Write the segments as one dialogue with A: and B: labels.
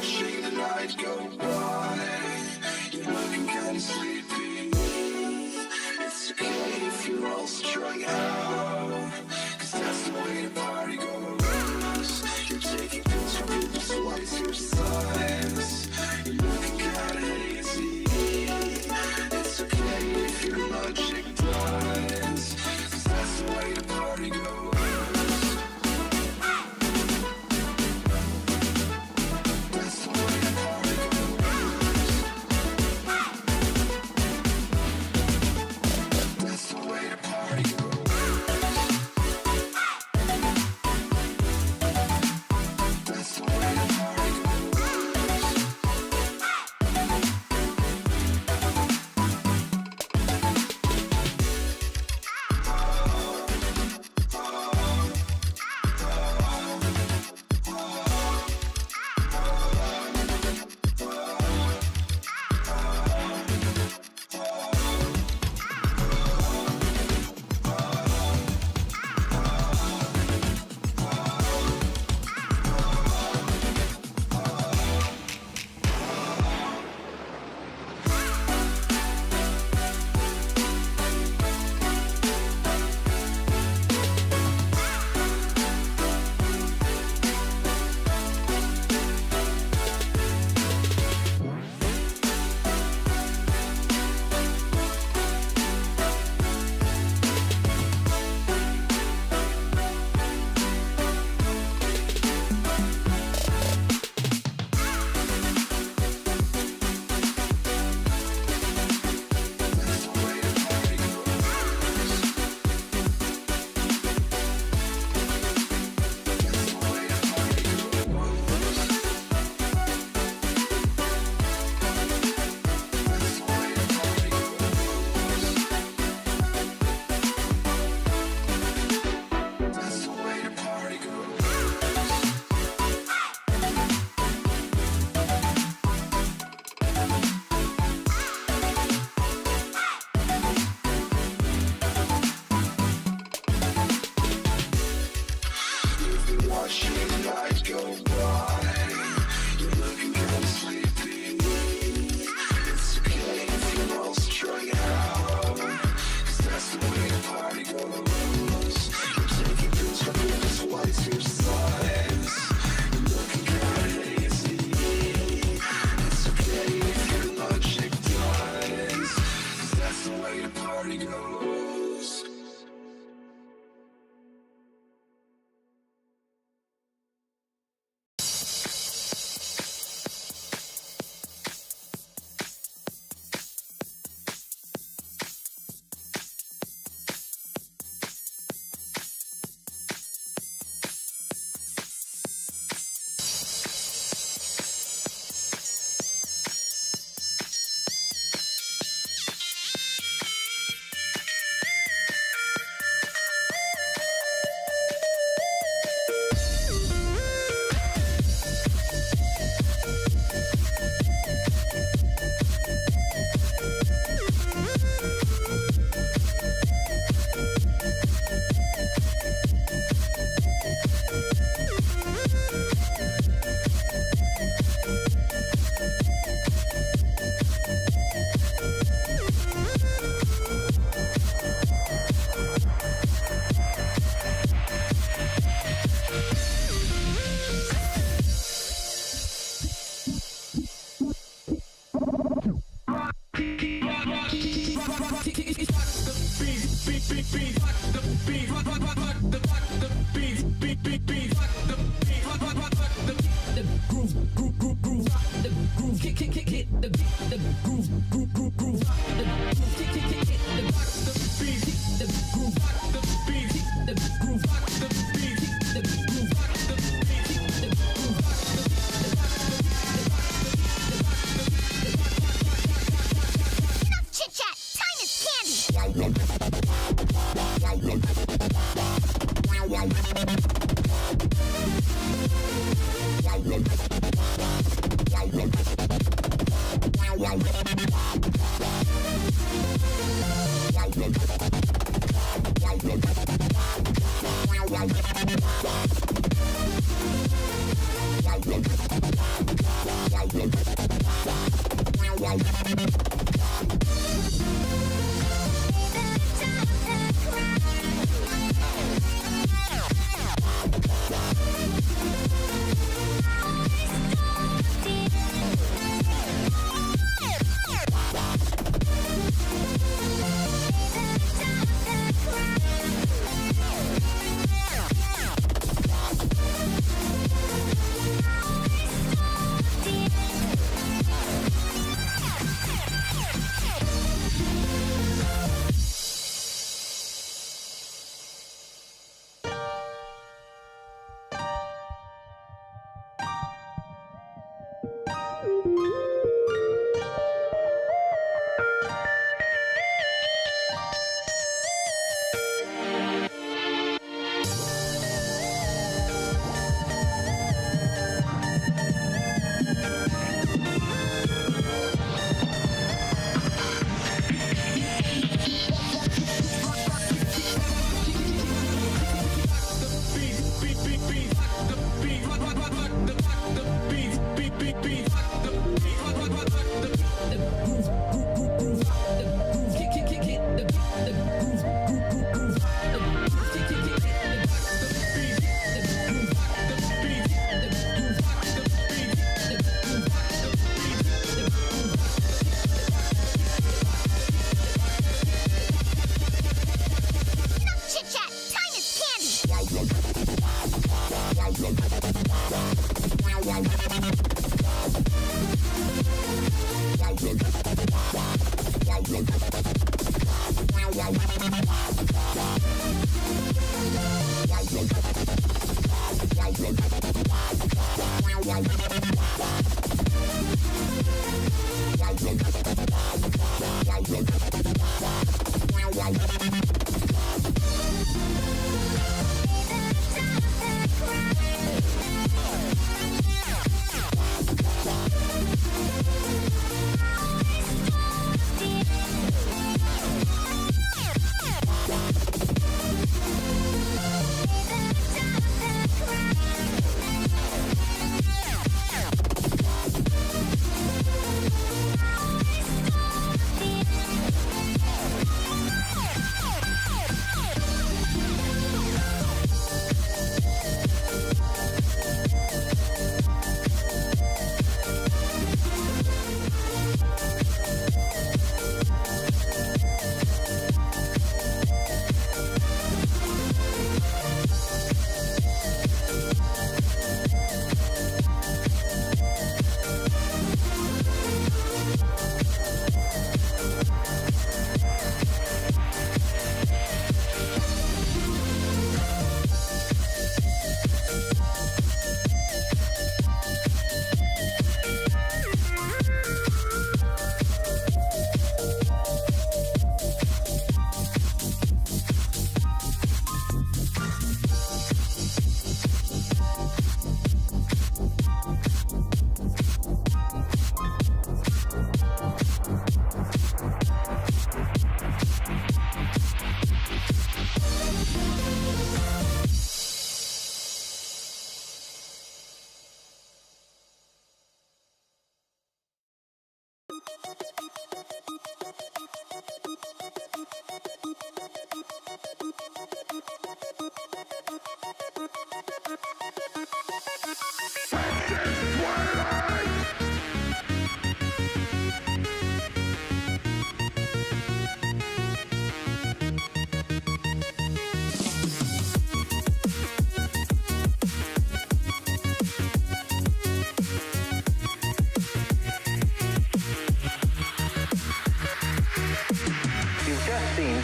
A: watching the night go by. You're looking kinda sleepy. It's okay if you're all strung out, 'cause that's the way the party goes. You're taking pills for people, so what is your signs? You're looking kinda hazy. It's okay if your logic dies, 'cause that's the way the party goes.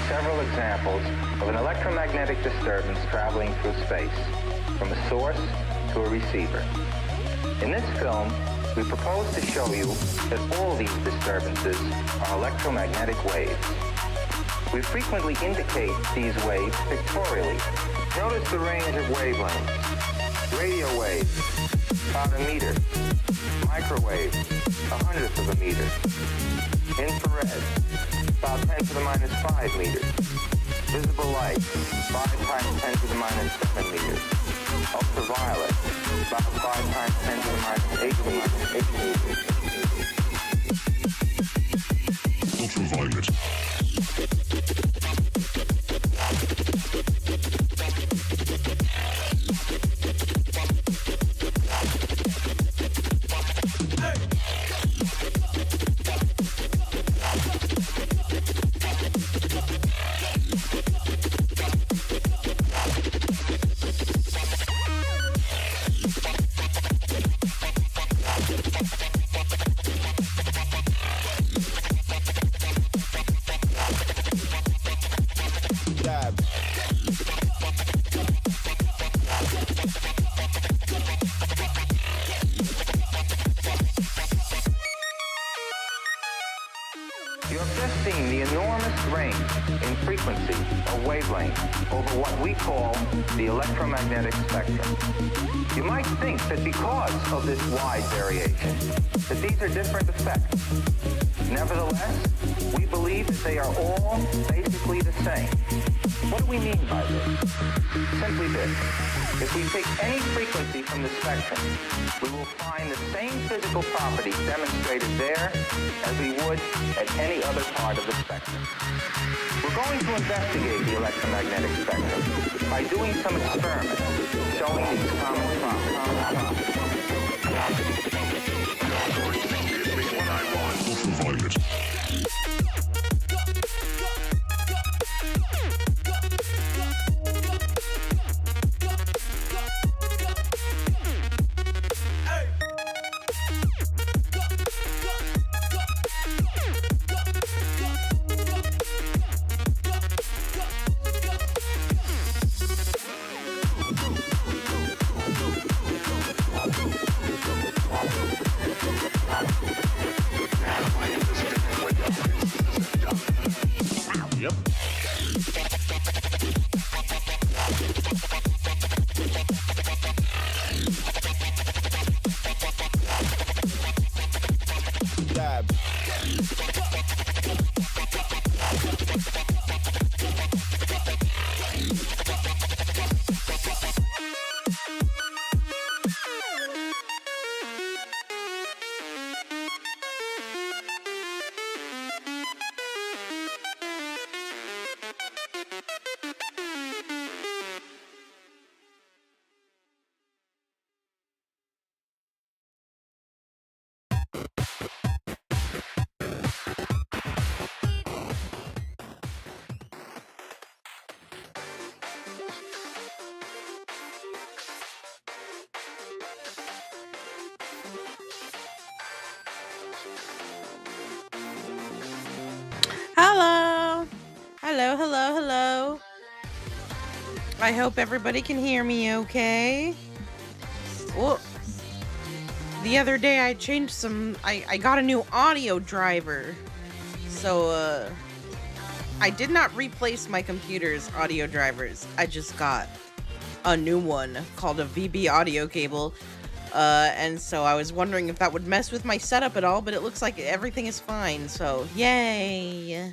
B: Several examples of an electromagnetic disturbance traveling through space, from a source to a receiver. In this film, we propose to show you that all these disturbances are electromagnetic waves. We frequently indicate these waves pictorially. Notice the range of wavelengths: radio waves, about a meter; microwave, 1/100th of a meter; infrared, about 10 to the minus 5 meters; visible light, 5 times 10 to the minus 7 meters; ultraviolet, about 5 times 10 to the minus 8 meters.
C: Ultraviolet.
B: The enormous range in frequency or wavelength over what we call the electromagnetic spectrum. You might think that because of this wide variation, that these are different effects. Nevertheless, we believe that they are all basically the same. What do we mean by this? Simply this. If we take any frequency from the spectrum, we will find the same physical properties demonstrated there as we would at any other part of the spectrum. We're going to investigate the electromagnetic spectrum by doing some experiments showing these common properties.
C: Give me what I want. Ultraviolet.
D: collab.
E: Hello. Hello, hello, hello. I hope everybody can hear me okay. Well, the other day I changed I got a new audio driver. So, I did not replace my computer's audio drivers. I just got a new one called a VB audio cable. And so I was wondering if that would mess with my setup at all, but it looks like everything is fine, so yay!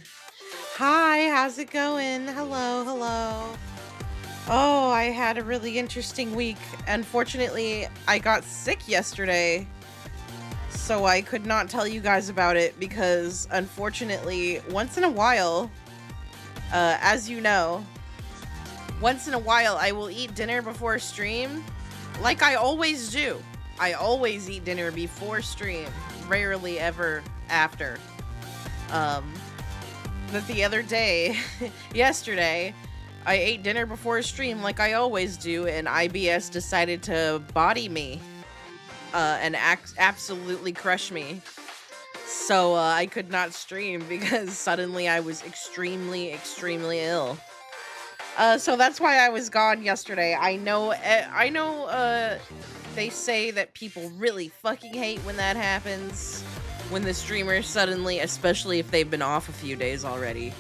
E: Hi, how's it going? Hello, hello. Oh, I had a really interesting week. Unfortunately, I got sick yesterday, so I could not tell you guys about it because, unfortunately, once in a while, as you know, once in a while I will eat dinner before stream. Like I always do. I always eat dinner before stream, rarely ever after. But the other day, yesterday, I ate dinner before stream like I always do, and IBS decided to body me, and absolutely crush me. So I could not stream because suddenly I was extremely, extremely ill. So that's why I was gone yesterday. I know, they say that people really fucking hate when that happens. When the streamer suddenly, especially if they've been off a few days already.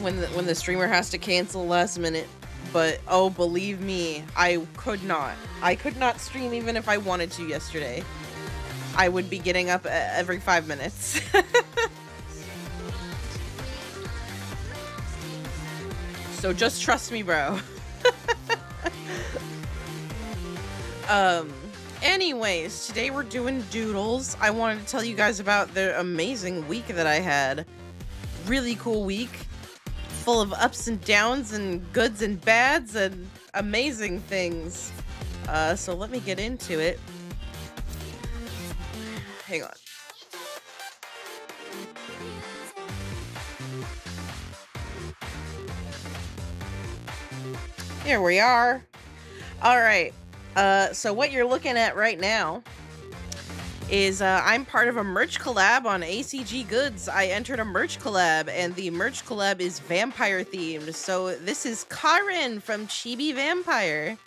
E: When the streamer has to cancel last minute. But, oh, believe me, I could not. I could not stream even if I wanted to yesterday. I would be getting up every 5 minutes. So just trust me, bro. Anyways, today we're doing doodles. I wanted to tell you guys about the amazing week that I had. Really cool week. Full of ups and downs and goods and bads and amazing things. So let me get into it. Hang on. Here we are. All right. So what you're looking at right now is I'm part of a merch collab on ACG Goods. I entered a merch collab, and the merch collab is vampire themed. So this is Karin from Chibi Vampire.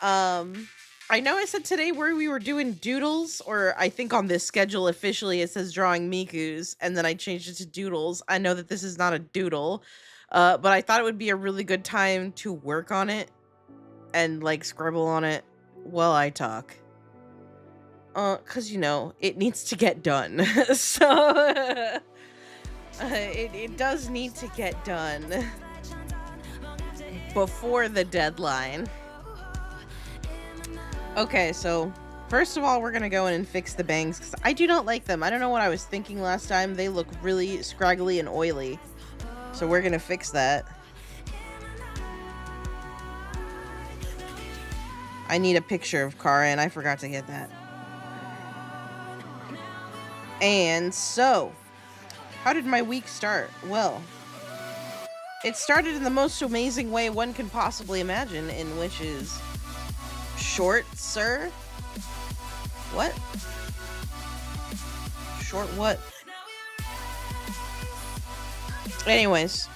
E: I know I said today where we were doing doodles, or I think on this schedule officially it says drawing Mikus, and then I changed it to doodles. I know that this is not a doodle. But I thought it would be a really good time to work on it and like scribble on it while I talk. Cause you know, it needs to get done. So, it does need to get done before the deadline. Okay, so first of all, we're gonna go in and fix the bangs because I do not like them. I don't know what I was thinking last time. They look really scraggly and oily. So we're gonna fix that. I need a picture of Kara, and I forgot to get that. And so, how did my week start? Well, it started in the most amazing way one can possibly imagine, in which is short, sir? What? Short what? Anyways,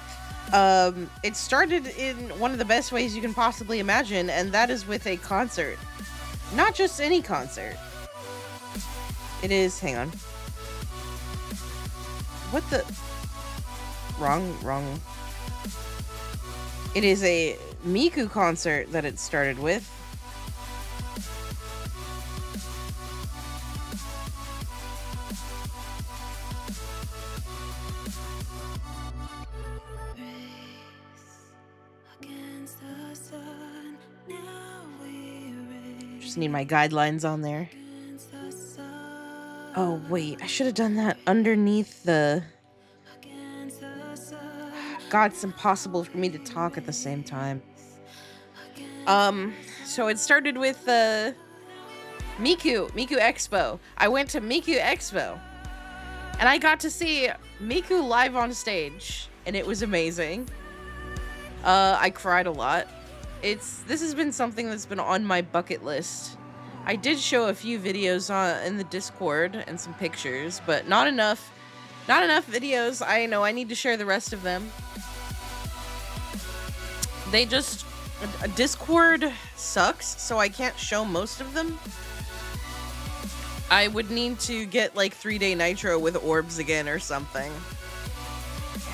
E: it started in one of the best ways you can possibly imagine, and that is with a concert. Not just any concert. It is, hang on. What the? Wrong. It is a MIKU concert that it started with. Just need my guidelines on there. Oh, wait. I should have done that underneath the... God, it's impossible for me to talk at the same time. So it started with MIKU EXPO. I went to MIKU EXPO, and I got to see MIKU live on stage, and it was amazing. I cried a lot. This has been something that's been on my bucket list. I did show a few videos in the Discord and some pictures, but not enough. Not enough videos. I know I need to share the rest of them. Discord sucks, so I can't show most of them. I would need to get like 3-day nitro with orbs again or something.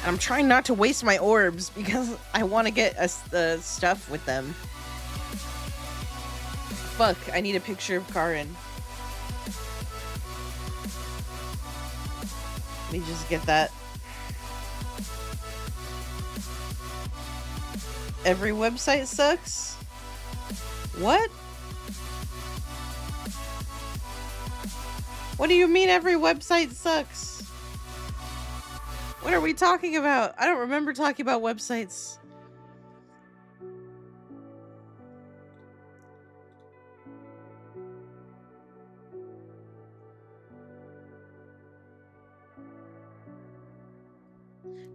E: And I'm trying not to waste my orbs because I want to get the stuff with them. Fuck, I need a picture of Karin. Let me just get that. Every website sucks? What? What do you mean every website sucks? What are we talking about? I don't remember talking about websites.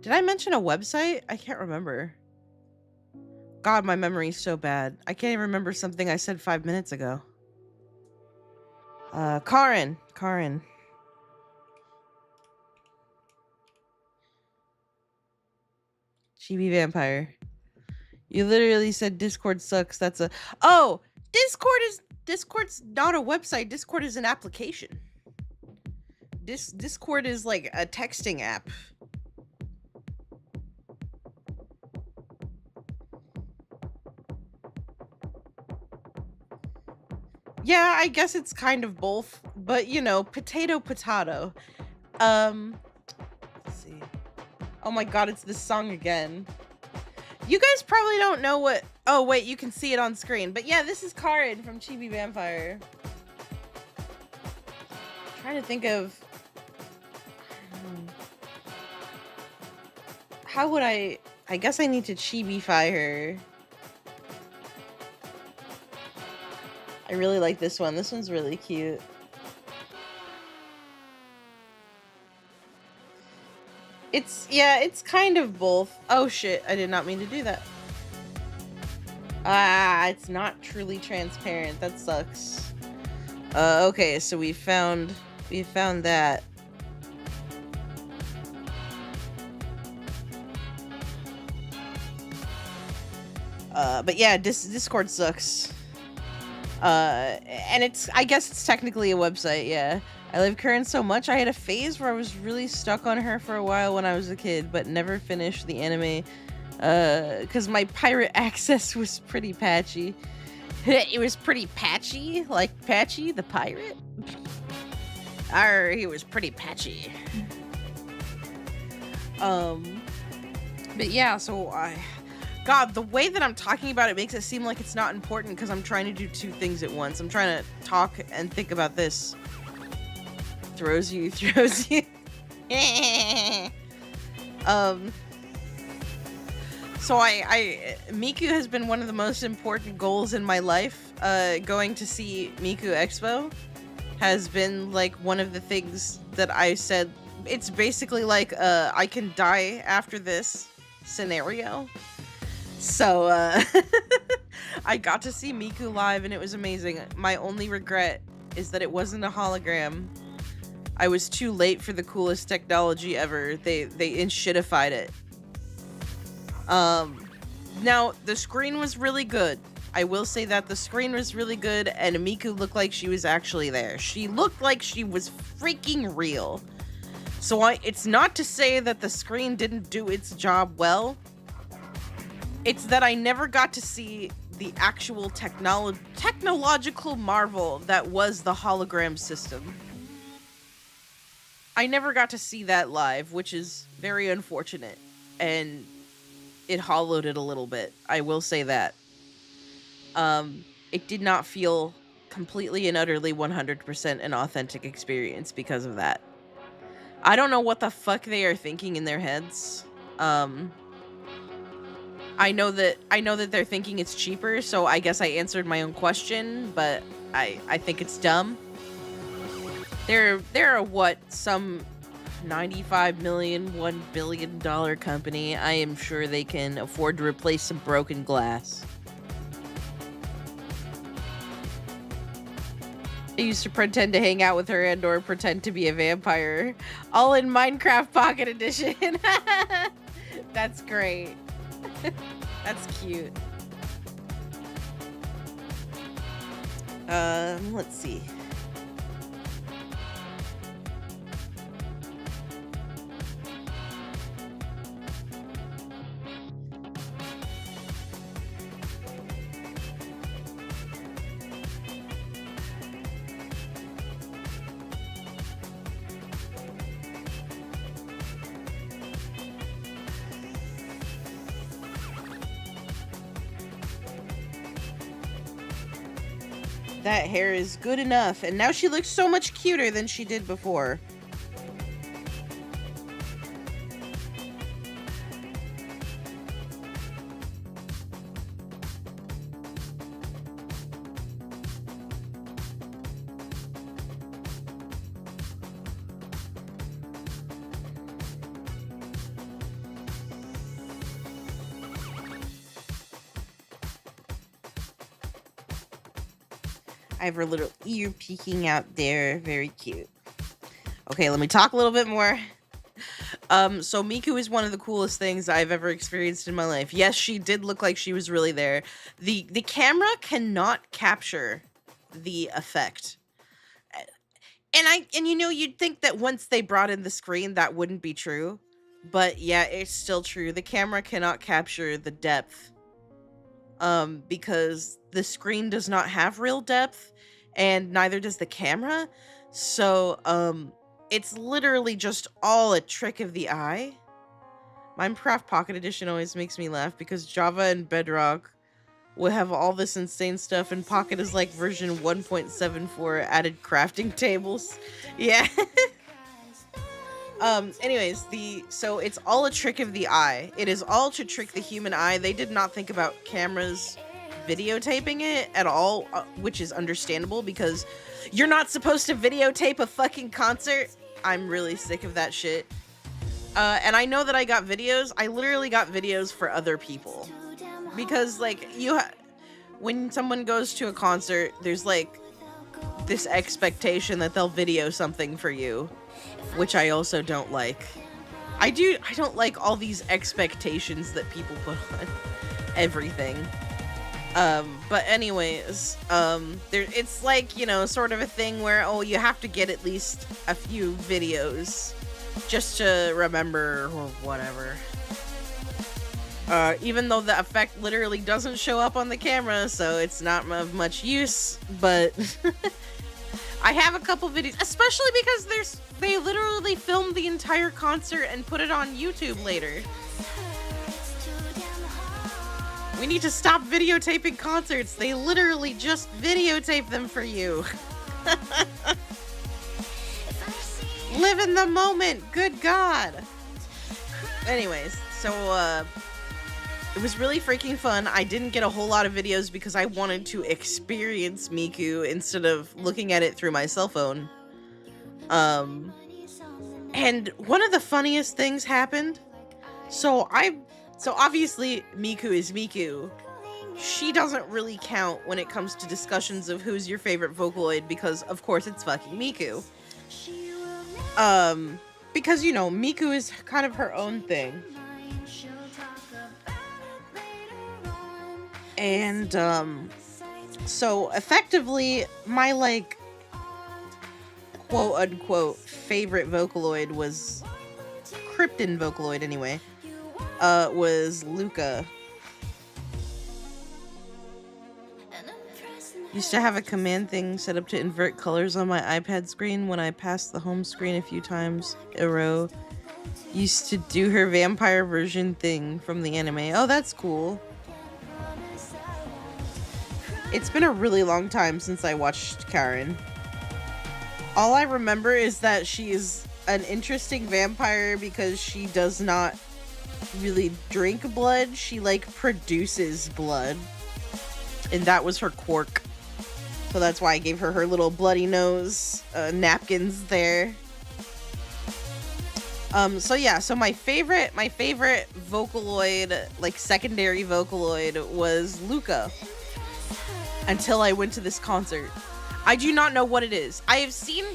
E: Did I mention a website? I can't remember. God, my memory's so bad. I can't even remember something I said 5 minutes ago. Karin. Chibi Vampire. You literally said Discord sucks. That's a... Oh! Discord's not a website. Discord is an application. Discord is like a texting app. Yeah, I guess it's kind of both, but you know, potato. Let's see. Oh my god, it's this song again. You guys probably don't know what... Oh wait, you can see it on screen. But yeah, this is Karin from Chibi Vampire. I'm trying to think of... How would I guess I need to Chibi-fy her. I really like this one. This one's really cute. It's kind of both. Oh shit, I did not mean to do that. Ah, it's not truly transparent. That sucks. Okay, so we found that. But yeah, Discord sucks. And I guess it's technically a website, yeah. I love Karin so much, I had a phase where I was really stuck on her for a while when I was a kid, but never finished the anime, because my pirate access was pretty patchy. It was pretty patchy, like Patchy the pirate? He was pretty patchy. But yeah, so God, the way that I'm talking about it makes it seem like it's not important because I'm trying to do two things at once. I'm trying to talk and think about this. Throws you. So MIKU has been one of the most important goals in my life. Going to see MIKU EXPO has been like one of the things that I said. It's basically like I can die after this scenario. So I got to see MIKU live and it was amazing. My only regret is that it wasn't a hologram. I was too late for the coolest technology ever. They shitified it. Now the screen was really good. I will say that the screen was really good and MIKU looked like she was actually there. She looked like she was freaking real. So it's not to say that the screen didn't do its job well. It's that I never got to see the actual technological marvel that was the hologram system. I never got to see that live, which is very unfortunate, and it hollowed it a little bit. I will say that. It did not feel completely and utterly 100% an authentic experience because of that. I don't know what the fuck they are thinking in their heads. I know that they're thinking it's cheaper, so I guess I answered my own question, but I think it's dumb. They're what, some 95 million, $1 billion company. I am sure they can afford to replace some broken glass. I used to pretend to hang out with her and or pretend to be a vampire. All in Minecraft Pocket Edition. That's great. That's cute. Let's see. That hair is good enough, and now she looks so much cuter than she did before. I have her little ear peeking out there. Very cute. Okay, let me talk a little bit more. So Miku is one of the coolest things I've ever experienced in my life. Yes, she did look like she was really there. The camera cannot capture the effect. And you know, you'd think that once they brought in the screen, that wouldn't be true. But yeah, it's still true. The camera cannot capture the depth. Because the screen does not have real depth, and neither does the camera. So, it's literally just all a trick of the eye. Minecraft Pocket Edition always makes me laugh because Java and Bedrock will have all this insane stuff, and Pocket is like version 1.74 added crafting tables. Yeah. Anyways, so it's all a trick of the eye. It is all to trick the human eye. They did not think about cameras videotaping it at all, which is understandable because you're not supposed to videotape a fucking concert. I'm really sick of that shit. And I know that I got videos. I literally got videos for other people. Because, like, when someone goes to a concert, there's, like, this expectation that they'll video something for you, which I also don't like. I don't like all these expectations that people put on everything. But anyways, it's like, you know, sort of a thing where, oh, you have to get at least a few videos just to remember or whatever. Even though the effect literally doesn't show up on the camera, so it's not of much use, but I have a couple videos, especially because they literally filmed the entire concert and put it on YouTube later. We need to stop videotaping concerts. They literally just videotape them for you. Live in the moment. Good God. Anyways, so it was really freaking fun. I didn't get a whole lot of videos because I wanted to experience Miku instead of looking at it through my cell phone. And one of the funniest things happened. So obviously Miku is Miku. She doesn't really count when it comes to discussions of who's your favorite Vocaloid because of course it's fucking Miku. Because, you know, Miku is kind of her own thing. And, so effectively, my, like, quote-unquote favorite Vocaloid was, Krypton Vocaloid anyway, was Luca. Used to have a command thing set up to invert colors on my iPad screen when I passed the home screen a few times in a row. Used to do her vampire version thing from the anime. Oh, that's cool. It's been a really long time since I watched Karen. All I remember is that she is an interesting vampire because she does not really drink blood. She, like, produces blood. And that was her quirk. So that's why I gave her her little bloody nose napkins there. So yeah, so my favorite Vocaloid, like secondary Vocaloid, was Luca. Until I went to this concert. I do not know what it is. I have seen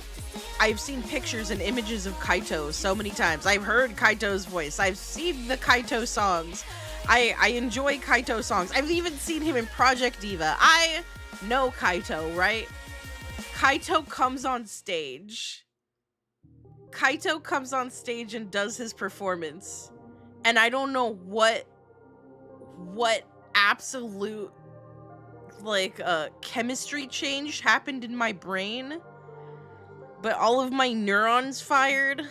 E: pictures and images of Kaito so many times. I've heard Kaito's voice. I've seen the Kaito songs. I enjoy Kaito songs. I've even seen him in Project Diva. I know Kaito, right? Kaito comes on stage. Kaito comes on stage and does his performance. And I don't know what absolute, like, chemistry change happened in my brain. But all of my neurons fired.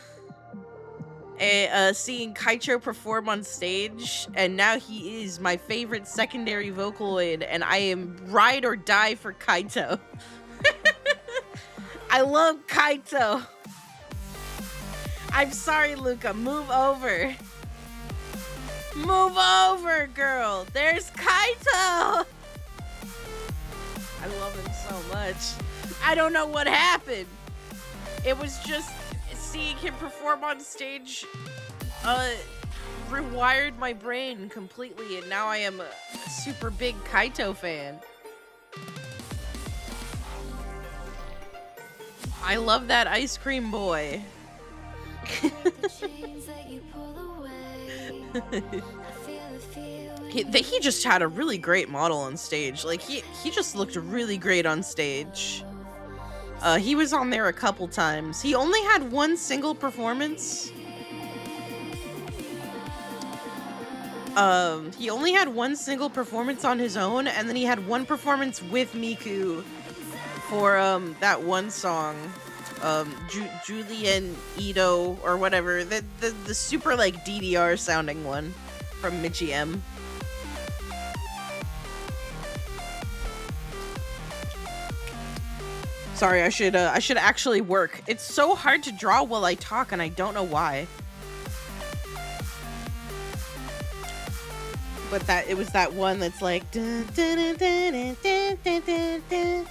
E: Seeing Kaito perform on stage, and now he is my favorite secondary Vocaloid, and I am ride or die for Kaito. I love Kaito. I'm sorry, Luca. Move over. Move over, girl. There's Kaito. I love him so much. I don't know what happened. It was just seeing him perform on stage rewired my brain completely, and now I am a super big Kaito fan. I love that ice cream boy. He just had a really great model on stage. Like, he just looked really great on stage. He was on there a couple times. He only had one single performance. He only had one single performance on his own, and then he had one performance with Miku for that one song, Julian Ito or whatever, the super like DDR sounding one from Michi M. Sorry, I should actually work. It's so hard to draw while I talk, and I don't know why. But it was that one that's like dun, dun, dun, dun, dun, dun, dun, dun.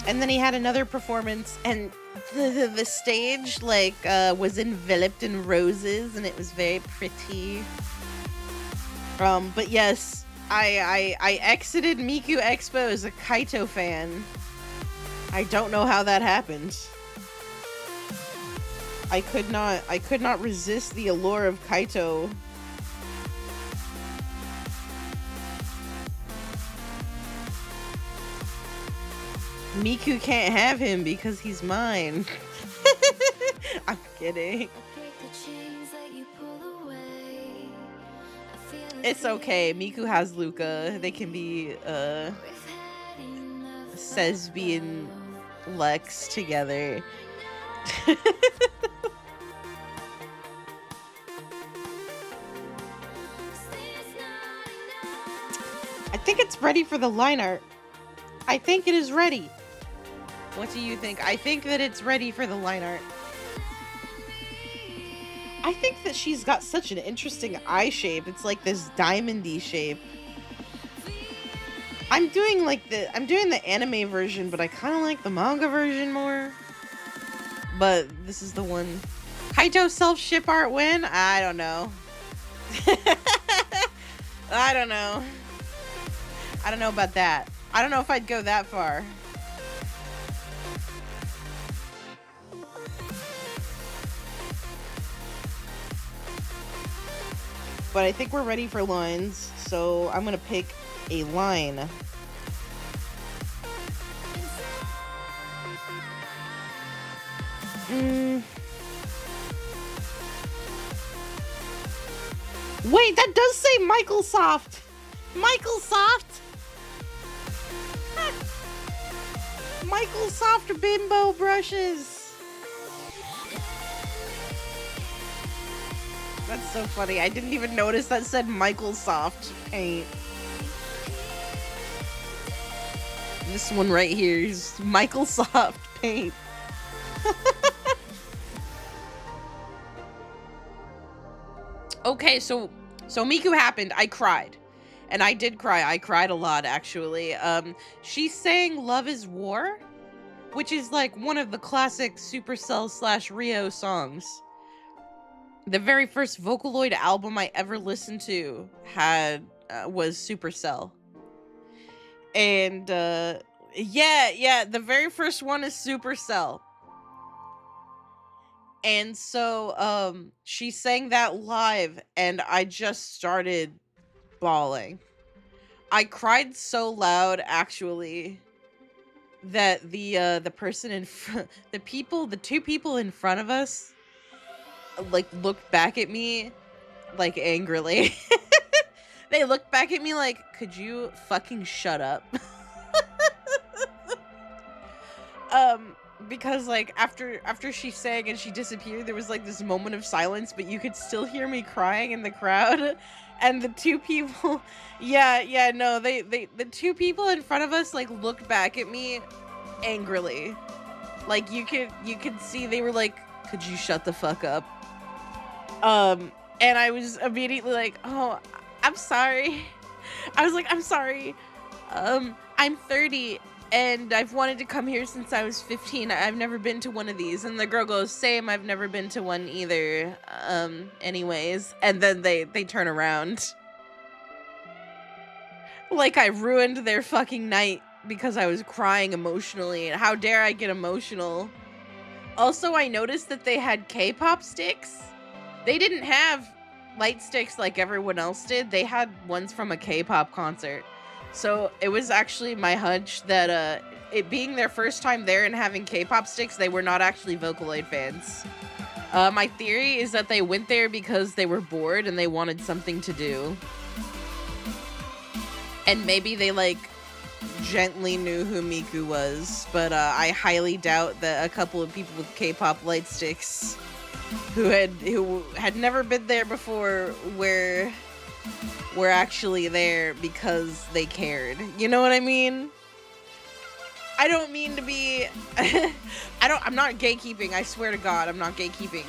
E: And then he had another performance, and the stage like was enveloped in roses, and it was very pretty. But yes, I exited Miku Expo as a Kaito fan. I don't know how that happened. I could not resist the allure of Kaito. Miku can't have him because he's mine. I'm kidding. It's okay. Miku has Luca. They can be Sesbi and Lex together. I think it's ready for the line art. I think it is ready. What do you think? I think that it's ready for the line art. I think that she's got such an interesting eye shape. It's like this diamond-y shape. I'm doing the anime version, but I kind of like the manga version more. But this is the one. Kaito self-ship art win? I don't know. I don't know. I don't know about that. I don't know if I'd go that far. But I think we're ready for lines, so I'm gonna pick a line. Wait, that does say Microsoft! Microsoft! Microsoft bimbo brushes! That's so funny. I didn't even notice that said Microsoft paint. This one right here is Michael Soft Paint. Okay, so Miku happened. I cried. And I did cry. I cried a lot, actually. She sang Love is War, which is like one of the classic Supercell / Rio songs. The very first Vocaloid album I ever listened to was Supercell. And yeah, the very first one is Supercell. And so she sang that live and I just started bawling. I cried so loud, actually, that the person in the two people in front of us, like, looked back at me, like, angrily. They looked back at me like, could you fucking shut up? Because, like, after she sang and she disappeared, there was, like, this moment of silence, but you could still hear me crying in the crowd. And the two people, the two people in front of us, like, looked back at me angrily. Like, you could see they were like, could you shut the fuck up? And I was immediately like, oh, I'm sorry. I was like, I'm sorry. I'm 30 and I've wanted to come here since I was 15. I've never been to one of these. And the girl goes, same, I've never been to one either. Anyways. And then they turn around. Like I ruined their fucking night because I was crying emotionally. And how dare I get emotional? Also, I noticed that they had K-pop sticks. They didn't have light sticks like everyone else did. They had ones from a K-pop concert. So it was actually my hunch that it being their first time there and having K-pop sticks, they were not actually Vocaloid fans. My theory is that they went there because they were bored and they wanted something to do. And maybe they, like, gently knew who Miku was, but I highly doubt that a couple of people with K-pop light sticks who had never been there before were actually there because they cared. You know what I mean? I don't mean to be I'm not gatekeeping. I swear to God, I'm not gatekeeping.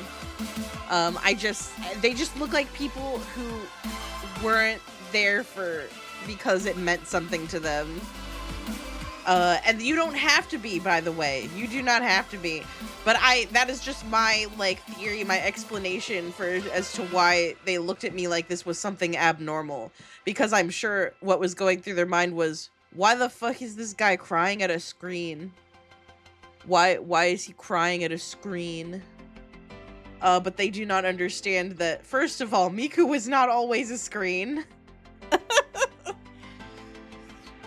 E: They just look like people who weren't there because it meant something to them. And you don't have to be, by the way. You do not have to be. But that is just my, like, theory, my explanation as to why they looked at me like this was something abnormal. Because I'm sure what was going through their mind was, why the fuck is this guy crying at a screen? Why is he crying at a screen? But they do not understand that, first of all, Miku was not always a screen.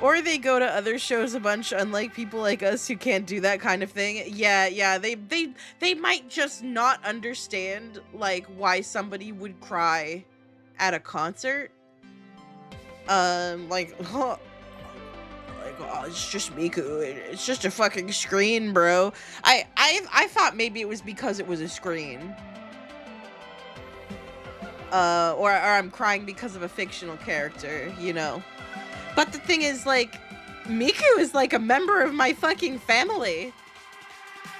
E: Or they go to other shows a bunch, unlike people like us who can't do that kind of thing. Yeah, they might just not understand, like, why somebody would cry at a concert. Oh, it's just Miku. It's just a fucking screen, bro. I thought maybe it was because it was a screen. Or I'm crying because of a fictional character, you know. But the thing is, like, Miku is like a member of my fucking family.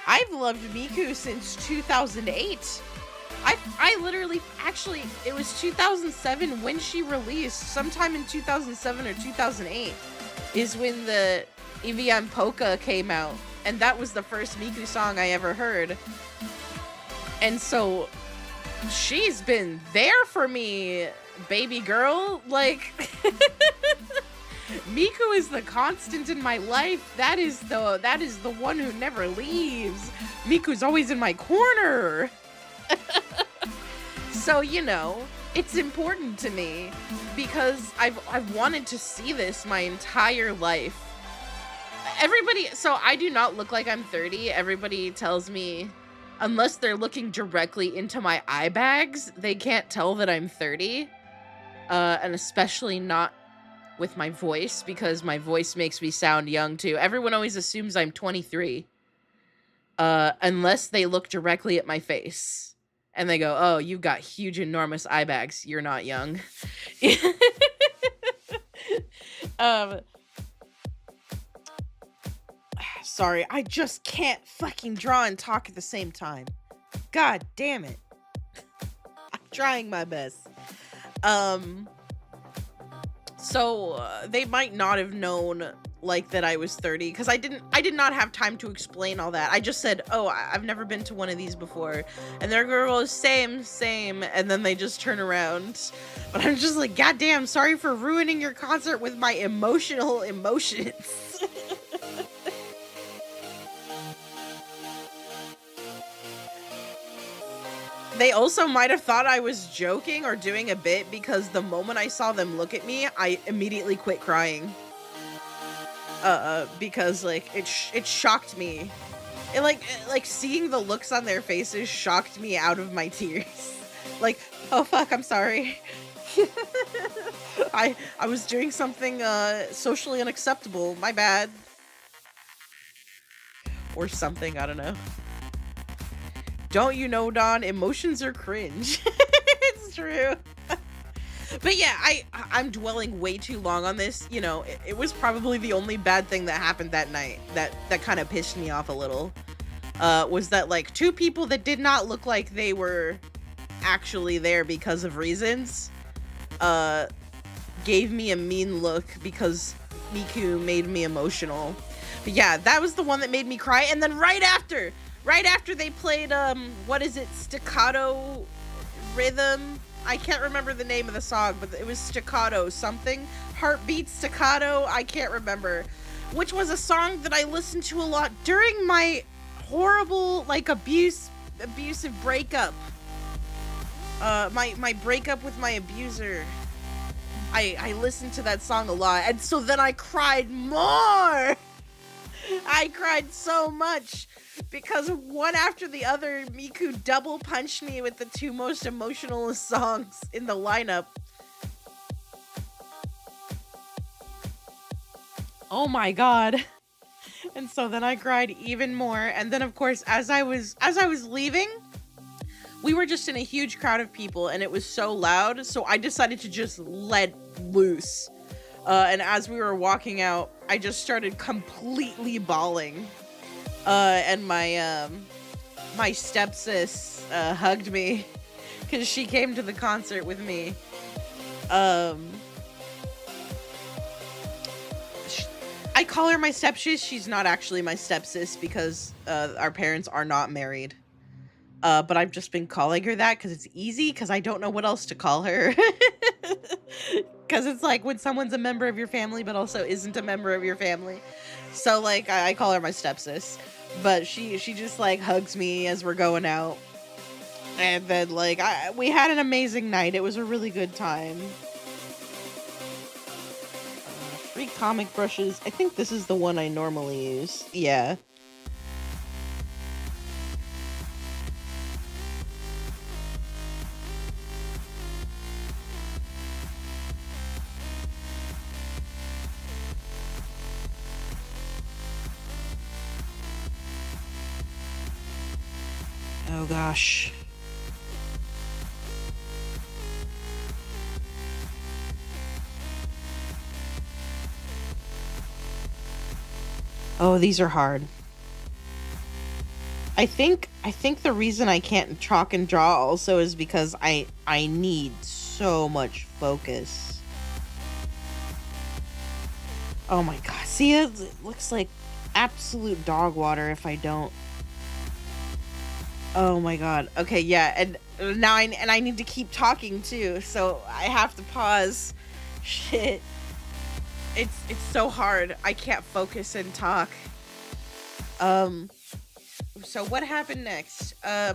E: I've loved Miku since 2008. I literally, actually, it was 2007 when she released. Sometime in 2007 or 2008 is when the EVM Polka came out. And that was the first Miku song I ever heard. And so, she's been there for me, baby girl. Like... Miku is the constant in my life. That is the one who never leaves. Miku's always in my corner. So, you know, it's important to me because I've wanted to see this my entire life. So I do not look like I'm 30. Everybody tells me, unless they're looking directly into my eye bags, they can't tell that I'm 30. And especially not with my voice, because my voice makes me sound young too. Everyone always assumes I'm 23. Unless they look directly at my face. And they go, oh, you've got huge, enormous eye bags. You're not young. Sorry, I just can't fucking draw and talk at the same time. God damn it. I'm trying my best. So they might not have known like that I was 30 because I did not have time to explain all that. I just said, oh, I've never been to one of these before, and their girl goes, same, and then they just turn around. But I'm just like, goddamn, sorry for ruining your concert with my emotional emotions. They also might have thought I was joking or doing a bit because the moment I saw them look at me, I immediately quit crying. Because like it shocked me. It like seeing the looks on their faces shocked me out of my tears. Like, oh fuck, I'm sorry. I was doing something socially unacceptable. My bad. Or something, I don't know. Don't you know, Don? Emotions are cringe. It's true. But yeah, I'm dwelling way too long on this. You know, it was probably the only bad thing that happened that night that kind of pissed me off a little. Was that like two people that did not look like they were actually there because of reasons, gave me a mean look because Miku made me emotional. But yeah, that was the one that made me cry. And then right after they played, what is it, Staccato Rhythm? I can't remember the name of the song, but it was Staccato something. Heartbeat Staccato, I can't remember. Which was a song that I listened to a lot during my horrible, like, abusive breakup. My breakup with my abuser. I listened to that song a lot, and so then I cried more! I cried so much because one after the other, Miku double punched me with the two most emotional songs in the lineup. Oh my god. And so then I cried even more. And then of course, as I was leaving, we were just in a huge crowd of people and it was so loud, so I decided to just let loose. And as we were walking out, I just started completely bawling. And my stepsis hugged me because she came to the concert with me. I call her my stepsis. She's not actually my stepsis because our parents are not married. But I've just been calling her that because it's easy, because I don't know what else to call her. Because it's like when someone's a member of your family but also isn't a member of your family. So like I call her my stepsis. But she just like hugs me as we're going out. And then like we had an amazing night. It was a really good time. Free comic brushes. I think this is the one I normally use. Yeah. Oh gosh. Oh, these are hard. I think the reason I can't chalk and draw also is because I need so much focus. Oh my god. See, it looks like absolute dog water if I don't. Oh my god. Okay, yeah, and now I need to keep talking too, so I have to pause. Shit. It's so hard. I can't focus and talk. So what happened next? I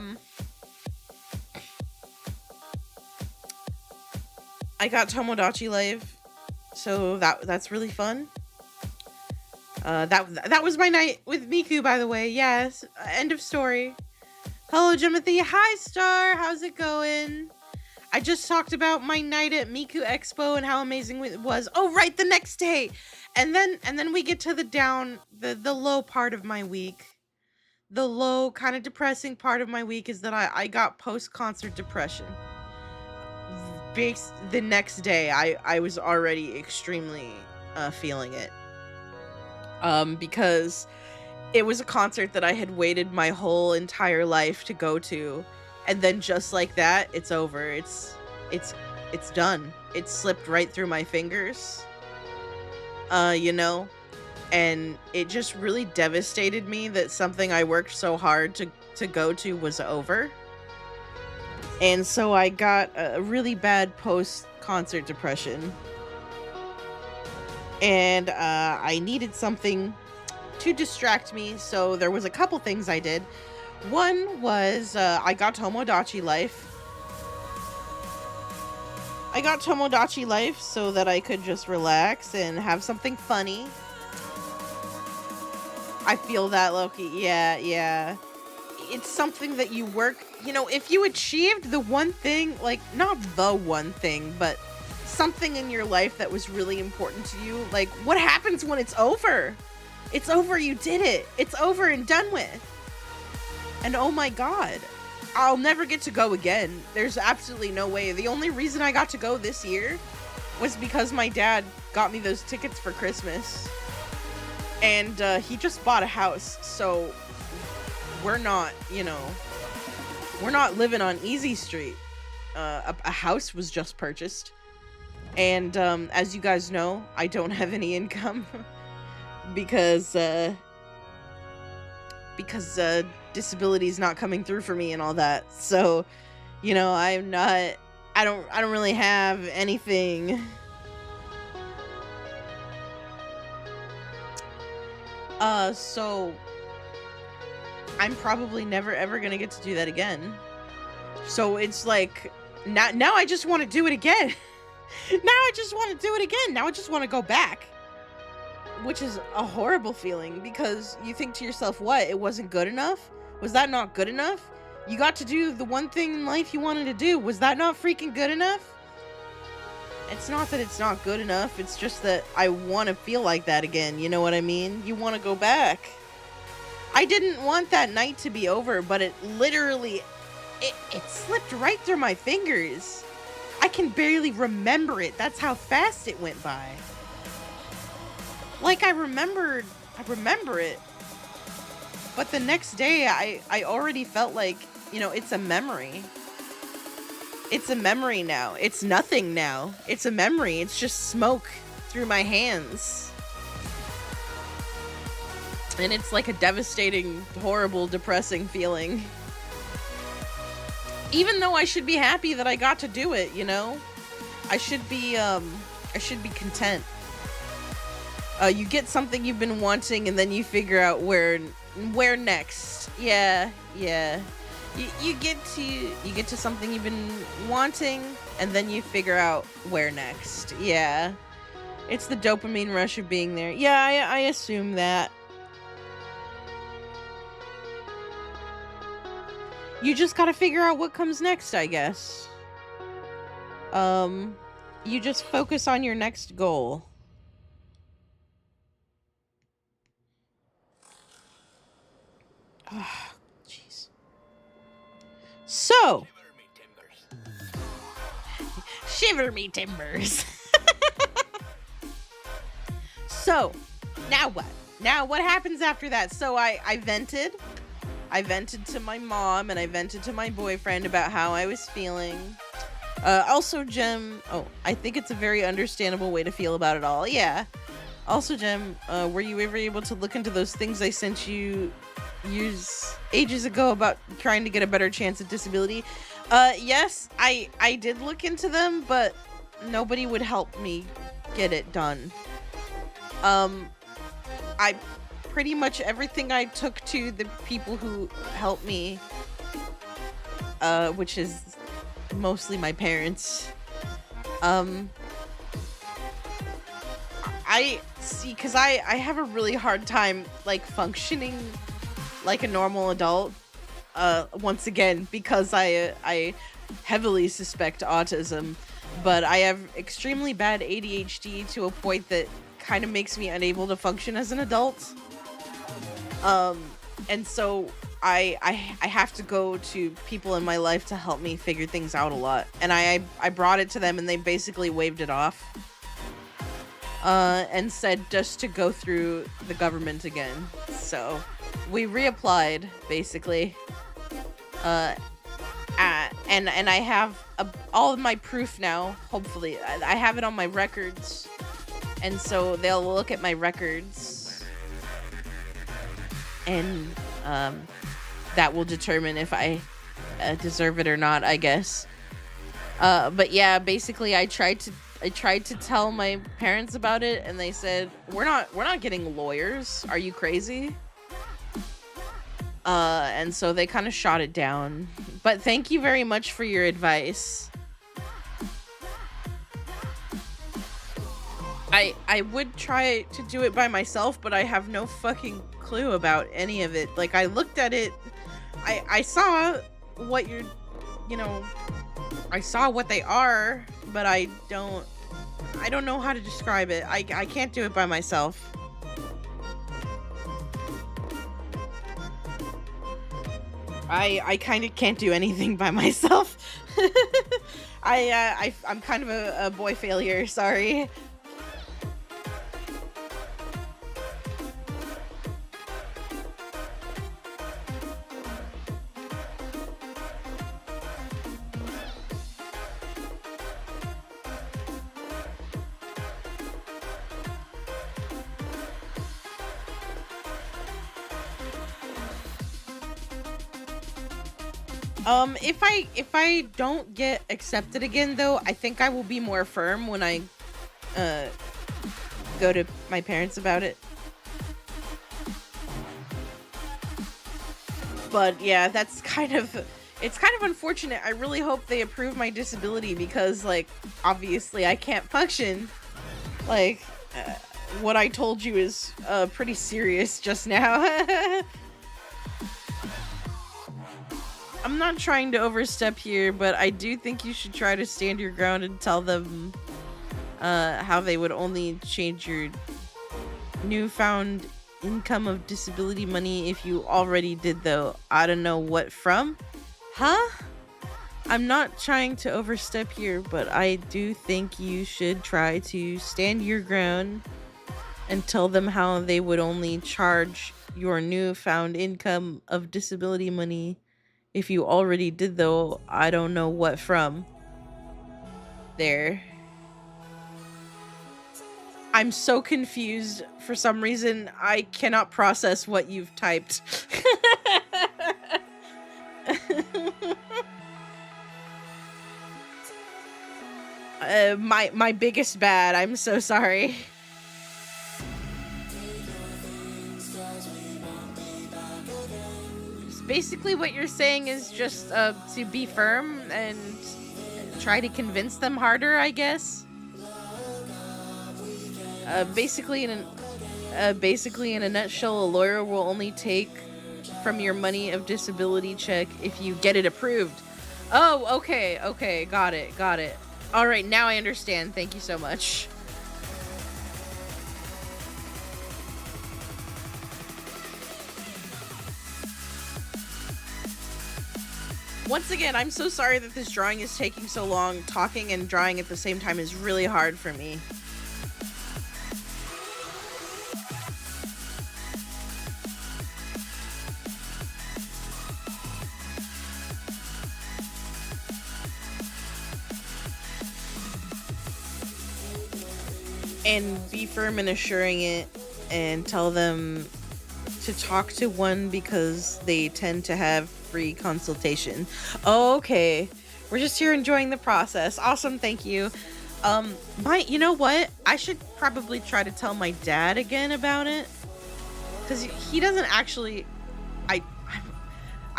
E: got Tomodachi Live, so that's really fun. That was my night with Miku, by the way. Yes. End of story. Hello, Jimothy. Hi, Star. How's it going? I just talked about my night at MIKU EXPO and how amazing it was. Oh, right, the next day. And then we get to the low part of my week. The low, kind of depressing part of my week is that I got post-concert depression. The next day, I was already extremely feeling it. Because it was a concert that I had waited my whole entire life to go to, and then just like that, it's over. It's done. It slipped right through my fingers. You know, and it just really devastated me that something I worked so hard to go to was over. And so I got a really bad post-concert depression. And I needed something to distract me, so there was a couple things I did. One was I got Tomodachi Life. I got Tomodachi Life so that I could just relax and have something funny. I feel that, Loki. Yeah. It's something that you work, you know, if you achieved the one thing, like, not the one thing, but something in your life that was really important to you, like, what happens when it's over? It's over, you did it. It's over and done with. And oh my god, I'll never get to go again. There's absolutely no way. The only reason I got to go this year was because my dad got me those tickets for Christmas. And he just bought a house, so we're not, you know, we're not living on Easy Street. A house was just purchased. And as you guys know, I don't have any income because disability is not coming through for me and all that. So, you know, I don't really have anything. So I'm probably never ever gonna get to do that again. So it's like, now I just want to do it again. Now I just want to do it again. Now I just want to go back. Which is a horrible feeling, because you think to yourself, what? It wasn't good enough? Was that not good enough? You got to do the one thing in life you wanted to do. Was that not freaking good enough? It's not that it's not good enough. It's just that I want to feel like that again. You know what I mean? You want to go back. I didn't want that night to be over, but it literally, it slipped right through my fingers. I can barely remember it. That's how fast it went by. Like, I remember it. But the next day, I already felt like, you know, it's a memory. It's a memory now. It's nothing now. It's a memory. It's just smoke through my hands. And it's like a devastating, horrible, depressing feeling. Even though I should be happy that I got to do it, you know? I should be content. You get something you've been wanting, and then you figure out where next. Yeah. You get to something you've been wanting, and then you figure out where next. Yeah. It's the dopamine rush of being there. Yeah, I assume that. You just gotta figure out what comes next, I guess. You just focus on your next goal. Oh, jeez. So, shiver me timbers. So, now what? Now what happens after that? So I vented. I vented to my mom, and I vented to my boyfriend about how I was feeling. Also, Jem, I think it's a very understandable way to feel about it all. Yeah. Also, Jem, were you ever able to look into those things I sent you years ages ago about trying to get a better chance at disability? Yes, I did look into them, but nobody would help me get it done. I pretty much everything I took to the people who helped me, which is mostly my parents. I see, because I have a really hard time, like, functioning like a normal adult, once again, because I heavily suspect autism, but I have extremely bad ADHD to a point that kind of makes me unable to function as an adult. And so I have to go to people in my life to help me figure things out a lot. And I brought it to them, and they basically waved it off. And said just to go through the government again. So we reapplied basically. And I have all of my proof now. Hopefully, I have it on my records, and so they'll look at my records, and that will determine if I deserve it or not, I guess. But yeah, basically, I tried to tell my parents about it, and they said, we're not getting lawyers. Are you crazy? And so they kind of shot it down. But thank you very much for your advice. I would try to do it by myself, but I have no fucking clue about any of it. Like, I looked at it, I saw what you're, I saw what they are, but I don't know how to describe it. I can't do it by myself. I kind of can't do anything by myself. I'm kind of a boy failure, sorry. If I don't get accepted again, though, I think I will be more firm when I go to my parents about it. But yeah, it's kind of unfortunate. I really hope they approve my disability because, like, obviously I can't function. Like, what I told you is pretty serious just now. I'm not trying to overstep here, but I do think you should try to stand your ground and tell them how they would only change your newfound income of disability money if you already did, though. I don't know what from. Huh? I'm not trying to overstep here, but I do think you should try to stand your ground and tell them how they would only charge your newfound income of disability money if you already did, though. I don't know what from. There. I'm so confused. For some reason, I cannot process what you've typed. My biggest bad. I'm so sorry. Basically what you're saying is just to be firm and try to convince them harder, I guess. Basically in a nutshell, a lawyer will only take from your money of disability check if you get it approved. Oh, okay, got it. All right, now I understand. Thank you so much. Once again, I'm so sorry that this drawing is taking so long. Talking and drawing at the same time is really hard for me. And be firm in assuring it and tell them to talk to one because they tend to have free consultation. Okay, we're just here enjoying the process. Awesome, thank you. You know what? I should probably try to tell my dad again about it, because he doesn't actually. I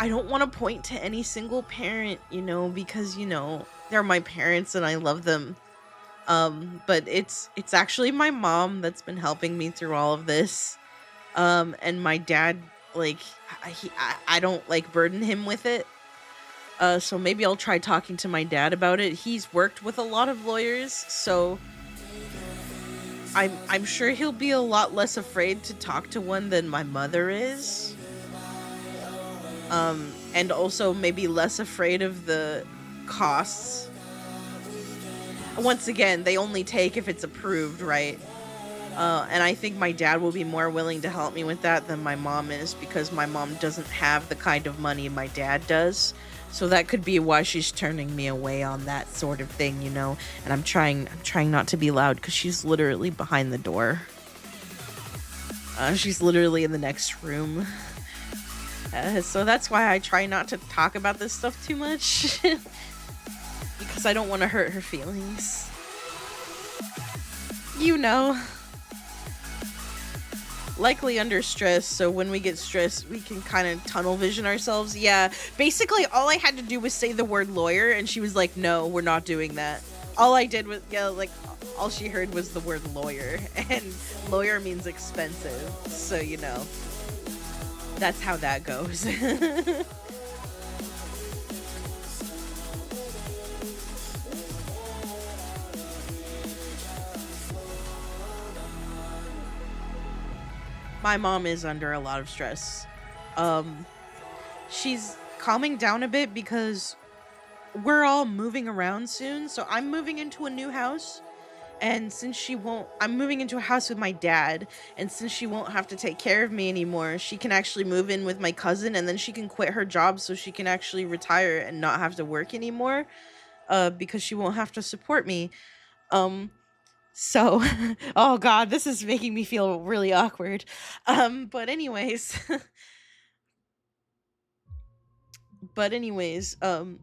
E: don't want to point to any single parent, because they're my parents and I love them. But it's actually my mom that's been helping me through all of this. And my dad, like, I don't like burden him with it. So maybe I'll try talking to my dad about it. He's worked with a lot of lawyers, so I'm sure he'll be a lot less afraid to talk to one than my mother is. And also maybe less afraid of the costs. Once again, they only take if it's approved, right? And I think my dad will be more willing to help me with that than my mom is, because my mom doesn't have the kind of money my dad does. So that could be why she's turning me away on that sort of thing, you know. And I'm trying not to be loud because she's literally behind the door. She's literally in the next room. So that's why I try not to talk about this stuff too much. Because I don't want to hurt her feelings. You know. Likely under stress, so when we get stressed, we can kind of tunnel vision ourselves. Yeah, basically all I had to do was say the word lawyer, and she was like, no, we're not doing that. All I did was, yeah, like, all she heard was the word lawyer, and lawyer means expensive, so, you know, that's how that goes. My mom is under a lot of stress. She's calming down a bit because we're all moving around soon. So I'm moving into a new house. And since I'm moving into a house with my dad. And since she won't have to take care of me anymore, she can actually move in with my cousin. And then she can quit her job so she can actually retire and not have to work anymore. Because she won't have to support me. So, oh god, this is making me feel really awkward. But anyways,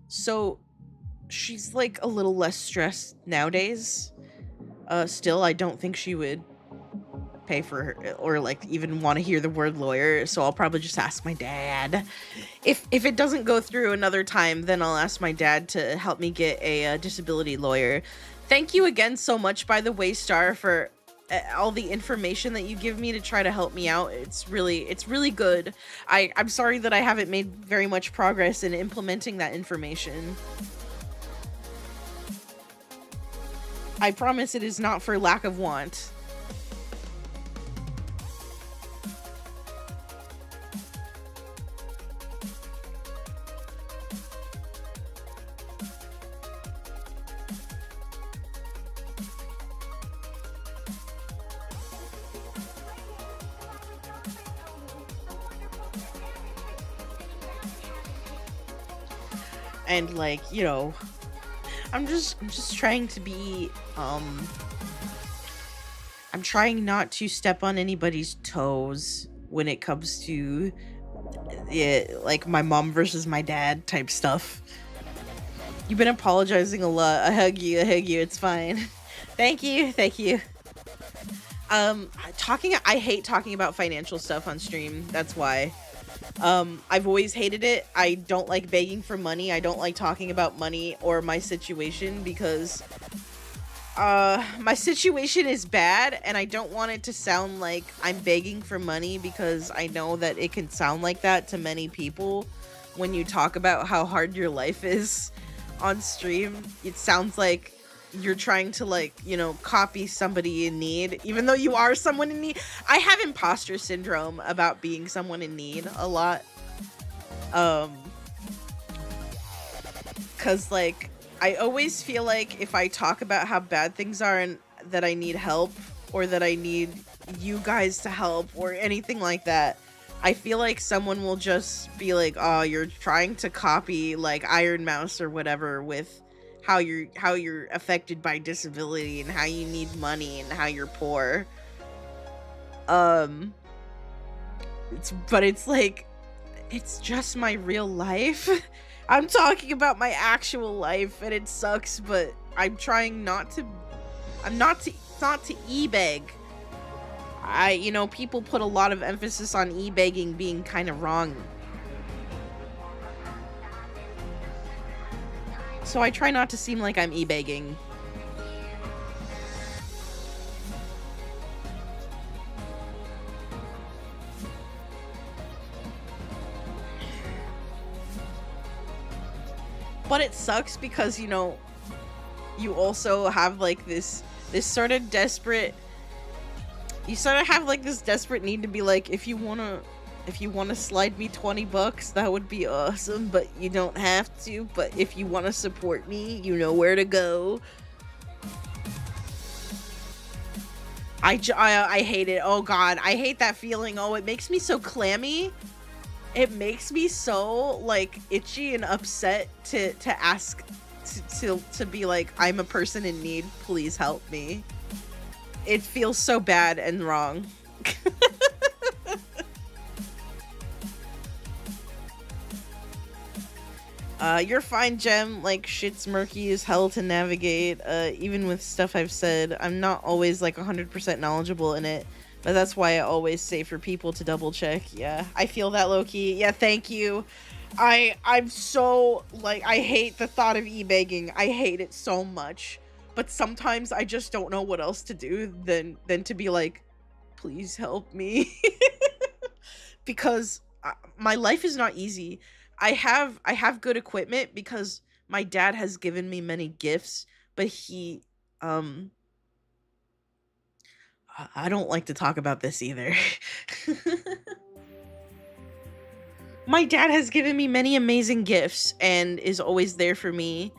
E: so she's like a little less stressed nowadays. Still, I don't think she would pay for her or like even want to hear the word lawyer, so I'll probably just ask my dad. If it doesn't go through another time, then I'll ask my dad to help me get a disability lawyer. Thank you again so much, by the way, Star, for all the information that you give me to try to help me out. It's really good. I'm sorry that I haven't made very much progress in implementing that information. I promise it is not for lack of want. And like, you know, I'm just trying to be I'm trying not to step on anybody's toes when it comes to like my mom versus my dad type stuff. You've been apologizing a lot. I hug you, it's fine. Thank you. I hate talking about financial stuff on stream. That's why. I've always hated it. I don't like begging for money. I don't like talking about money or my situation because my situation is bad and I don't want it to sound like I'm begging for money, because I know that it can sound like that to many people when you talk about how hard your life is on stream. It sounds like you're trying to, like, you know, copy somebody in need, even though you are someone in need. I have imposter syndrome about being someone in need a lot. Cause like, I always feel like if I talk about how bad things are and that I need help, or that I need you guys to help or anything like that, I feel like someone will just be like, oh, you're trying to copy like Iron Mouse or whatever with how you're affected by disability and how you need money and how you're poor. It's like, it's just my real life. I'm talking about my actual life and it sucks, but I'm trying not to e-beg. You know, people put a lot of emphasis on e-begging being kind of wrong. So I try not to seem like I'm e-begging. But it sucks because, you know, you also have like this sort of desperate, you sort of have like this desperate need to be like, if you want to slide me $20, that would be awesome, but you don't have to. But if you want to support me, you know where to go. I hate it. Oh god, I hate that feeling. Oh, it makes me so clammy. It makes me so like itchy and upset to ask to be like, I'm a person in need, please help me. It feels so bad and wrong. You're fine, Gem. Like, shit's murky as hell to navigate. Even with stuff I've said, I'm not always like 100% knowledgeable in it. But that's why I always say for people to double check. Yeah, I feel that, low-key. Yeah, thank you. I'm so, like, I hate the thought of e-begging. I hate it so much. But sometimes I just don't know what else to do than to be like, please help me. Because my life is not easy. I have good equipment because my dad has given me many gifts, but he I don't like to talk about this either. My dad has given me many amazing gifts and is always there for me,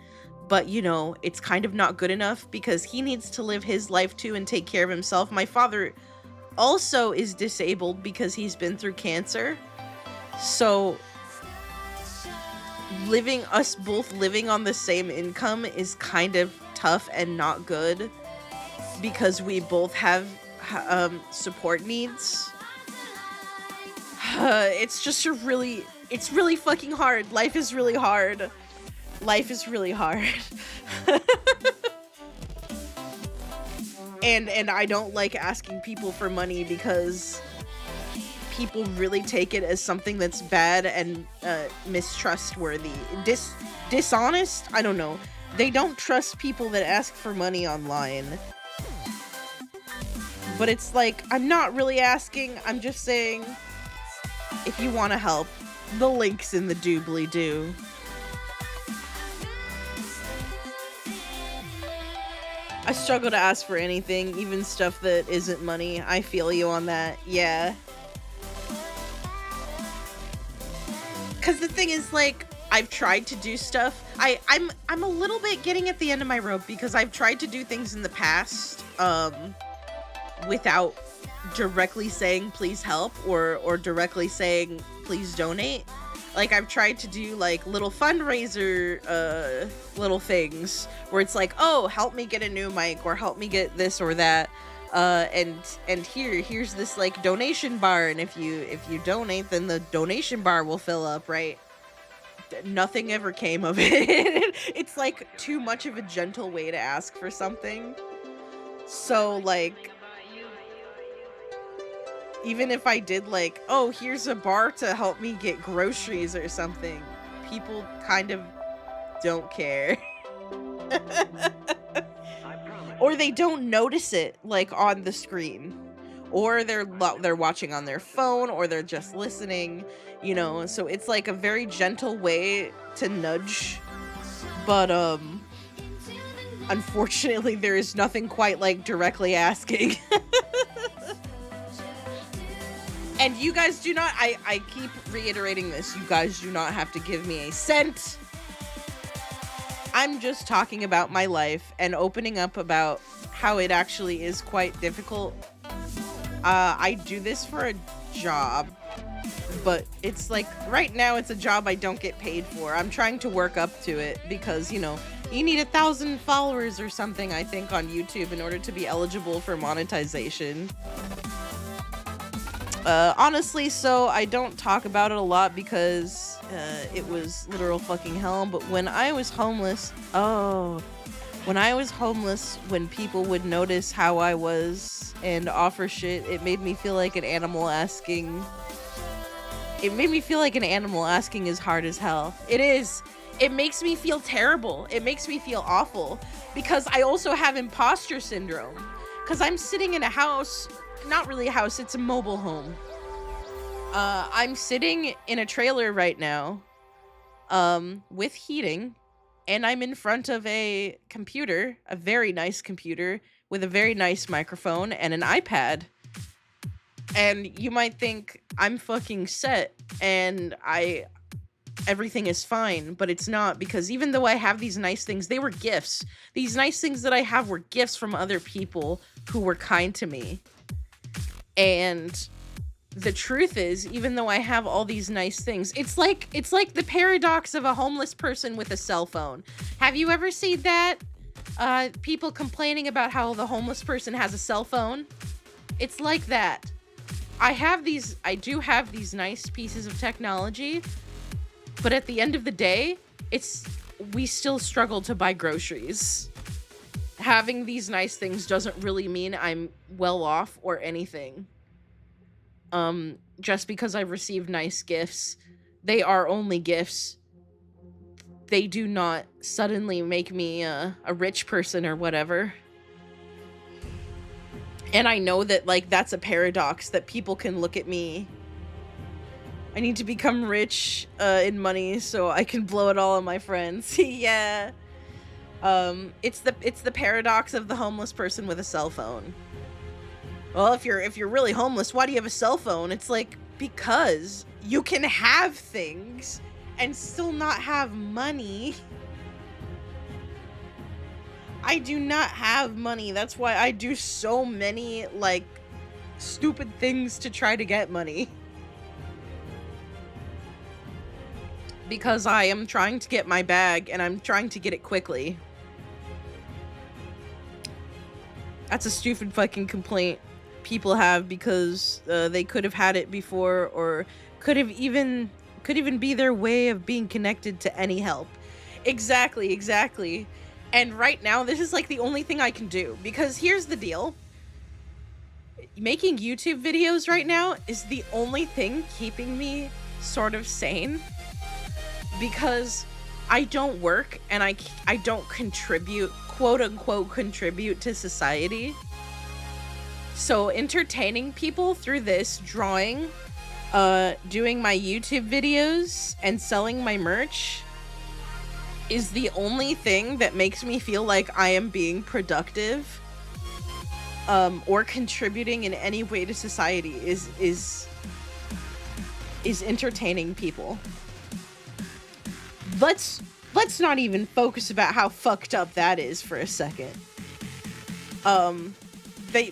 E: but you know, it's kind of not good enough because he needs to live his life too and take care of himself. My father also is disabled because he's been through cancer. So us both living on the same income is kind of tough and not good because we both have support needs. It's just it's really fucking hard. Life is really hard. Life is really hard. and I don't like asking people for money because people really take it as something that's bad and mistrustworthy. Dishonest? I don't know. They don't trust people that ask for money online. But it's like, I'm not really asking, I'm just saying, if you want to help, the link's in the doobly-doo. I struggle to ask for anything, even stuff that isn't money. I feel you on that, yeah. Because the thing is, like, I've tried to do stuff. I'm a little bit getting at the end of my rope because I've tried to do things in the past, without directly saying please help or directly saying please donate. Like, I've tried to do like little fundraiser little things where it's like, oh, help me get a new mic or help me get this or that, and here's this like donation bar, and if you donate, then the donation bar will fill up, right? Nothing ever came of it. It's like too much of a gentle way to ask for something. So like, even if I did like, oh, here's a bar to help me get groceries or something, people kind of don't care. Or they don't notice it, like, on the screen. Or they're watching on their phone, or they're just listening, you know? So it's like a very gentle way to nudge. But, unfortunately, there is nothing quite like directly asking. And you guys do not, I keep reiterating this, you guys do not have to give me a cent. I'm just talking about my life and opening up about how it actually is quite difficult. I do this for a job, but it's like, right now it's a job I don't get paid for. I'm trying to work up to it because, you know, you need 1,000 followers or something, I think, on YouTube in order to be eligible for monetization. Honestly, so I don't talk about it a lot because it was literal fucking hell. But when I was homeless, when people would notice how I was and offer shit, it made me feel like an animal asking. It made me feel like an animal asking is hard as hell. It is. It makes me feel terrible. It makes me feel awful because I also have imposter syndrome. Because I'm sitting in a house. Not really a house, it's a mobile home. I'm sitting in a trailer right now, with heating, and I'm in front of a computer, a very nice computer, with a very nice microphone and an iPad. And you might think I'm fucking set, and I everything is fine, but it's not, because even though I have these nice things, they were gifts. These nice things that I have were gifts from other people who were kind to me. And the truth is, even though I have all these nice things, it's like the paradox of a homeless person with a cell phone. Have you ever seen that? People complaining about how the homeless person has a cell phone. It's like that. I do have these nice pieces of technology, but at the end of the day, we still struggle to buy groceries. Having these nice things doesn't really mean I'm well off or anything. Just because I've received nice gifts, they are only gifts. They do not suddenly make me a rich person or whatever. And I know that, like, that's a paradox, that people can look at me. I need to become rich in money so I can blow it all on my friends. Yeah. It's the paradox of the homeless person with a cell phone. Well, if you're really homeless, why do you have a cell phone? It's like, because you can have things and still not have money. I do not have money. That's why I do so many, like, stupid things to try to get money. Because I am trying to get my bag, and I'm trying to get it quickly. That's a stupid fucking complaint people have, because they could have had it before, or could even be their way of being connected to any help. Exactly. And right now, this is like the only thing I can do, because here's the deal. Making YouTube videos right now is the only thing keeping me sort of sane, because I don't work and I don't contribute, quote unquote, contribute to society. So entertaining people through this, drawing, doing my YouTube videos, and selling my merch is the only thing that makes me feel like I am being productive, or contributing in any way to society, is entertaining people. Let's not even focus about how fucked up that is for a second.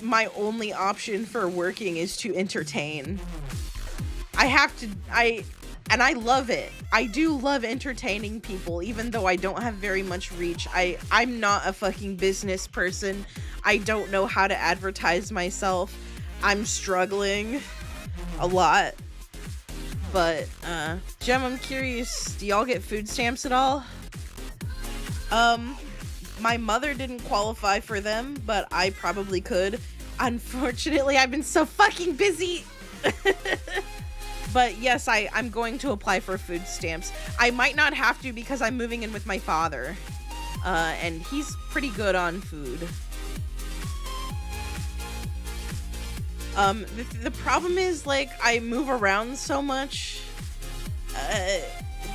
E: My only option for working is to entertain. And I love it. I do love entertaining people, even though I don't have very much reach. I'm not a fucking business person. I don't know how to advertise myself. I'm struggling a lot. But, Jem, I'm curious, do y'all get food stamps at all? My mother didn't qualify for them, but I probably could. Unfortunately, I've been so fucking busy. But yes, I'm going to apply for food stamps. I might not have to, because I'm moving in with my father. And he's pretty good on food. The problem is, like, I move around so much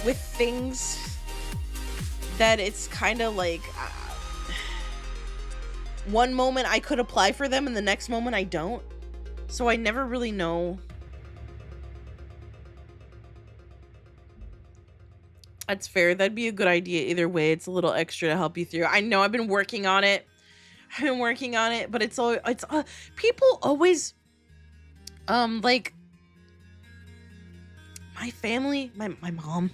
E: with things that it's kind of like one moment I could apply for them and the next moment I don't. So I never really know. That's fair. That'd be a good idea either way. It's a little extra to help you through. I know I've been working on it. But it's people always like my family, my mom,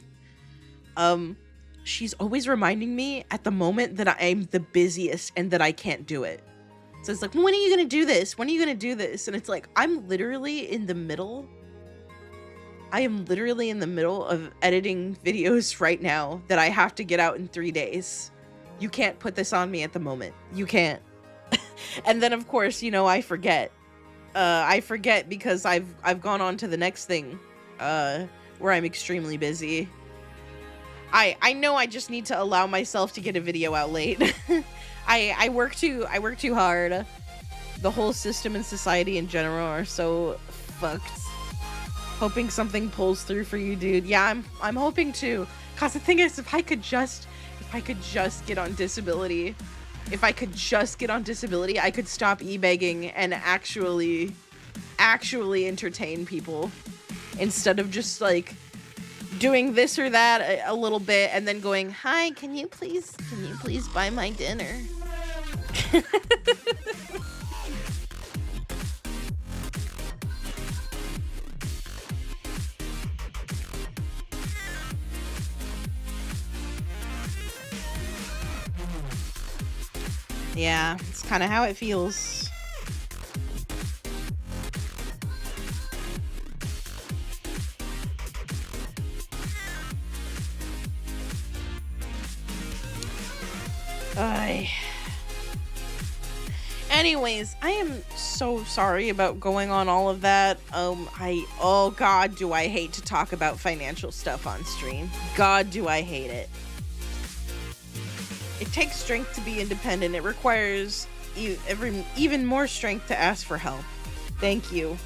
E: she's always reminding me at the moment that I'm the busiest and that I can't do it. So it's like, when are you gonna do this? When are you gonna do this? And it's like, I am literally in the middle of editing videos right now that I have to get out in 3 days. You can't put this on me at the moment. You can't. And then, of course, you know, I forget. I forget because I've gone on to the next thing, where I'm extremely busy. I know I just need to allow myself to get a video out late. I work too hard. The whole system and society in general are so fucked. Hoping something pulls through for you, dude. Yeah, I'm hoping to. Cause the thing is, if I could just get on disability, I could stop e-begging and actually entertain people instead of just like doing this or that a little bit, and then going, hi, can you please buy my dinner? Yeah, it's kind of how it feels. Anyways, I am so sorry about going on all of that. Oh God, do I hate to talk about financial stuff on stream. God, do I hate it. It takes strength to be independent. It requires even more strength to ask for help. Thank you.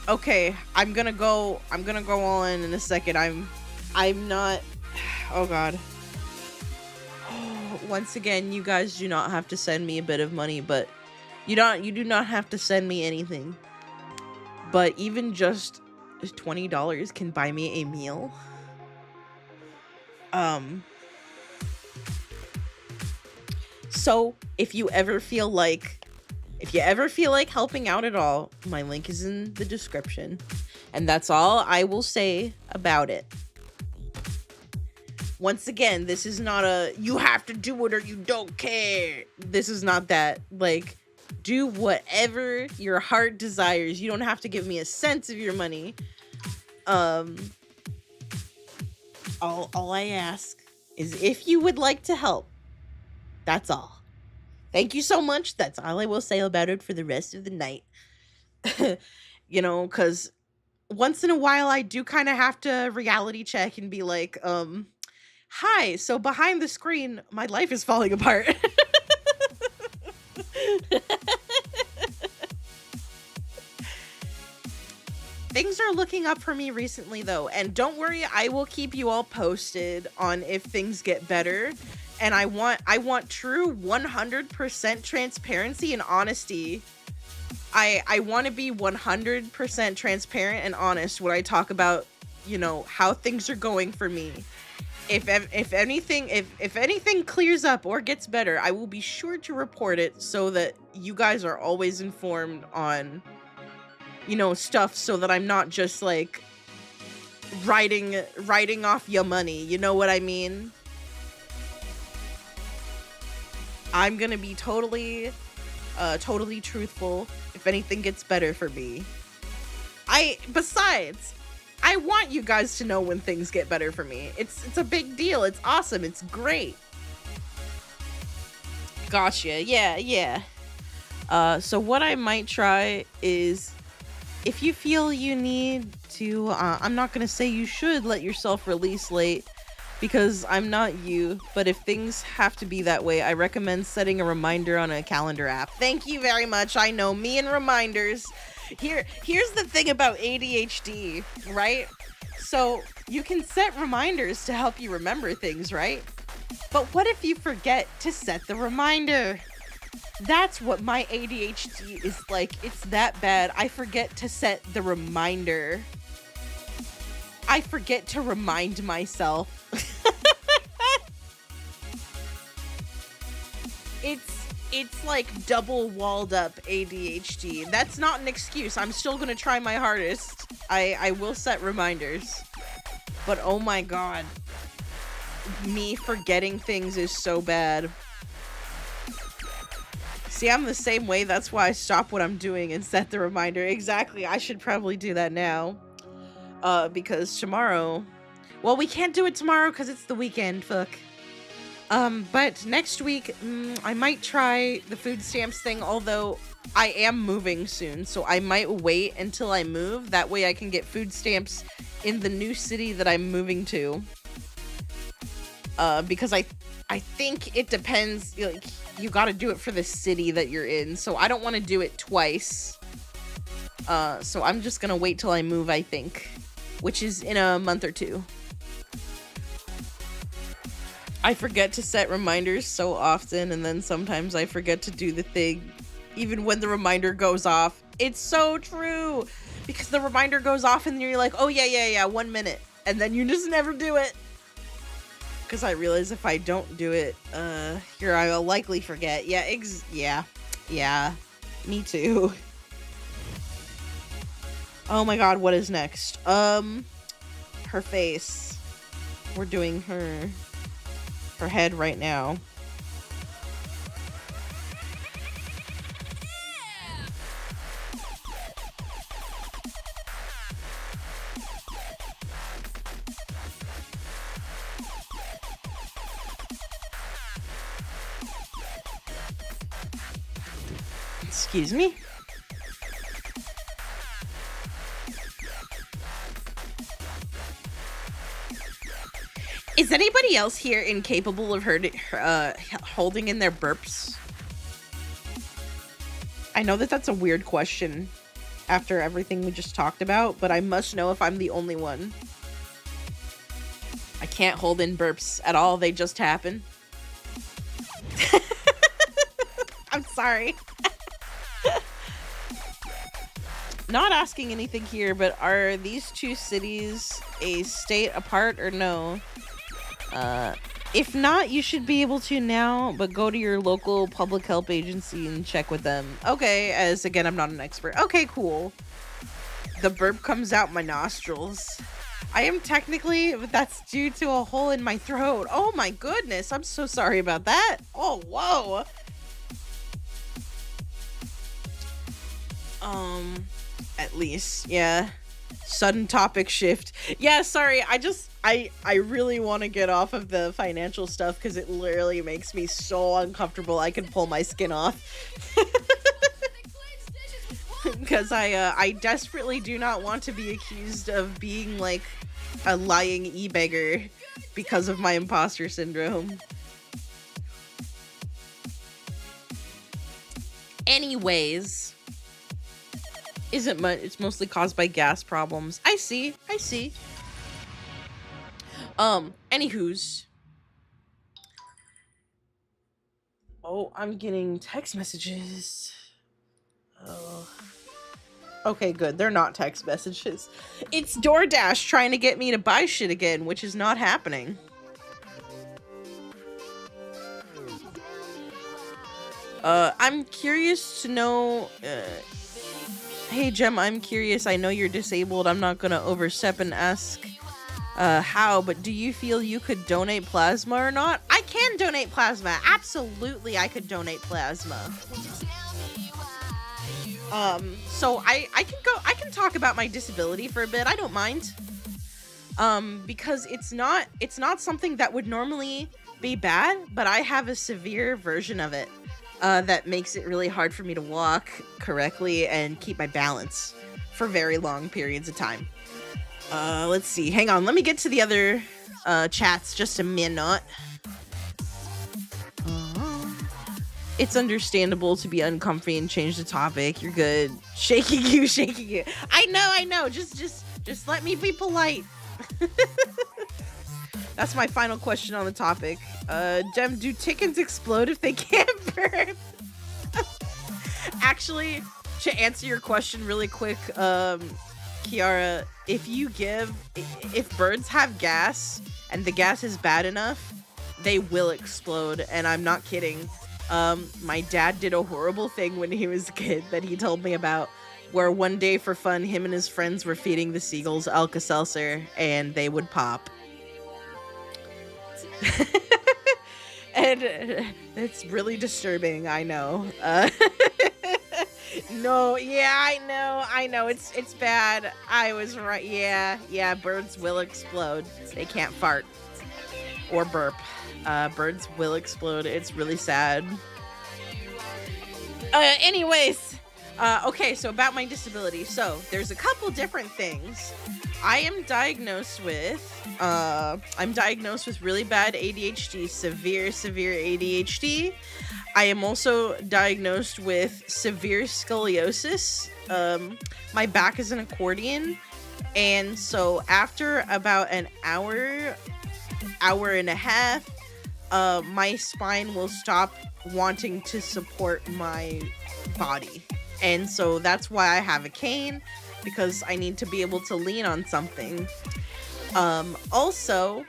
E: Okay, I'm gonna go all in a second. I'm not, oh God. Once again, you guys do not have to send me a bit of money, but you do not have to send me anything. But even just $20 can buy me a meal. So if you ever feel like helping out at all, my link is in the description. And that's all I will say about it. Once again, this is not a you have to do it or you don't care. This is not that. Like, do whatever your heart desires. You don't have to give me a cent of your money. All I ask is if you would like to help. That's all. Thank you so much. That's all I will say about it for the rest of the night. You know, because once in a while I do kind of have to reality check and be like, hi, so behind the screen, my life is falling apart. Things are looking up for me recently, though, and don't worry, I will keep you all posted on if things get better. And I want true 100% transparency and honesty. I want to be 100% transparent and honest when I talk about, you know, how things are going for me. If anything clears up or gets better, I will be sure to report it so that you guys are always informed on, you know, stuff, so that I'm not just like writing off your money. You know what I mean? I'm gonna be totally truthful if anything gets better for me. Besides, I want you guys to know when things get better for me. It's a big deal. It's awesome. It's great. Gotcha. Yeah. So what I might try is, if you feel you need to, I'm not gonna say you should let yourself release late, because I'm not you, but if things have to be that way, I recommend setting a reminder on a calendar app. Thank you very much. I know, me and reminders. Here's the thing about ADHD, right? So you can set reminders to help you remember things, right? But what if you forget to set the reminder? That's what my ADHD is like. It's that bad. I forget to set the reminder. I forget to remind myself. It's like double walled up ADHD. That's not an excuse. I'm still gonna try my hardest. I will set reminders. But oh my God, me forgetting things is so bad. See, I'm the same way. That's why I stop what I'm doing and set the reminder. Exactly. I should probably do that now. Because tomorrow, well, we can't do it tomorrow because it's the weekend. Fuck. But next week, I might try the food stamps thing, although I am moving soon, so I might wait until I move. That way I can get food stamps in the new city that I'm moving to. Because I think it depends, like, you gotta do it for the city that you're in, so I don't want to do it twice. So I'm just gonna wait till I move, I think, which is in a month or two. I forget to set reminders so often, and then sometimes I forget to do the thing even when the reminder goes off. It's so true. because the reminder goes off and you're like, oh yeah, 1 minute, and then you just never do it. Because I realize if I don't do it, here I will likely forget. Yeah, me too. Oh my god, what is next? Her face. We're doing her head right now. Excuse me? Is anybody else here incapable of holding in their burps? I know that that's a weird question after everything we just talked about, but I must know if I'm the only one. I can't hold in burps at all. They just happen. I'm sorry. Not asking anything here, but are these two cities a state apart or no? If not, you should be able to now, but go to your local public health agency and check with them. Okay, as again, I'm not an expert. Okay, cool. The burp comes out my nostrils. I am technically, but that's due to a hole in my throat. Oh my goodness, I'm so sorry about that. Oh, whoa. At least, yeah. Sudden topic shift. Yeah, sorry, I really want to get off of the financial stuff because it literally makes me so uncomfortable I can pull my skin off. Because I desperately do not want to be accused of being like a lying e-beggar because of my imposter syndrome. Anyways, isn't much. It's mostly caused by gas problems. I see. Anywho's. Oh, I'm getting text messages. Oh. Okay, good. They're not text messages. It's DoorDash trying to get me to buy shit again, which is not happening. I'm curious to know, hey Gem, I'm curious, I know you're disabled, I'm not gonna overstep and ask how, but do you feel you could donate plasma or not? I can donate plasma, absolutely I could donate plasma. So I can talk about my disability for a bit, I don't mind. Because it's not something that would normally be bad, but I have a severe version of it. That makes it really hard for me to walk correctly and keep my balance for very long periods of time. Let's see. Hang on. Let me get to the other chats just a minute. It's understandable to be uncomfy and change the topic. You're good. Shaking you. I know. Just let me be polite. That's my final question on the topic. Gem, do chickens explode if they can't burp? Actually, to answer your question really quick, Kiara, if birds have gas and the gas is bad enough, they will explode, and I'm not kidding. My dad did a horrible thing when he was a kid that he told me about, where one day for fun, him and his friends were feeding the seagulls Alka-Seltzer, and they would pop. And it's really disturbing, I know. No, yeah, I know, it's bad. I was right, yeah, birds will explode. They can't fart or burp. Birds will explode. It's really sad. Anyways, okay, so about my disability. So there's a couple different things. I am diagnosed with really bad ADHD, severe ADHD. I am also diagnosed with severe scoliosis. My back is an accordion, and so after about an hour and a half, my spine will stop wanting to support my body. And so that's why I have a cane. because I need to be able to lean on something. Also,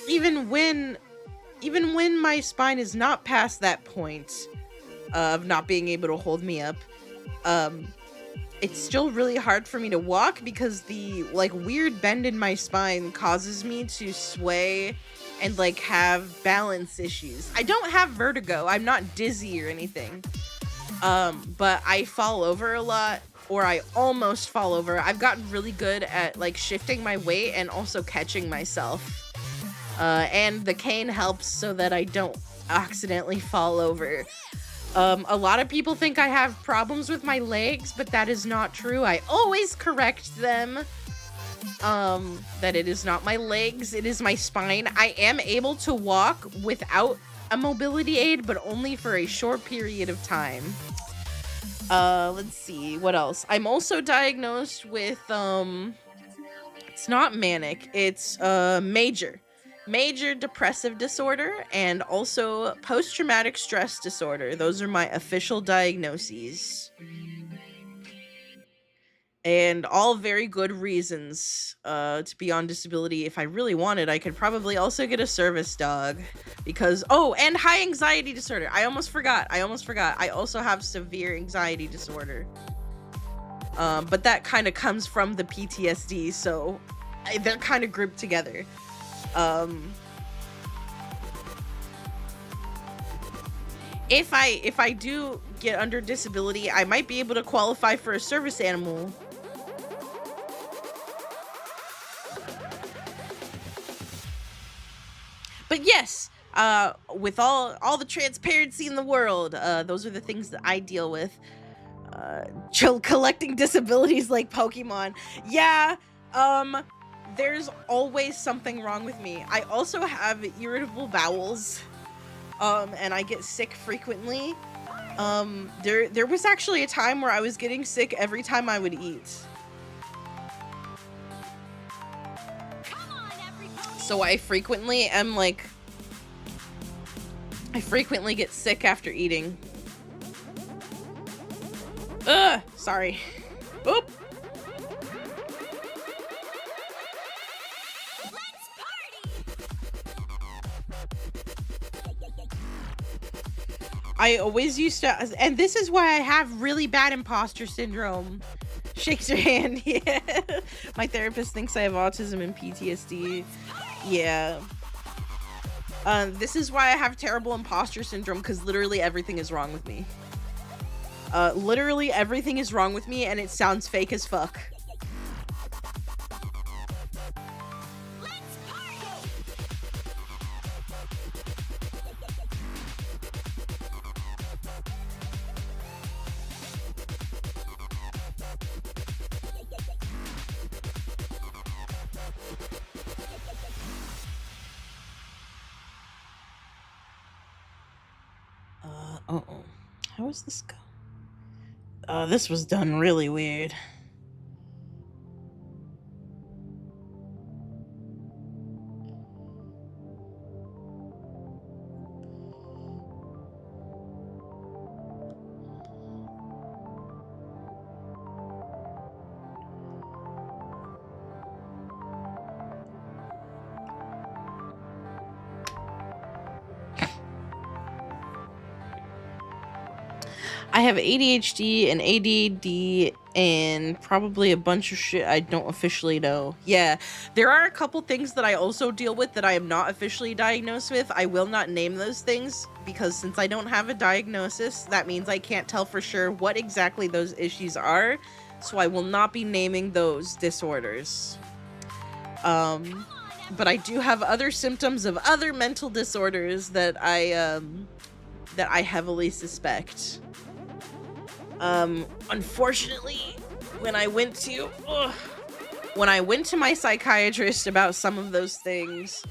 E: even when my spine is not past that point of not being able to hold me up, it's still really hard for me to walk because the like weird bend in my spine causes me to sway and like have balance issues. I don't have vertigo. I'm not dizzy or anything. But I fall over a lot, or I almost fall over. I've gotten really good at like shifting my weight and also catching myself. And the cane helps so that I don't accidentally fall over. A lot of people think I have problems with my legs, but that is not true. I always correct them. That it is not my legs, it is my spine. I am able to walk without a mobility aid, but only for a short period of time. Let's see, what else? I'm also diagnosed with, it's not manic, it's, major depressive disorder and also post-traumatic stress disorder. Those are my official diagnoses. And all very good reasons to be on disability. If I really wanted, I could probably also get a service dog. Because, oh, and high anxiety disorder. I almost forgot. I also have severe anxiety disorder. But that kind of comes from the PTSD, so they're kind of grouped together. If I do get under disability, I might be able to qualify for a service animal. But yes, with all the transparency in the world, those are the things that I deal with. Collecting disabilities like Pokemon. Yeah, there's always something wrong with me. I also have irritable bowels, and I get sick frequently. There was actually a time where I was getting sick every time I would eat. So I frequently get sick after eating. Sorry. Oop. I always used to, and this is why I have really bad imposter syndrome. Shakes your hand. Yeah. My therapist thinks I have autism and PTSD. Yeah. This is why I have terrible imposter syndrome, because literally everything is wrong with me. Literally everything is wrong with me, and it sounds fake as fuck. How is this go? This was done really weird. I have ADHD and ADD and probably a bunch of shit I don't officially know. Yeah, there are a couple things that I also deal with that I am not officially diagnosed with. I will not name those things because since I don't have a diagnosis, that means I can't tell for sure what exactly those issues are. So I will not be naming those disorders. But I do have other symptoms of other mental disorders that I heavily suspect. Unfortunately, when I went to my psychiatrist about some of those things,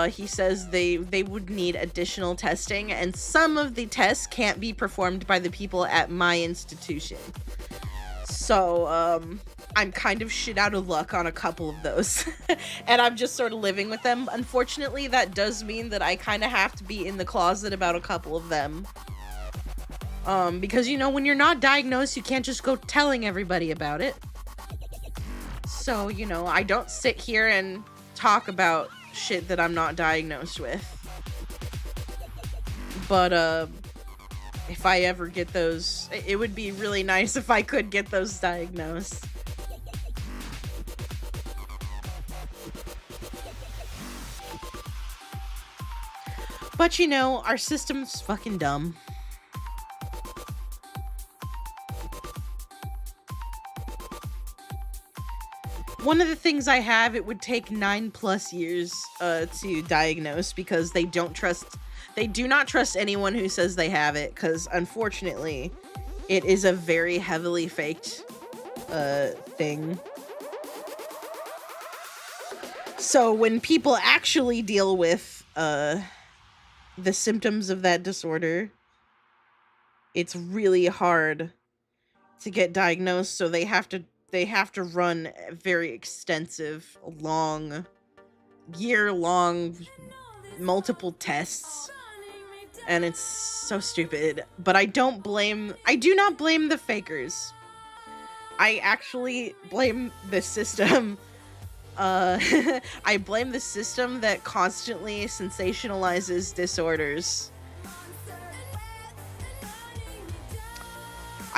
E: he says they would need additional testing, and some of the tests can't be performed by the people at my institution. So, I'm kind of shit out of luck on a couple of those, and I'm just sort of living with them. Unfortunately, that does mean that I kind of have to be in the closet about a couple of them. Because, you know, when you're not diagnosed, you can't just go telling everybody about it. So, you know, I don't sit here and talk about shit that I'm not diagnosed with. But, if I ever get those, it would be really nice if I could get those diagnosed. But, you know, our system's fucking dumb. One of the things I have, it would take 9+ years to diagnose, because they do not trust anyone who says they have it, because unfortunately it is a very heavily faked thing. So when people actually deal with the symptoms of that disorder, it's really hard to get diagnosed, so they have to run very extensive, long, year-long, multiple tests. And it's so stupid. But I do not blame the fakers. I actually blame the system. I blame the system that constantly sensationalizes disorders.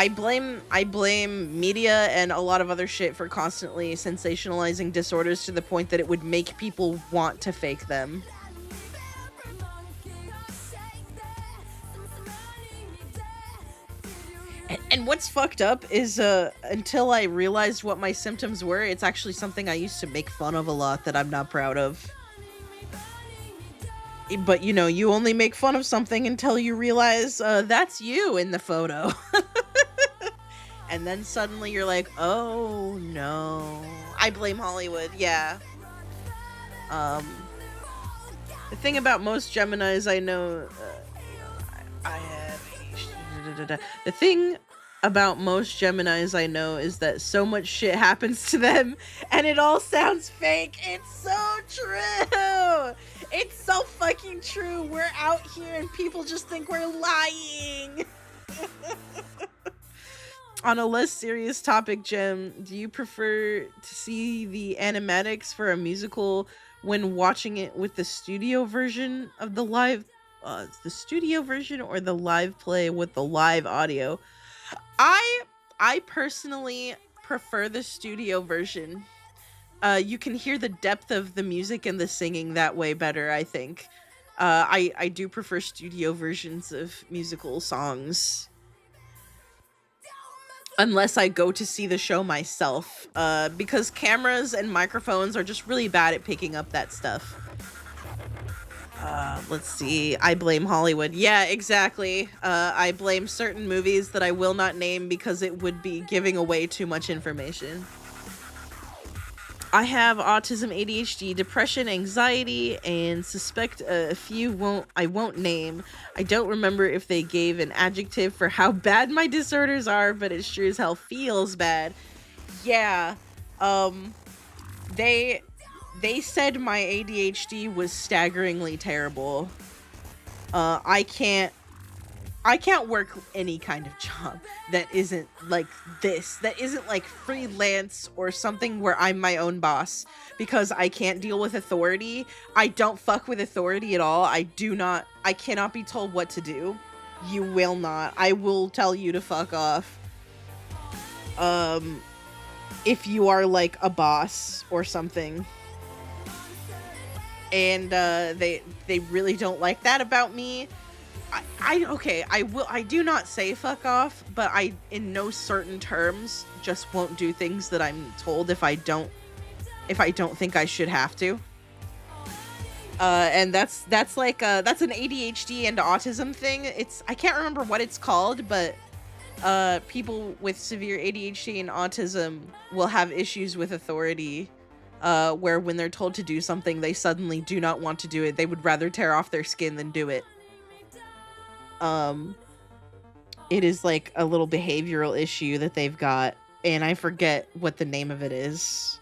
E: I blame media and a lot of other shit for constantly sensationalizing disorders to the point that it would make people want to fake them. And what's fucked up is until I realized what my symptoms were, it's actually something I used to make fun of a lot that I'm not proud of. But, you know, you only make fun of something until you realize that's you in the photo. And then suddenly you're like, oh no. I blame Hollywood, yeah. The thing about most Geminis I know, I have ADHD. The thing about most Geminis I know is that so much shit happens to them and it all sounds fake. It's so true. It's so fucking true. We're out here and people just think we're lying. On a less serious topic, Gem, do you prefer to see the animatics for a musical when watching it with the studio version of the live, the studio version or the live play with the live audio? I personally prefer the studio version. You can hear the depth of the music and the singing that way better, I think. I do prefer studio versions of musical songs. Unless I go to see the show myself, because cameras and microphones are just really bad at picking up that stuff. Let's see. I blame Hollywood. Yeah, exactly. I blame certain movies that I will not name because it would be giving away too much information. I have autism, ADHD, depression, anxiety, and suspect a few I won't name. I don't remember if they gave an adjective for how bad my disorders are, but it sure as hell feels bad. Yeah, they said my ADHD was staggeringly terrible. I can't work any kind of job that isn't like this, that isn't like freelance or something where I'm my own boss, because I can't deal with authority. I don't fuck with authority at all. I cannot be told what to do. You will not. I will tell you to fuck off. If you are like a boss or something. And they really don't like that about me. I do not say fuck off, but I, in no certain terms, just won't do things that I'm told if I don't think I should have to. And that's an ADHD and autism thing. I can't remember what it's called, but people with severe ADHD and autism will have issues with authority, where when they're told to do something, they suddenly do not want to do it. They would rather tear off their skin than do it. It is like a little behavioral issue that they've got, and I forget what the name of it is.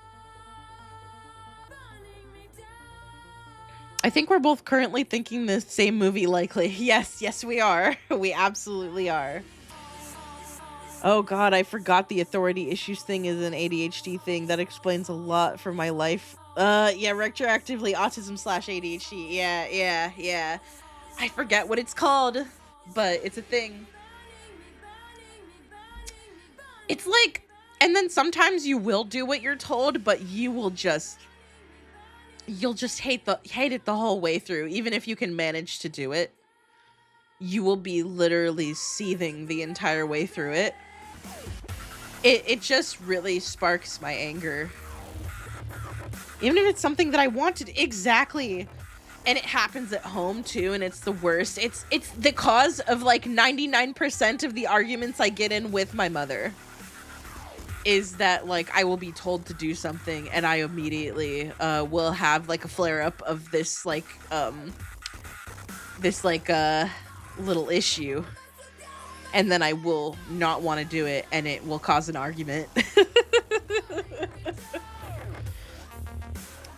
E: I think we're both currently thinking the same movie, likely. Yes, we are. We absolutely are. Oh god, I forgot the authority issues thing is an ADHD thing. That explains a lot for my life. Yeah, retroactively autism slash ADHD. Yeah. I forget what it's called, but it's a thing. It's like, and then sometimes you will do what you're told, but you'll just hate it the whole way through. Even if you can manage to do it, you will be literally seething the entire way through it. It just really sparks my anger. Even if it's something that I wanted. Exactly. And it happens at home too, and it's the worst. It's the cause of like 99% of the arguments I get in with my mother. Is that like I will be told to do something and I immediately will have like a flare up of this little issue, and then I will not want to do it, and it will cause an argument.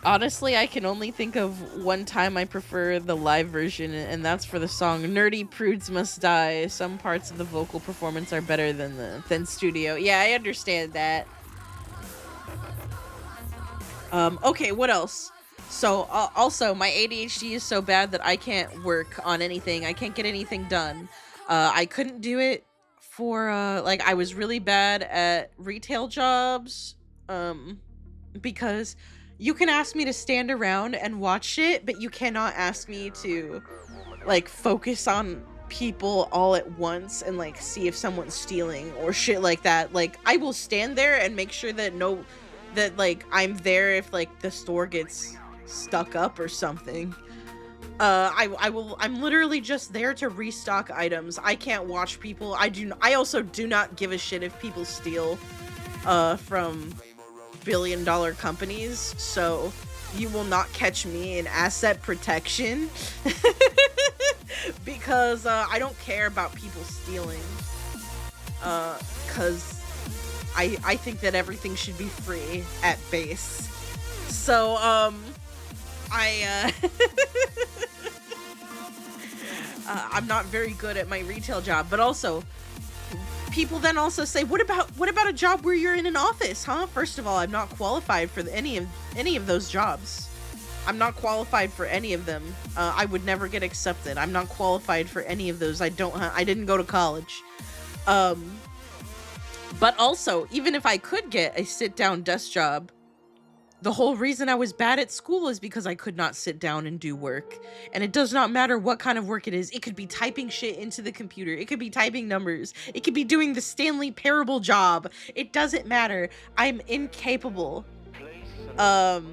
E: Honestly, I can only think of one time I prefer the live version, and that's for the song Nerdy Prudes Must Die. Some parts of the vocal performance are better than studio. Yeah, I understand that. Okay, what else? So, also, my ADHD is so bad that I can't work on anything. I can't get anything done. I couldn't do it for, like, I was really bad at retail jobs, because you can ask me to stand around and watch shit, but you cannot ask me to, like, focus on people all at once and, like, see if someone's stealing or shit like that. Like, I will stand there and make sure that like, I'm there if, like, the store gets stuck up or something. I'm literally just there to restock items. I can't watch people. I also do not give a shit if people steal, from billion-dollar companies, so you will not catch me in asset protection. Because I don't care about people stealing, cause I think that everything should be free at base. So I'm not very good at my retail job, but also people then also say, what about a job where you're in an office, huh? First of all, I'm not qualified for any of those jobs. I'm not qualified for any of them. I would never get accepted. I'm not qualified for any of those. I didn't go to college. But also, even if I could get a sit-down desk job, the whole reason I was bad at school is because I could not sit down and do work. And it does not matter what kind of work it is. It could be typing shit into the computer. It could be typing numbers. It could be doing the Stanley Parable job. It doesn't matter. I'm incapable of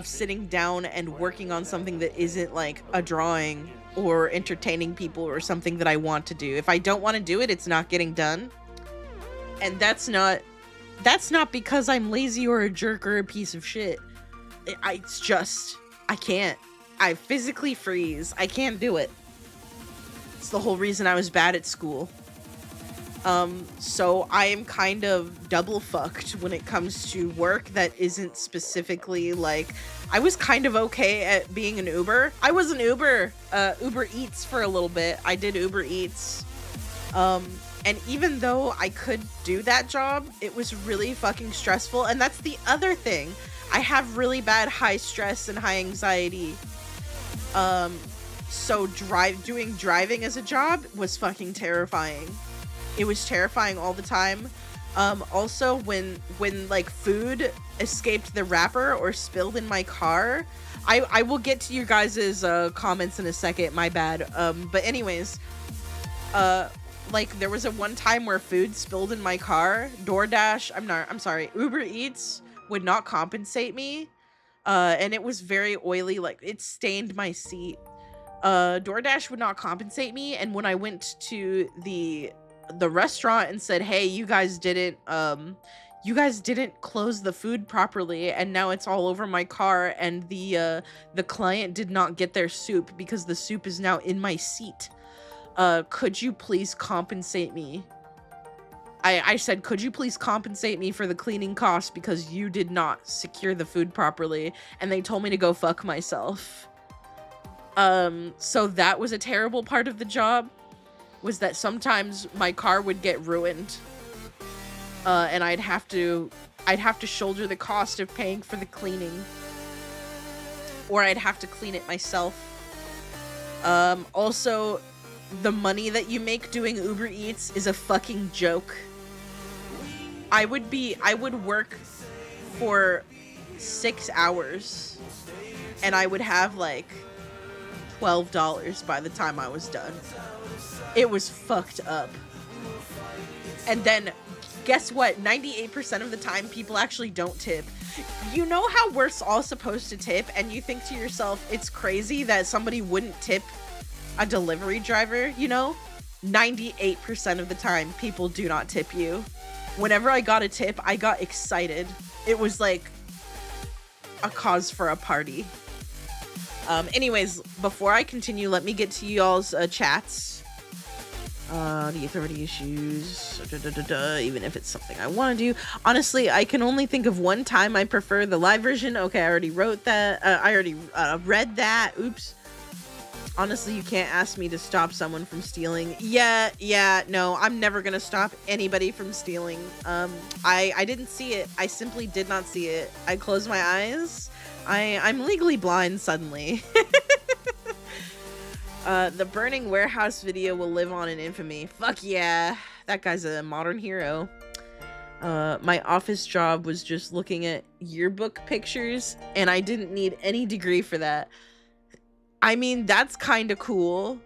E: sitting down and working on something that isn't like a drawing or entertaining people or something that I want to do. If I don't want to do it, it's not getting done. And that's not because I'm lazy or a jerk or a piece of shit. It's just, I can't. I physically freeze. I can't do it. It's the whole reason I was bad at school. So I am kind of double fucked when it comes to work that isn't specifically like, I was kind of okay at being an Uber. I was an Uber Eats for a little bit. I did Uber Eats. And even though I could do that job, it was really fucking stressful. And that's the other thing. I have really bad high stress and high anxiety. So driving as a job was fucking terrifying. It was terrifying all the time. Also, when like food escaped the wrapper or spilled in my car, I will get to you guys' comments in a second. My bad. But anyways, like, there was a one time where food spilled in my car. Uber Eats would not compensate me. And it was very oily, like, it stained my seat. DoorDash would not compensate me, and when I went to the restaurant and said, hey, you guys didn't close the food properly, and now it's all over my car, and the client did not get their soup because the soup is now in my seat. Could you please compensate me? I said, could you please compensate me for the cleaning costs because you did not secure the food properly? And they told me to go fuck myself. So that was a terrible part of the job, was that sometimes my car would get ruined and I'd have to shoulder the cost of paying for the cleaning, or I'd have to clean it myself. Also, the money that you make doing Uber Eats is a fucking joke. I would work for 6 hours and I would have like $12 by the time I was done. It was fucked up. And then guess what? 98% of the time people actually don't tip. You know how we're all supposed to tip, and you think to yourself, it's crazy that somebody wouldn't tip a delivery driver, you know? 98% of the time people do not tip you. Whenever I got a tip, I got excited. It was like a cause for a party. Anyways, before I continue, let me get to y'all's chats. The authority issues, even if it's something I want to do. Honestly, I can only think of one time I prefer the live version. Okay, I already wrote that. I already read that. Oops. Honestly, you can't ask me to stop someone from stealing. Yeah, no, I'm never gonna stop anybody from stealing. I didn't see it. I simply did not see it. I closed my eyes. I'm legally blind suddenly. The burning warehouse video will live on in infamy. Fuck yeah. That guy's a modern hero. My office job was just looking at yearbook pictures, and I didn't need any degree for that. I mean, that's kind of cool,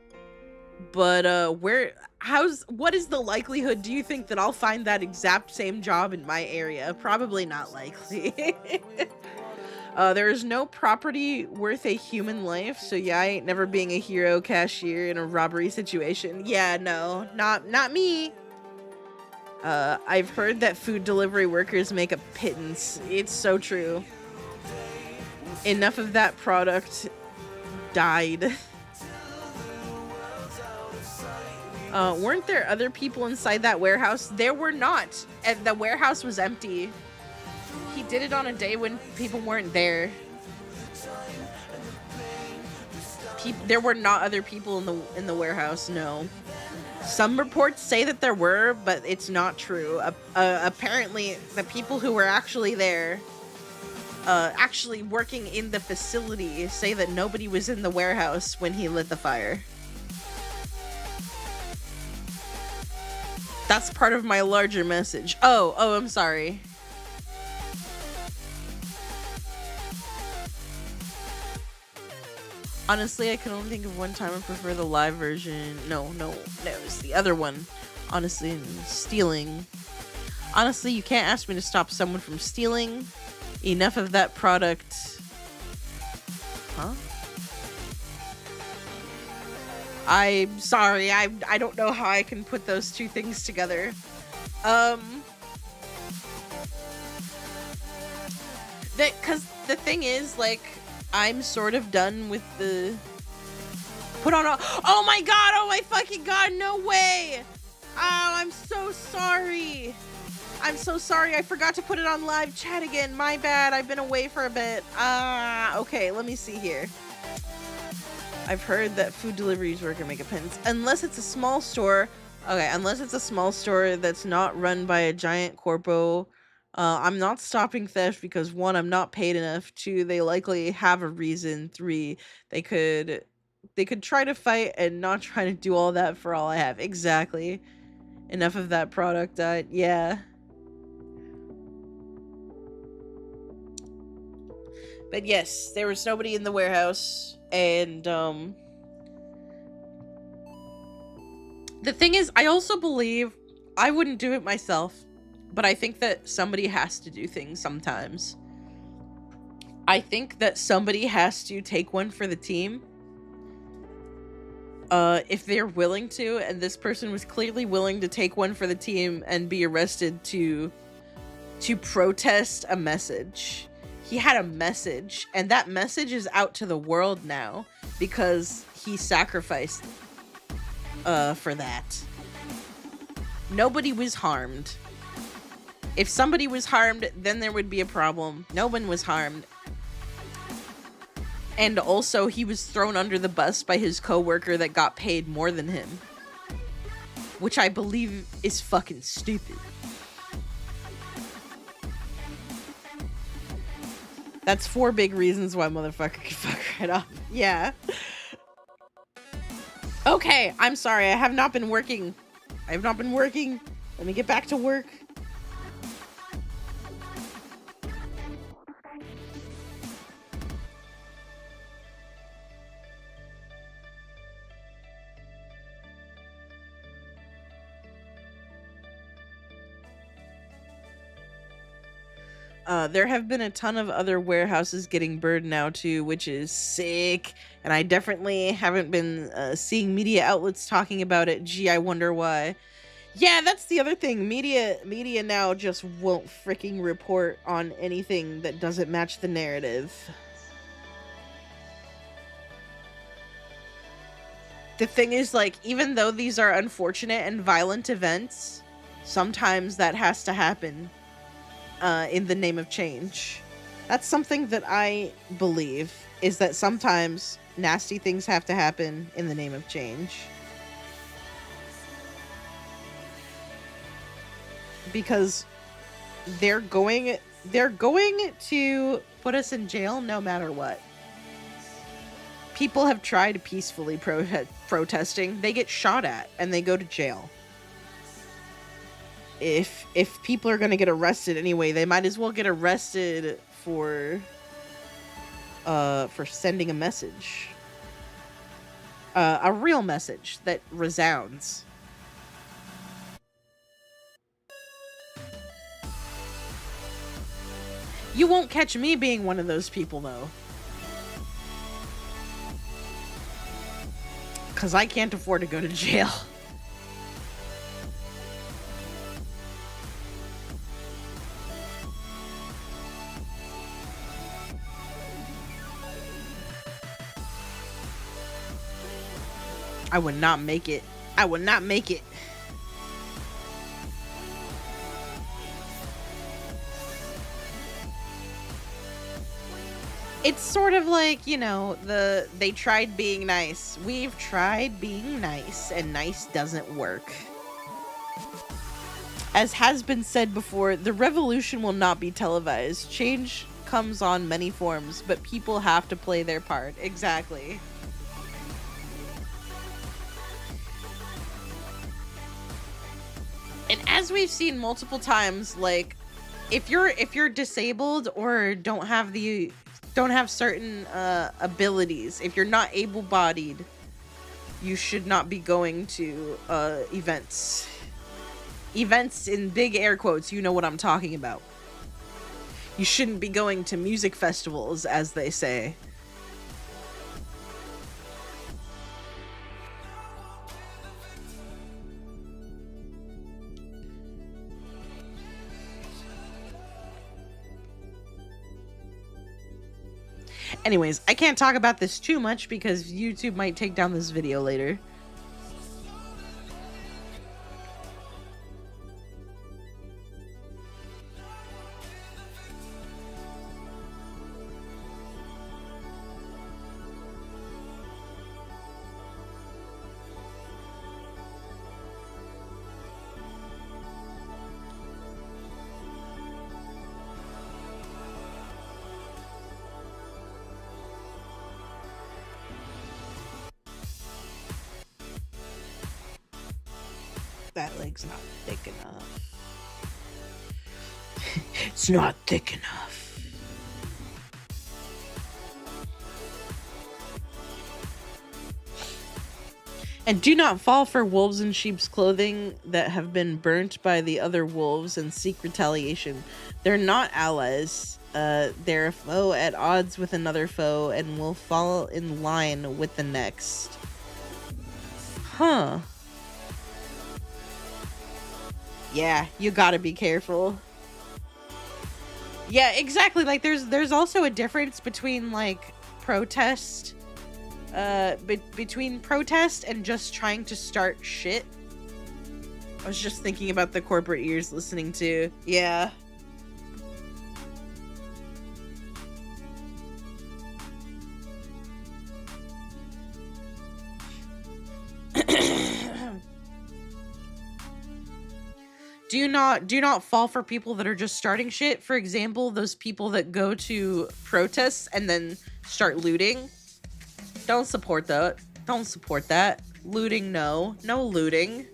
E: but what is the likelihood, do you think, that I'll find that exact same job in my area? Probably not likely. There is no property worth a human life, so yeah, I ain't never being a hero cashier in a robbery situation. Yeah, no, not me. I've heard that food delivery workers make a pittance. It's so true. Enough of that product died. Weren't there other people inside that warehouse? There were not, and the warehouse was empty. He did it on a day when people weren't there. There were not other people in the warehouse, no. Some reports say that there were, but it's not true. Apparently, the people who were actually there, actually working in the facility, say that nobody was in the warehouse when he lit the fire. That's part of my larger message. Oh, I'm sorry. Honestly, I can only think of one time I prefer the live version. No, it's the other one. Honestly, stealing. Honestly, you can't ask me to stop someone from stealing. Enough of that product. Huh? I'm sorry, I don't know how I can put those two things together. Cause the thing is, like, I'm sort of done with the oh my god, oh my fucking god, no way! Oh, I'm so sorry. I'm so sorry, I forgot to put it on live chat again. My bad, I've been away for a bit. Okay, let me see here. I've heard that food deliveries work and make a pittance. Unless it's a small store. Okay, unless it's a small store that's not run by a giant corpo. I'm not stopping theft because 1, I'm not paid enough. 2, they likely have a reason. 3, they could try to fight and not try to do all that for all I have. Exactly. Enough of that product died. Yeah. But yes, there was nobody in the warehouse, and the thing is, I also believe I wouldn't do it myself. But I think that somebody has to do things sometimes. I think that somebody has to take one for the team. If they're willing to, and this person was clearly willing to take one for the team and be arrested to protest a message. He had a message, and that message is out to the world now because he sacrificed for that. Nobody was harmed. If somebody was harmed, then there would be a problem. No one was harmed. And also, he was thrown under the bus by his coworker that got paid more than him. Which I believe is fucking stupid. That's 4 big reasons why motherfucker can fuck right off. Yeah. Okay, I'm sorry. I have not been working. Let me get back to work. There have been a ton of other warehouses getting burned now too, which is sick. And I definitely haven't been seeing media outlets talking about it. Gee, I wonder why. Yeah, that's the other thing. Media now just won't freaking report on anything that doesn't match the narrative. The thing is, like, even though these are unfortunate and violent events, sometimes that has to happen. In the name of change. That's something that I believe, is that sometimes nasty things have to happen in the name of change. Because they're going to put us in jail no matter what. People have tried peacefully protesting. They get shot at and they go to jail. If people are going to get arrested anyway, they might as well get arrested for sending a message. A real message that resounds. You won't catch me being one of those people, though. Because I can't afford to go to jail. I would not make it. I would not make it. It's sort of like, you know, they tried being nice. We've tried being nice, and nice doesn't work. As has been said before, the revolution will not be televised. Change comes on many forms, but people have to play their part. Exactly. And as we've seen multiple times, like, if you're disabled or don't have certain abilities, if you're not able-bodied, you should not be going to events. Events in big air quotes, you know what I'm talking about. You shouldn't be going to music festivals, as they say. Anyways, I can't talk about this too much because YouTube might take down this video later. That leg's not thick enough. It's not thick enough. And do not fall for wolves in sheep's clothing that have been burnt by the other wolves and seek retaliation. They're not allies. They're a foe at odds with another foe and will fall in line with the next. Huh. Yeah, you gotta be careful. Yeah, exactly. Like, there's also a difference between, like, protest, between protest and just trying to start shit. I was just thinking about the corporate ears listening to. Yeah. do not fall for people that are just starting shit. For example, those people that go to protests and then start looting. Don't support that. Don't support that. Looting, no looting.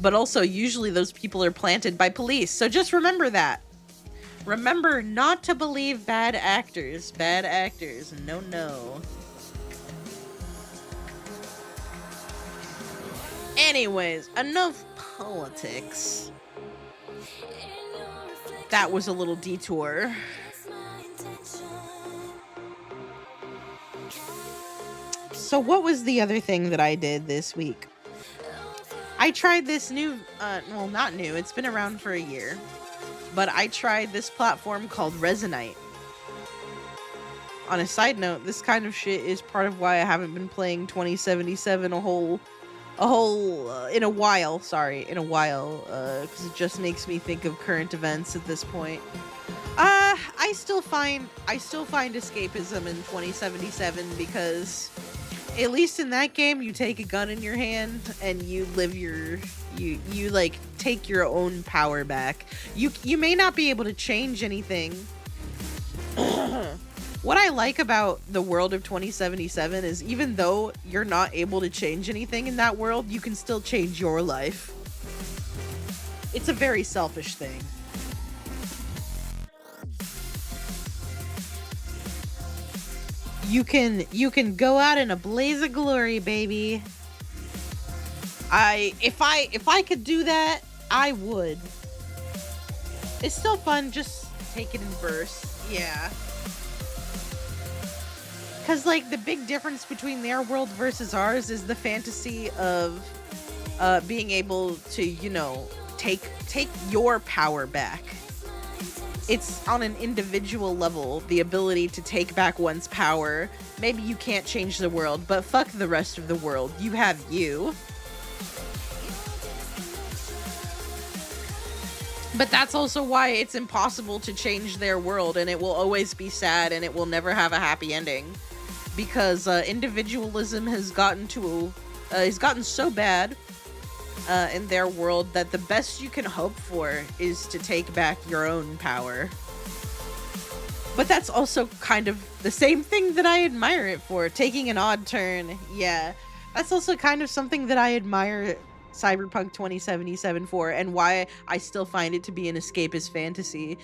E: But also, usually those people are planted by police. So just remember that. Remember not to believe bad actors. Bad actors. No. Anyways, enough politics. That was a little detour. So what was the other thing that I did this week? I tried this new, well, not new, it's been around for a year, but I tried this platform called Resonite. On a side note, this kind of shit is part of why I haven't been playing 2077 in a while, because it just makes me think of current events at this point. I still find escapism in 2077 because at least in that game you take a gun in your hand and you live you like take your own power back. You may not be able to change anything. What I like about the world of 2077 is even though you're not able to change anything in that world, you can still change your life. It's a very selfish thing. You can go out in a blaze of glory, baby. If I could do that, I would. It's still fun, just take it in bursts. Yeah. Cause like the big difference between their world versus ours is the fantasy of being able to, you know, take your power back. It's on an individual level, the ability to take back one's power. Maybe you can't change the world, but fuck the rest of the world. You have you. But that's also why it's impossible to change their world, and it will always be sad, and it will never have a happy ending. Because individualism has gotten so bad in their world that the best you can hope for is to take back your own power. But that's also kind of the same thing that I admire it for, taking an odd turn. Yeah, that's also kind of something that I admire Cyberpunk 2077 for, and why I still find it to be an escapist fantasy.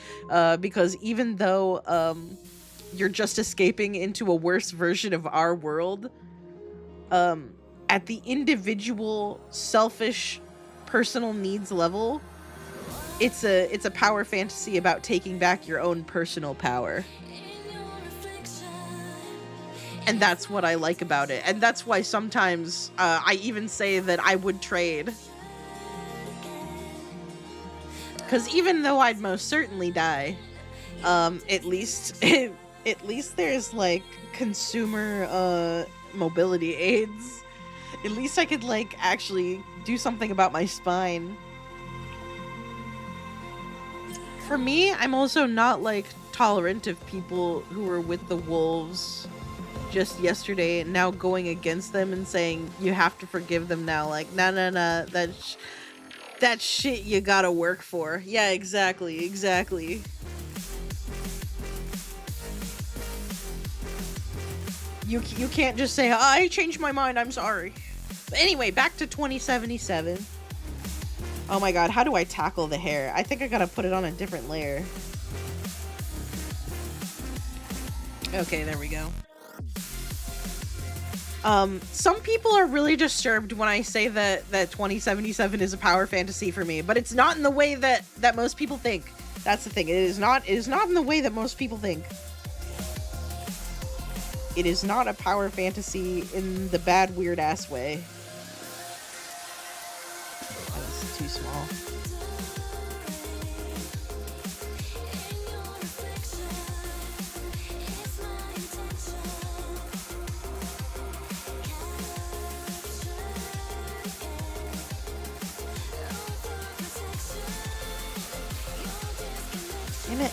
E: Because even though you're just escaping into a worse version of our world, at the individual, selfish, personal needs level, it's a power fantasy about taking back your own personal power. And that's what I like about it. And that's why sometimes I even say that I would trade. Because even though I'd most certainly die, at least there's like consumer mobility aids. At least I could like actually do something about my spine. For me, I'm also not like tolerant of people who were with the wolves just yesterday and now going against them and saying you have to forgive them now. Like, nah, that shit you gotta work for. Yeah, exactly. You can't just say, oh, I changed my mind, I'm sorry. But anyway, back to 2077. Oh my god, how do I tackle the hair? I think I gotta put it on a different layer. Okay, there we go. Some people are really disturbed when I say that 2077 is a power fantasy for me, but it's not in the way that most people think. That's the thing. It is not in the way that most people think. It is not a power fantasy in the bad, weird ass way. Oh, this is too small. Damn it.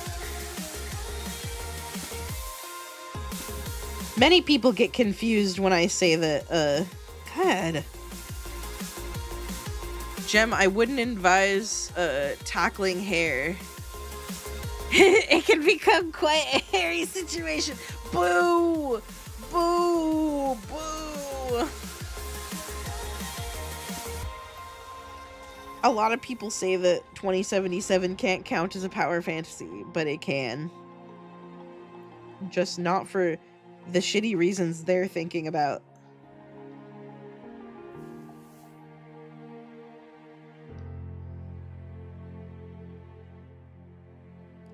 E: Many people get confused when I say that, God. Gem, I wouldn't advise tackling hair. It can become quite a hairy situation. Boo! Boo! Boo! A lot of people say that 2077 can't count as a power fantasy, but it can. Just not for the shitty reasons they're thinking about.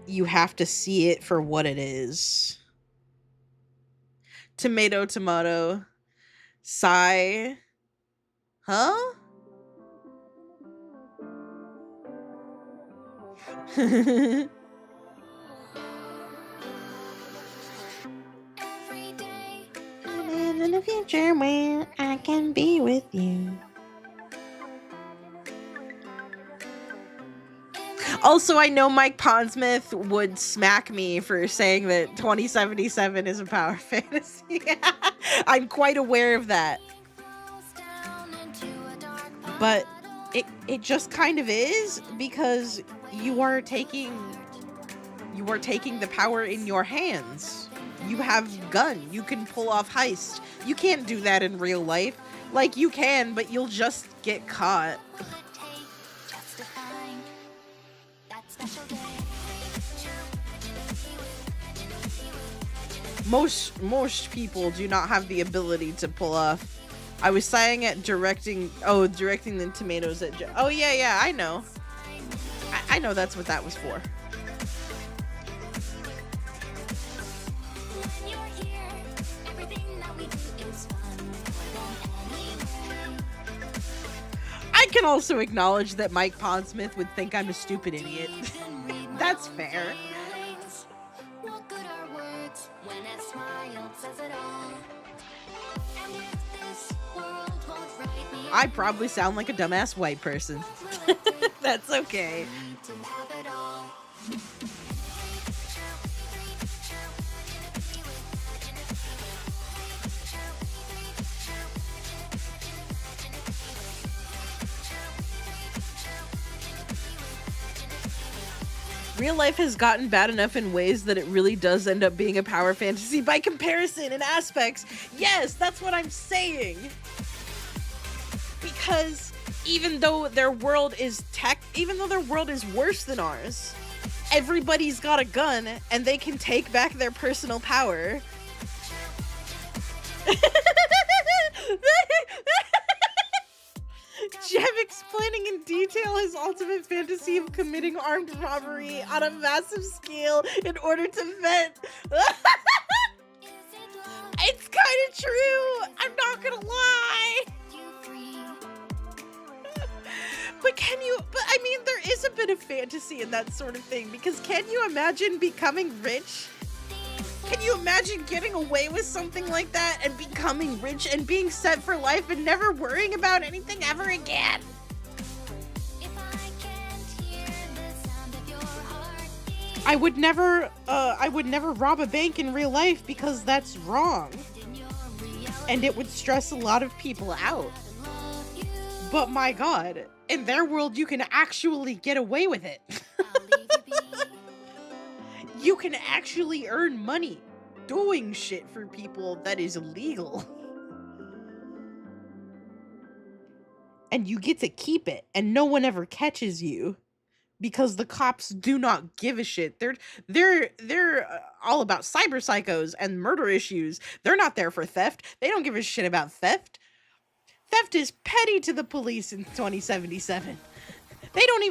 E: You have to see it for what it is. Tomato, tomato. Sigh. Huh? In the future where I can be with you. Also, I know Mike Pondsmith would smack me for saying that 2077 is a power fantasy. I'm quite aware of that. But it just kind of is, because you are taking the power in your hands. You have gun. You can pull off heist. You can't do that in real life. Like, you can, but you'll just get caught. Most people do not have the ability to pull off. I was saying it directing the tomatoes at oh yeah, I know. I know that's what that was for. I can also acknowledge that Mike Pondsmith would think I'm a stupid idiot. That's fair. I probably sound like a dumbass white person. That's okay. Real life has gotten bad enough in ways that it really does end up being a power fantasy by comparison in aspects. Yes, that's what I'm saying. Because even though their world is worse than ours, everybody's got a gun and they can take back their personal power. Jem explaining in detail his ultimate fantasy of committing armed robbery on a massive scale in order to vent. It's kind of true. I'm not gonna lie. But I mean, there is a bit of fantasy in that sort of thing, because can you imagine becoming rich? Can you imagine getting away with something like that and becoming rich and being set for life and never worrying about anything ever again? I would never rob a bank in real life because that's wrong. And it would stress a lot of people out. But my God, in their world, you can actually get away with it. You can actually earn money doing shit for people that is illegal. And you get to keep it, and no one ever catches you. Because the cops do not give a shit. They're all about cyber psychos and murder issues. They're not there for theft. They don't give a shit about theft. Theft is petty to the police in 2077. They don't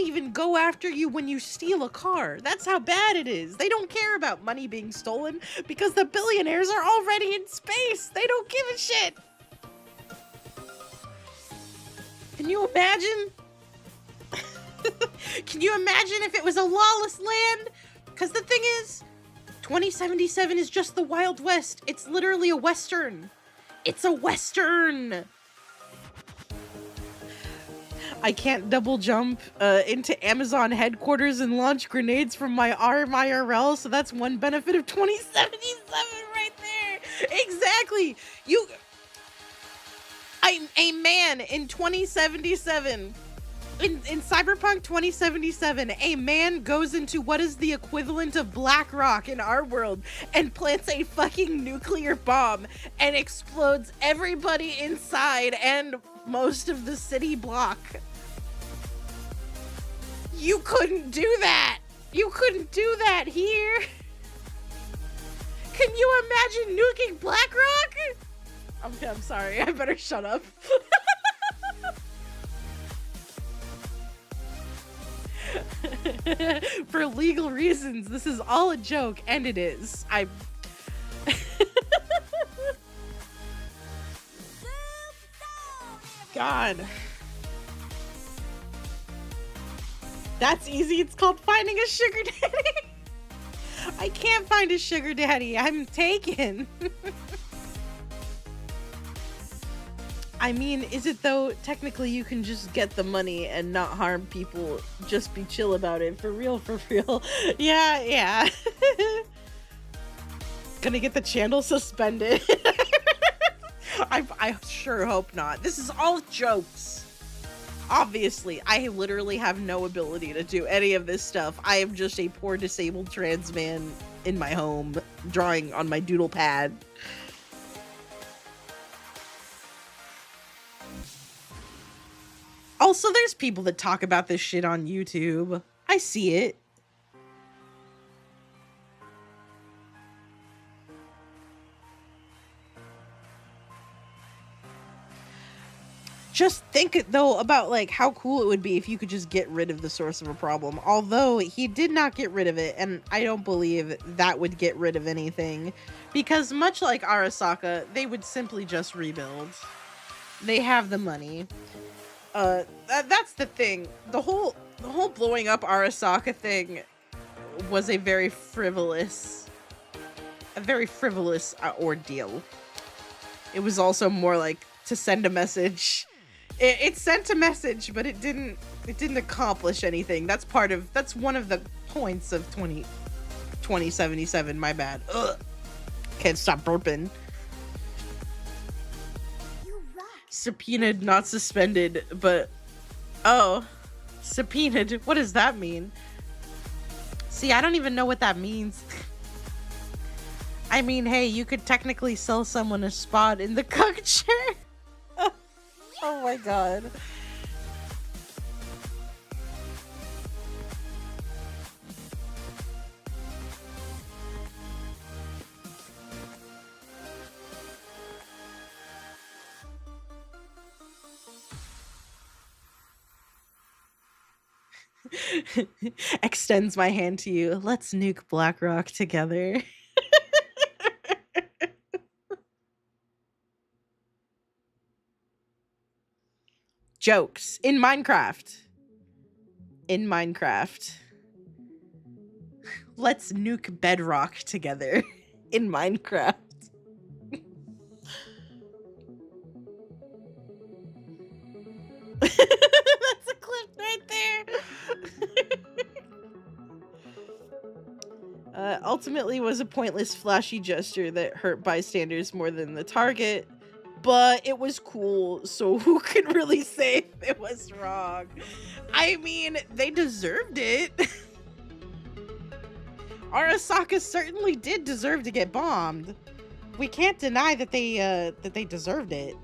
E: even go after you when you steal a car. That's how bad it is. They don't care about money being stolen because the billionaires are already in space. They don't give a shit. Can you imagine? Can you imagine if it was a lawless land? Because the thing is, 2077 is just the Wild West. It's literally a Western. It's a Western. I can't double jump into Amazon headquarters and launch grenades from my ARM IRL, so that's one benefit of 2077 right there. Exactly. A man in 2077, in Cyberpunk 2077, a man goes into what is the equivalent of Black Rock in our world and plants a fucking nuclear bomb and explodes everybody inside and most of the city block. You couldn't do that. You couldn't do that here. Can you imagine nuking Black Rock? I'm sorry. I better shut up. For legal reasons, this is all a joke, and it is. God. That's easy. It's called finding a sugar daddy. I can't find a sugar daddy. I'm taken. I mean, is it though? Technically, you can just get the money and not harm people. Just be chill about it. For real, for real. Yeah. Gonna get the channel suspended. I sure hope not. This is all jokes. Obviously, I literally have no ability to do any of this stuff. I am just a poor disabled trans man in my home, drawing on my doodle pad. Also, there's people that talk about this shit on YouTube. I see it. Just think though about like how cool it would be if you could just get rid of the source of a problem. Although he did not get rid of it, and I don't believe that would get rid of anything, because much like Arasaka, they would simply just rebuild. They have the money. That's the thing. The whole blowing up Arasaka thing was a very frivolous ordeal. It was also more like to send a message. It sent a message, but it didn't accomplish anything. That's one of the points of 2077. My bad. Ugh. Can't stop burping. Subpoenaed, not suspended, but oh, subpoenaed. What does that mean? See, I don't even know what that means. I mean, hey, you could technically sell someone a spot in the cuck chair. Oh my god. Extends my hand to you. Let's nuke Blackrock together. Jokes in Minecraft. Let's nuke Bedrock together in Minecraft. That's a clip right there. Ultimately was a pointless flashy gesture that hurt bystanders more than the target, but it was cool, so who can really say if it was wrong? I mean, they deserved it. Arasaka certainly did deserve to get bombed. We can't deny that they deserved it.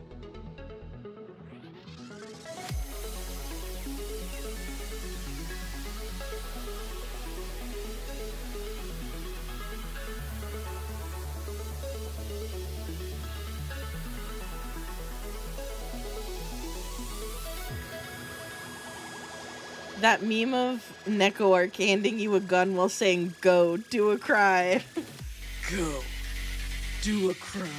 E: That meme of Neko Arc handing you a gun while saying, "Go, do a crime." Go, do a crime.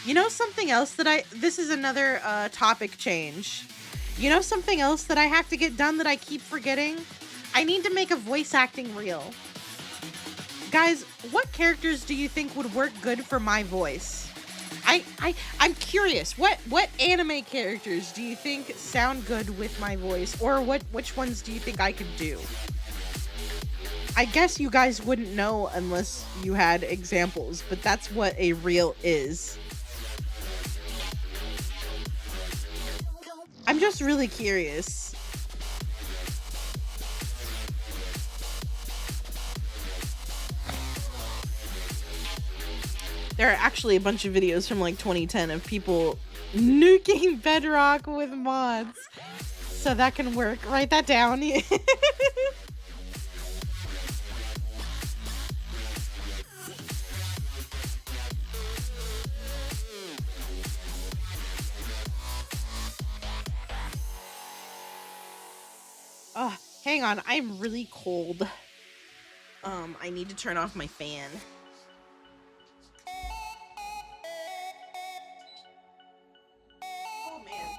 E: You know something else that this is another topic change. You know something else that I have to get done that I keep forgetting? I need to make a voice acting reel. Guys, what characters do you think would work good for my voice? I'm curious. What anime characters do you think sound good with my voice, or which ones do you think I could do? I guess you guys wouldn't know unless you had examples, but that's what a reel is. I'm just really curious. There are actually a bunch of videos from like 2010 of people nuking Bedrock with mods. So that can work. Write that down. Oh, hang on. I'm really cold. I need to turn off my fan. Oh, man.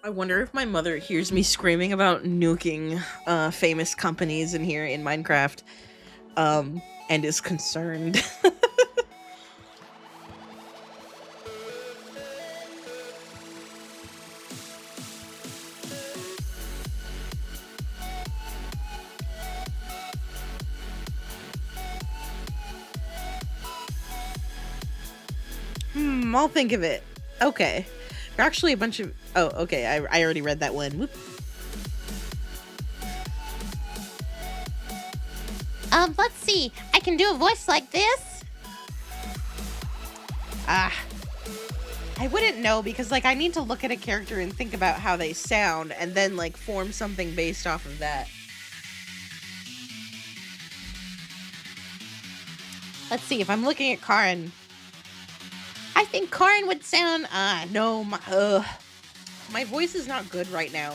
E: I wonder if my mother hears me screaming about nuking famous companies in here in Minecraft, and is concerned. I'll think of it. Okay. There are actually a bunch of... Oh, okay. I already read that one. Whoop.
D: Let's see. I can do a voice like this.
E: I wouldn't know because, like, I need to look at a character and think about how they sound and then, like, form something based off of that. Let's see. If I'm looking at Karin... I think Karin would sound... no, my voice is not good right now.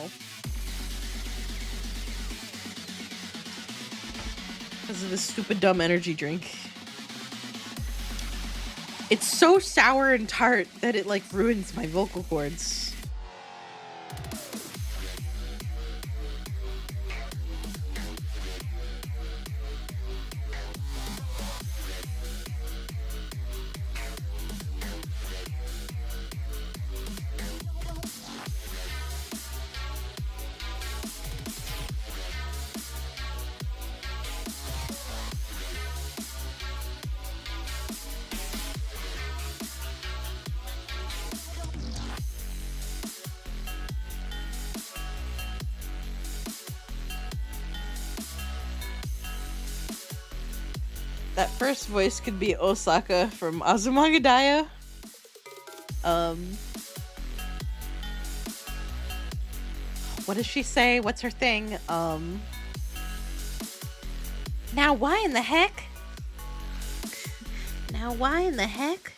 E: Because of this stupid dumb energy drink. It's so sour and tart that it, like, ruins my vocal cords. That first voice could be Osaka from Azumanga Daioh. What does she say? What's her thing?
D: Now why in the heck? Now why in the heck?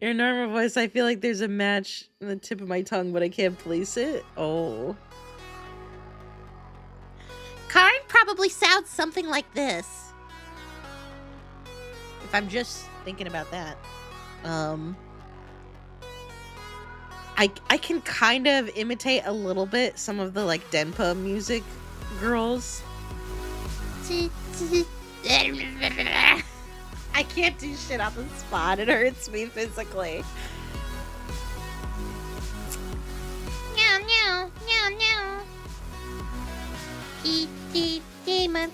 E: Your normal voice, I feel like there's a match in the tip of my tongue, but I can't place it. Oh.
D: Karin probably sounds something like this.
E: If I'm just thinking about that. I can kind of imitate a little bit some of the, like, Denpa music girls. I can't do shit on the spot. It hurts me physically.
D: Meow, meow, meow, meow.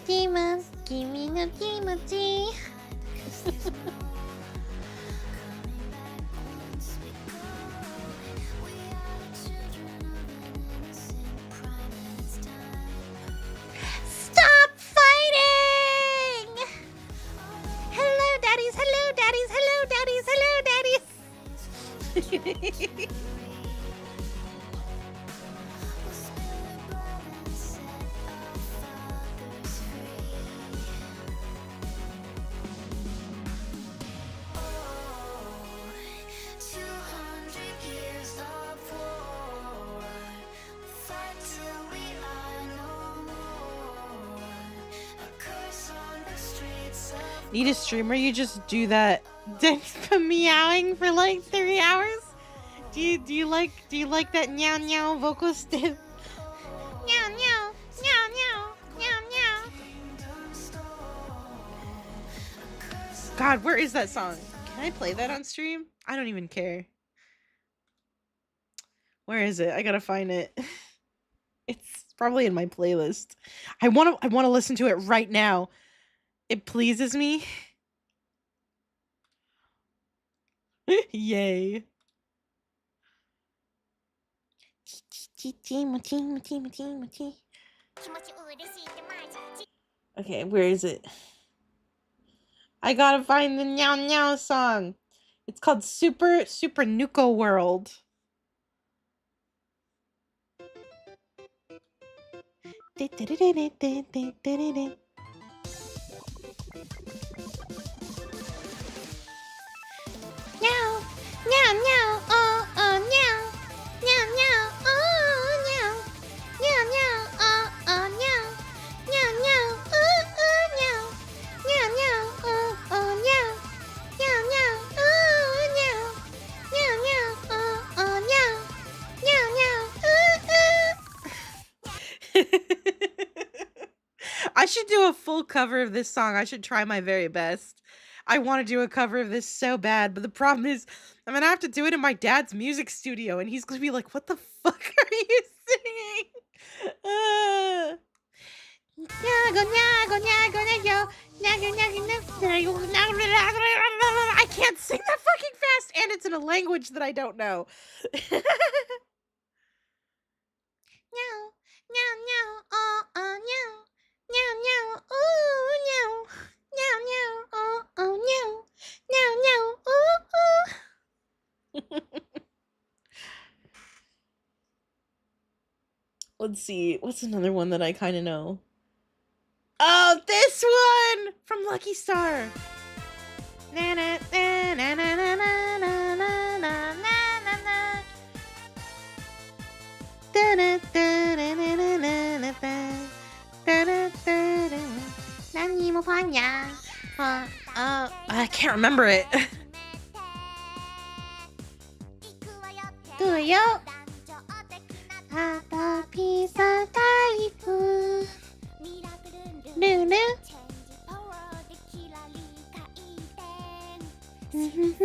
D: Tima, give me the Timothy. Stop fighting! Hello, daddies, hello, daddies, hello, daddies, hello, daddies.
E: Need a streamer? You just do that Denpa meowing for like 3 hours? Do you like that meow meow vocal stiff?
D: Meow, meow, meow, meow, meow, meow.
E: God, where is that song? Can I play that on stream? I don't even care. Where is it? I gotta find it. It's probably in my playlist. I wanna listen to it right now. It pleases me. Yay. Okay, where is it? I gotta find the Meow Meow song. It's called Super Nuko World.
D: Meow, meow, meow, oh, oh, meow, meow, meow, oh, meow, meow, meow, oh, oh, meow, meow, meow, oh, oh, meow, meow, meow, oh, oh, meow, meow, meow, oh, meow, meow, meow, oh, oh, meow, meow, meow,
E: I should do a full cover of this song. I should try my very best. I want to do a cover of this so bad, but the problem is I'm gonna have to do it in my dad's music studio, and he's gonna be like, "What the fuck are you singing?" I can't sing that fucking fast, and it's in a language that I don't know.
D: meow, meow, meow, oh, oh, meow, meow, meow, oh, meow, meow, meow, oh, oh, meow, meow, meow, oh, oh.
E: Let's see, what's another one that I kind of know? Oh, this one from Lucky Star. Na na na na na na na na na na na na. Da da da da da da da da da da da.
D: 何もファンや
E: I can't remember it.
D: 行くよハタピザタイプルールふふふ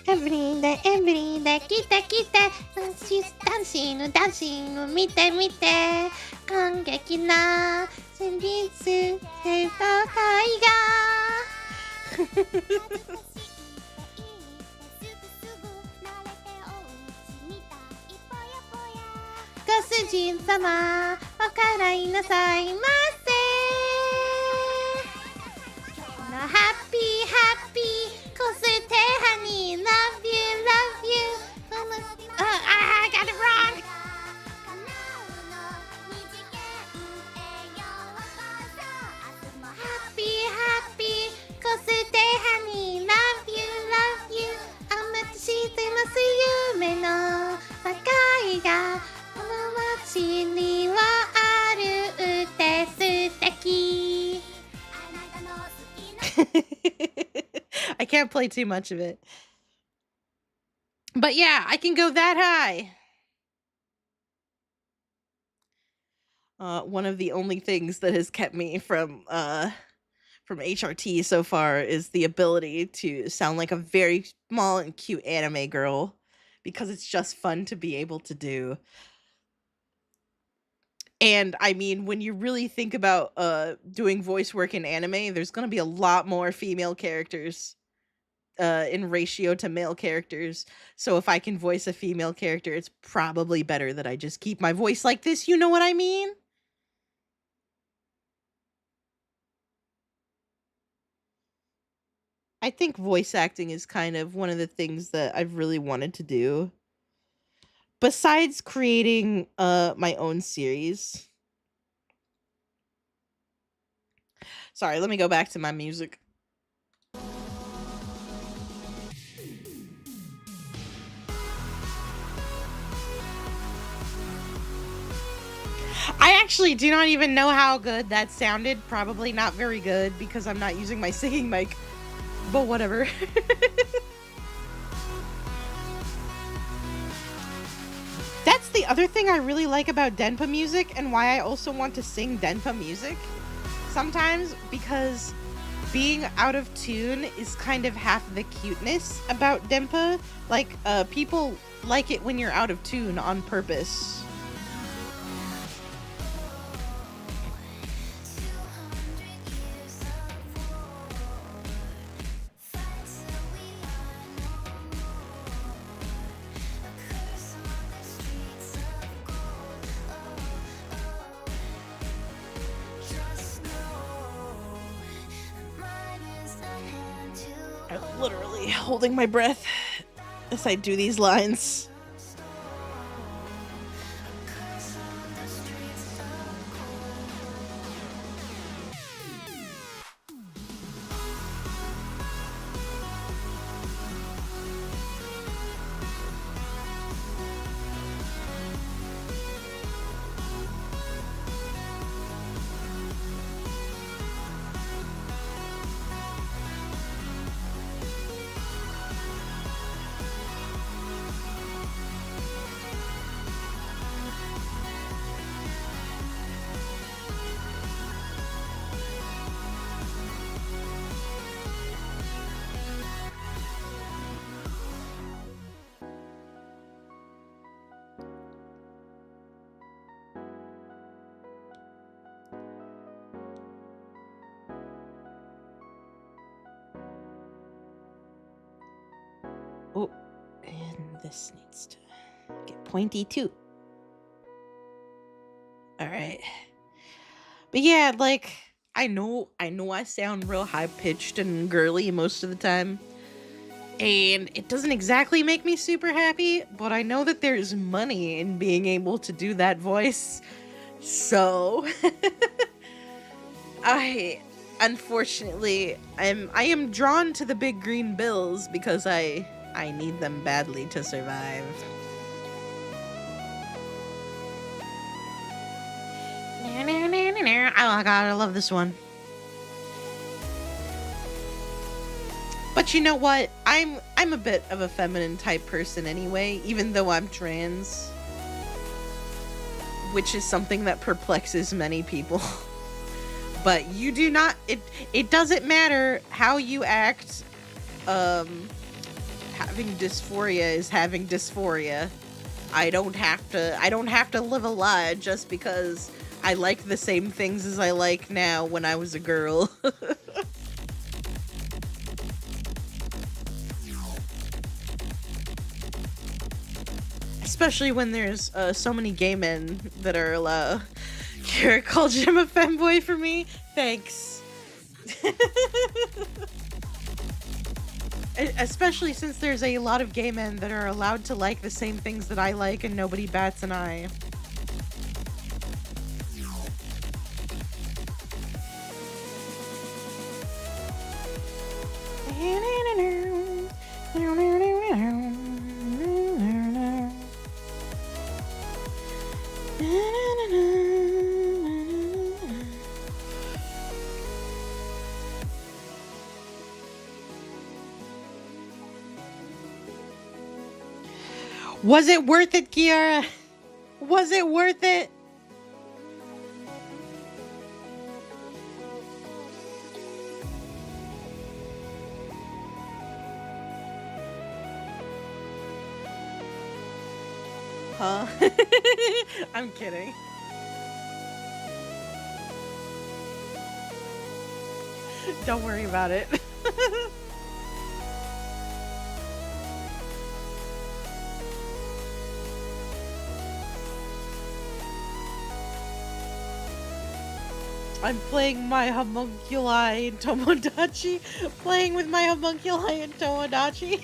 D: エブリデイエブリデイ来て来てダンシングダンシング見て見て感激な戦術戦闘会ご主人様おからいなさいませハッピーハッピーこすってハニー Love you love you I got it wrong Happy happy こすってハニー Love you love you お待ちしてます夢の世界がこの街にはあるって素敵
E: I can't play too much of it. But yeah, I can go that high. One of the only things that has kept me from HRT so far is the ability to sound like a very small and cute anime girl, because it's just fun to be able to do. And I mean, when you really think about doing voice work in anime, there's going to be a lot more female characters in ratio to male characters. So if I can voice a female character, it's probably better that I just keep my voice like this. You know what I mean? I think voice acting is kind of one of the things that I've really wanted to do. Besides creating my own series. Sorry, let me go back to my music. I actually do not even know how good that sounded. Probably not very good because I'm not using my singing mic. But whatever. That's the other thing I really like about Denpa music, and why I also want to sing Denpa music sometimes, because being out of tune is kind of half the cuteness about Denpa. Like, people like it when you're out of tune on purpose. I'm literally holding my breath as I do these lines. Oh, and this needs to get pointy too. All right. But yeah, like, I know I sound real high-pitched and girly most of the time. And it doesn't exactly make me super happy, but I know that there's money in being able to do that voice. So, unfortunately, I am drawn to the big green bills because I need them badly to survive. Oh my god, I love this one. But you know what? I'm a bit of a feminine type person anyway, even though I'm trans. Which is something that perplexes many people. But you do not, it doesn't matter how you act. Having dysphoria is having dysphoria. I don't have to live a lie just because I like the same things as I like now when I was a girl. Especially when there's so many gay men that are Kara called him a femboy for me. Thanks. Especially since there's a lot of gay men that are allowed to like the same things that I like and nobody bats an eye. Was it worth it, Kiara? Was it worth it? Huh? I'm kidding. Don't worry about it. I'm playing my homunculi in Tomodachi. Playing with my homunculi in Tomodachi.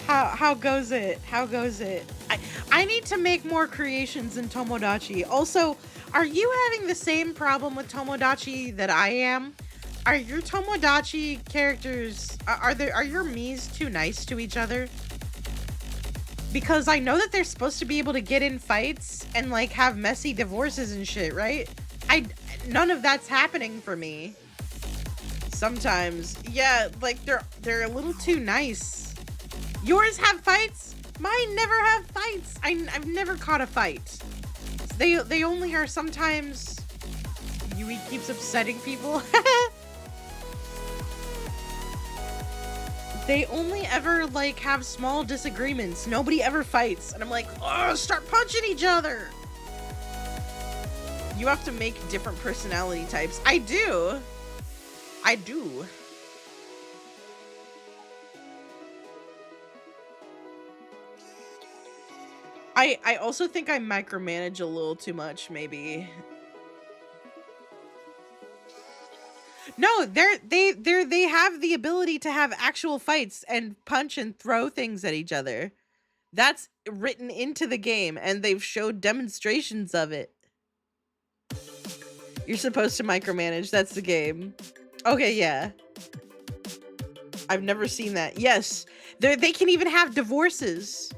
E: How goes it? How goes it? I need to make more creations in Tomodachi. Also, are you having the same problem with Tomodachi that I am? Are your Tomodachi characters, are your Miis too nice to each other? Because I know that they're supposed to be able to get in fights and like have messy divorces and shit, right? None of that's happening for me. Sometimes. Yeah, like they're a little too nice. Yours have fights? Mine never have fights. I've never caught a fight. They only are sometimes. Yui keeps upsetting people. They only ever, like, have small disagreements. Nobody ever fights. And I'm like, oh, start punching each other. You have to make different personality types. I do. I do. I also think I micromanage a little too much, maybe. No, they have the ability to have actual fights and punch and throw things at each other. That's written into the game, and they've showed demonstrations of it. You're supposed to micromanage. That's the game. Okay, yeah. I've never seen that. Yes, they can even have divorces.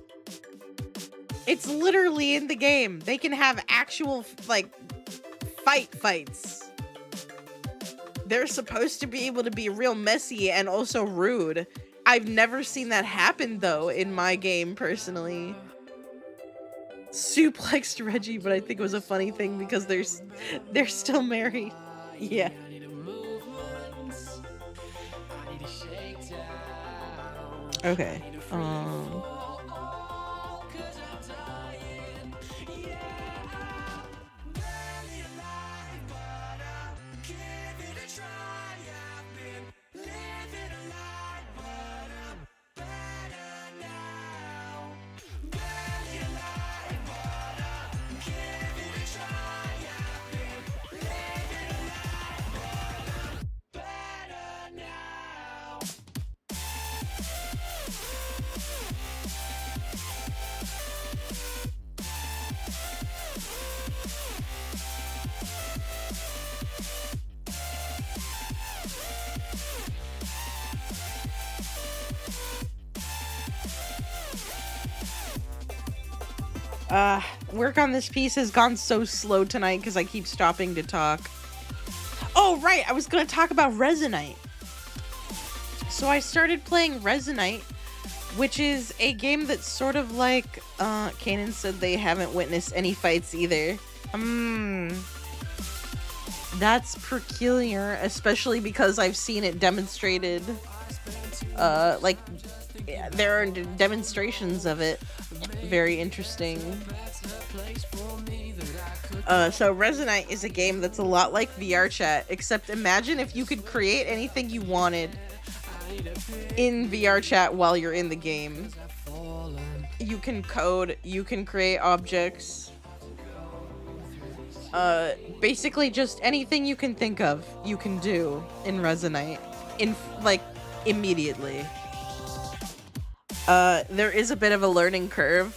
E: It's literally in the game. They can have actual, like, fights. They're supposed to be able to be real messy and also rude. I've never seen that happen, though, in my game, personally. Suplexed Reggie, but I think it was a funny thing because they're still married. Yeah. Okay. Work on this piece has gone so slow tonight because I keep stopping to talk. Oh, right, I was gonna talk about Resonite. So I started playing Resonite, which is a game that's sort of like, Kanan said they haven't witnessed any fights either. That's peculiar, especially because I've seen it demonstrated. Like, there are demonstrations of it. Very interesting. So Resonite is a game that's a lot like VR chat, except imagine if you could create anything you wanted in VR chat while you're in the game. You can code, you can create objects. Basically just anything you can think of, you can do in Resonite. Like, immediately. There is a bit of a learning curve,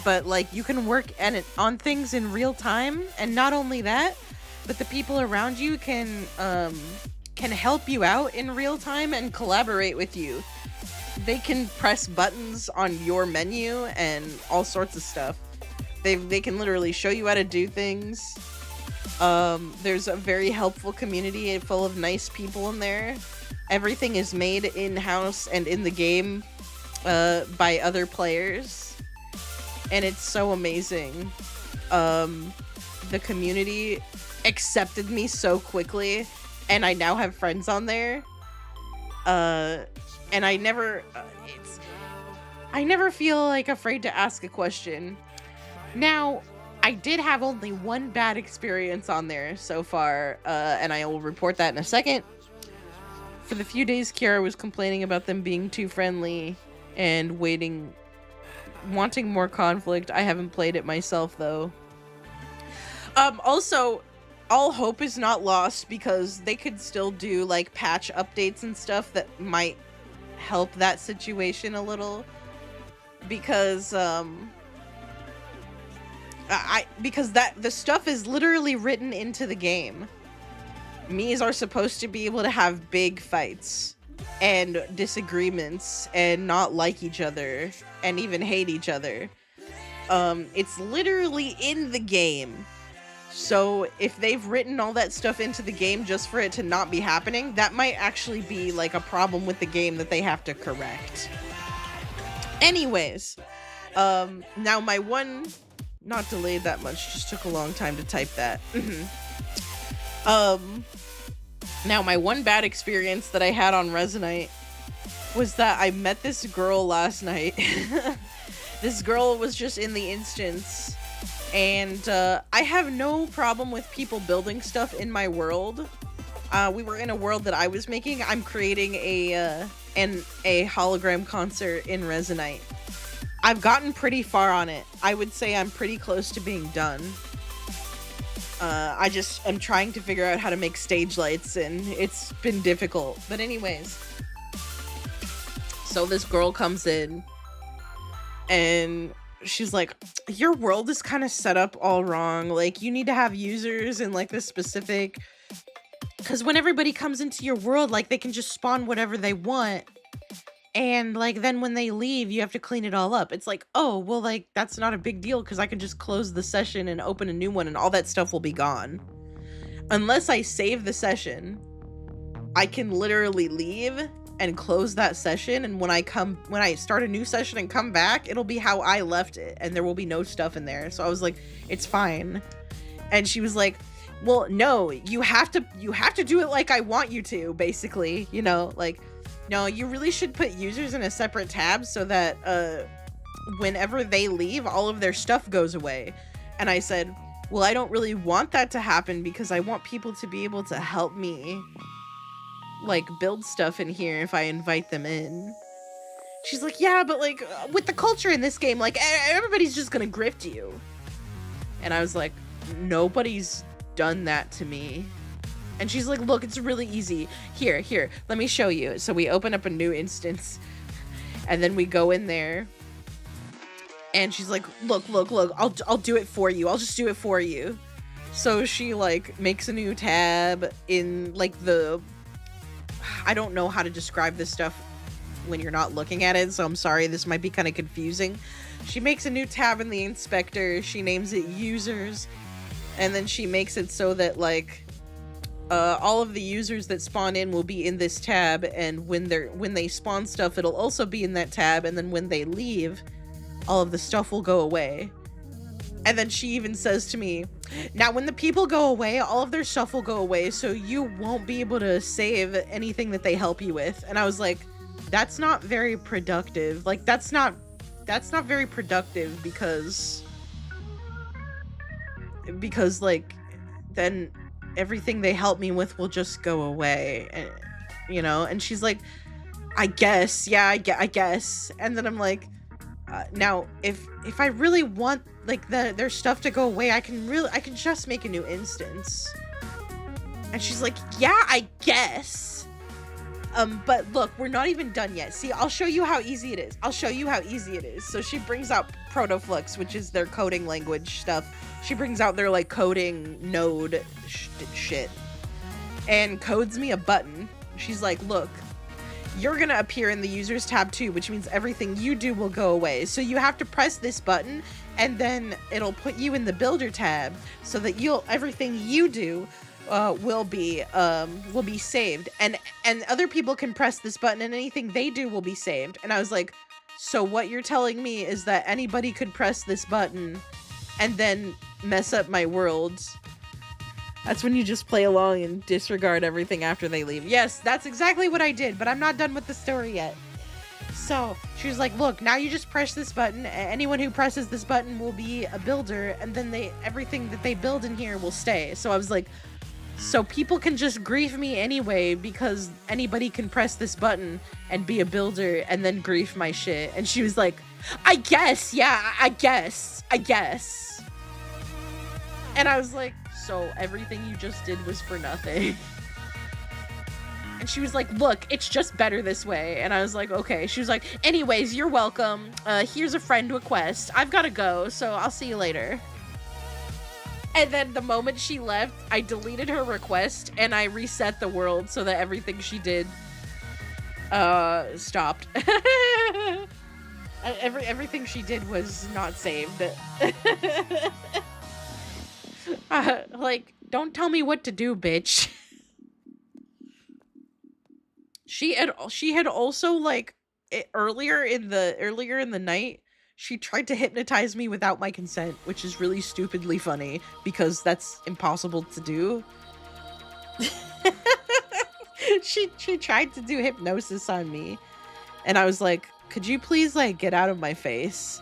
E: but like you can work on things in real time, and not only that, but the people around you can help you out in real time and collaborate with you. They can press buttons on your menu and all sorts of stuff. They can literally show you how to do things. There's a very helpful community full of nice people in there. Everything is made in-house and in the game by other players, and it's so amazing. The community accepted me so quickly, and I now have friends on there. And I never feel like afraid to ask a question. Now, I did have only one bad experience on there so far, and I will report that in a second. For the few days Kiara was complaining about them being too friendly and wanting more conflict. I haven't played it myself, though. Also, all hope is not lost, because they could still do, like, patch updates and stuff that might help that situation a little. Because, the stuff is literally written into the game. Mies are supposed to be able to have big fights and disagreements and not like each other and even hate each other. It's literally in the game. So if they've written all that stuff into the game just for it to not be happening, that might actually be like a problem with the game that they have to correct. Anyways, now my one, not delayed that much, just took a long time to type that. Now my one bad experience that I had on Resonite was that I met this girl last night. This girl was just in the instance, and I have no problem with people building stuff in my world. We were in a world that I was making. I'm creating a hologram concert in Resonite. I've gotten pretty far on it. I would say I'm pretty close to being done. I just am trying to figure out how to make stage lights, and it's been difficult. But anyways, so this girl comes in, and she's like, your world is kind of set up all wrong. Like, you need to have users in like this specific, because when everybody comes into your world, like, they can just spawn whatever they want, and like then when they leave you have to clean it all up. It's like, oh well, like, that's not a big deal because I can just close the session and open a new one and all that stuff will be gone. Unless I save the session, I can literally leave and close that session, and when I start a new session and come back, it'll be how I left it and there will be no stuff in there. So I was like, it's fine. And she was like, well, no, you have to do it like I want you to, basically, you know, like, no, you really should put users in a separate tab so that whenever they leave, all of their stuff goes away. And I said, well, I don't really want that to happen because I want people to be able to help me like build stuff in here if I invite them in. She's like, yeah, but like with the culture in this game, like everybody's just gonna grift you. And I was like, nobody's done that to me. And she's like, look, it's really easy. Here, let me show you. So we open up a new instance, and then we go in there, and she's like, look, I'll do it for you. I'll just do it for you. So she like makes a new tab in like I don't know how to describe this stuff when you're not looking at it, so I'm sorry, this might be kind of confusing. She makes a new tab in the inspector, she names it users, and then she makes it so that like all of the users that spawn in will be in this tab, and when they spawn stuff, it'll also be in that tab, and then when they leave, all of the stuff will go away. And then she even says to me, now when the people go away, all of their stuff will go away, so you won't be able to save anything that they help you with. And I was like, that's not very productive. Like, that's not very productive because like then everything they help me with will just go away, and you know. And she's like, I guess, yeah, I guess. And then I'm like, now if I really want like their stuff to go away, I can just make a new instance. And she's like, yeah, I guess. But look, we're not even done yet. See, I'll show you how easy it is. So she brings out Protoflux, which is their coding language stuff. She brings out their like coding node shit and codes me a button. She's like, look, you're gonna appear in the users tab too, which means everything you do will go away. So you have to press this button, and then it'll put you in the builder tab so that everything you do will be saved, and other people can press this button and anything they do will be saved. And I was like, so what you're telling me is that anybody could press this button and then mess up my world? That's when you just play along and disregard everything after they leave. Yes, that's exactly what I did, but I'm not done with the story yet. So she was like, look, now you just press this button. Anyone who presses this button will be a builder, and then everything that they build in here will stay. So I was like, so people can just grief me anyway because anybody can press this button and be a builder and then grief my shit. And she was like, I guess, yeah, I guess. And I was like, so everything you just did was for nothing. And she was like, look, it's just better this way. And I was like, okay. She was like, anyways, you're welcome. Here's a friend request. I've got to go, so I'll see you later. And then the moment she left, I deleted her request and I reset the world so that everything she did stopped. Everything she did was not saved. Like, don't tell me what to do, bitch. She had also, like, earlier in the night, she tried to hypnotize me without my consent, which is really stupidly funny because that's impossible to do. She tried to do hypnosis on me, And I was like, could you please like get out of my face?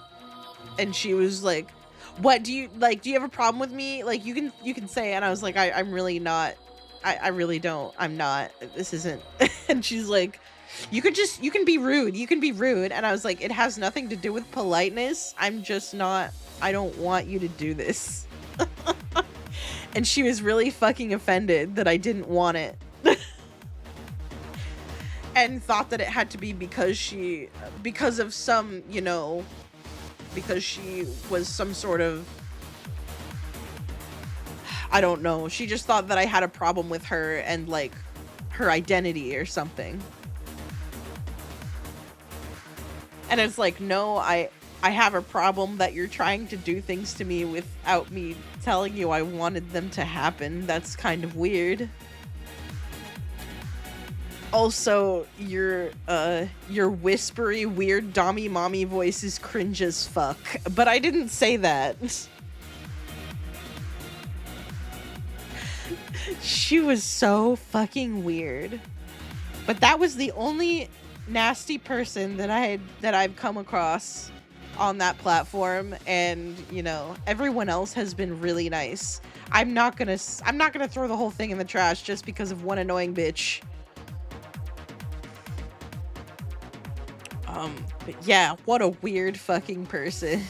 E: And she was like, what do you have a problem with me? Like you can say it. And I was like, I'm really not. I really don't. I'm not. This isn't. And she's like, you can be rude. You can be rude. And I was like, it has nothing to do with politeness. I'm just not. I don't want you to do this. And she was really fucking offended that I didn't want it. And thought that it had to be because of some, you know, because she was some sort of, I don't know. She just thought that I had a problem with her and like her identity or something. And it's like, no, I have a problem that you're trying to do things to me without me telling you I wanted them to happen. That's kind of weird. Also, your whispery, weird dommy mommy voice is cringe as fuck. But I didn't say that. She was so fucking weird. But that was the only nasty person that I've come across on that platform, and you know, everyone else has been really nice. I'm not gonna throw the whole thing in the trash just because of one annoying bitch. But yeah, what a weird fucking person.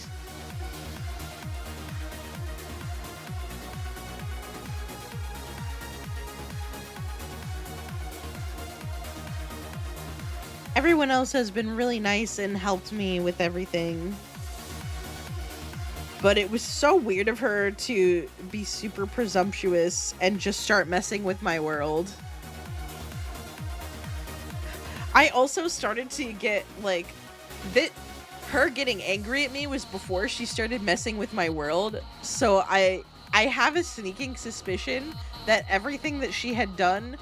E: Everyone else has been really nice and helped me with everything. But it was so weird of her to be super presumptuous and just start messing with my world. I also started to get, like, her getting angry at me was before she started messing with my world. So I have a sneaking suspicion that everything that she had done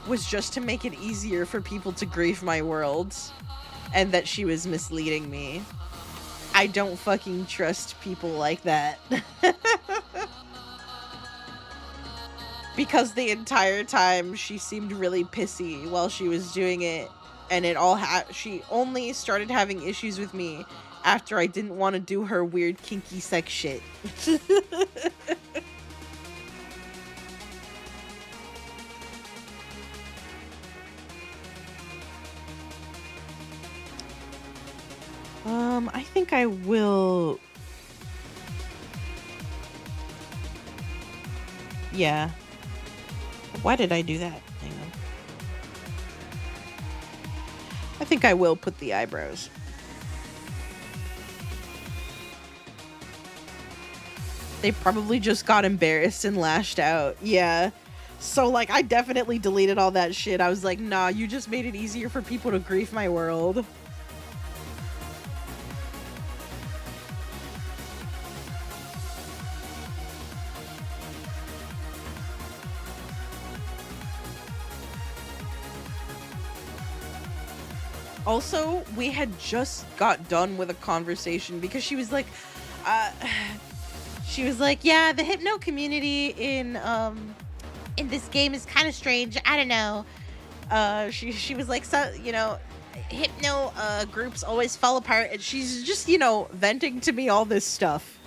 E: was just to make it easier for people to grief my world, and that she was misleading me. I don't fucking trust people like that. Because the entire time she seemed really pissy while she was doing it, and she only started having issues with me after I didn't want to do her weird kinky sex shit. I think I will. Yeah. Why did I do that? Hang on. I think I will put the eyebrows. They probably just got embarrassed and lashed out. Yeah. So, like, I definitely deleted all that shit. I was like, nah, you just made it easier for people to grief my world. Also, we had just got done with a conversation because she was like, yeah, the hypno community in this game is kind of strange. I don't know. She was like, so, you know, hypno groups always fall apart, and she's just, you know, venting to me all this stuff.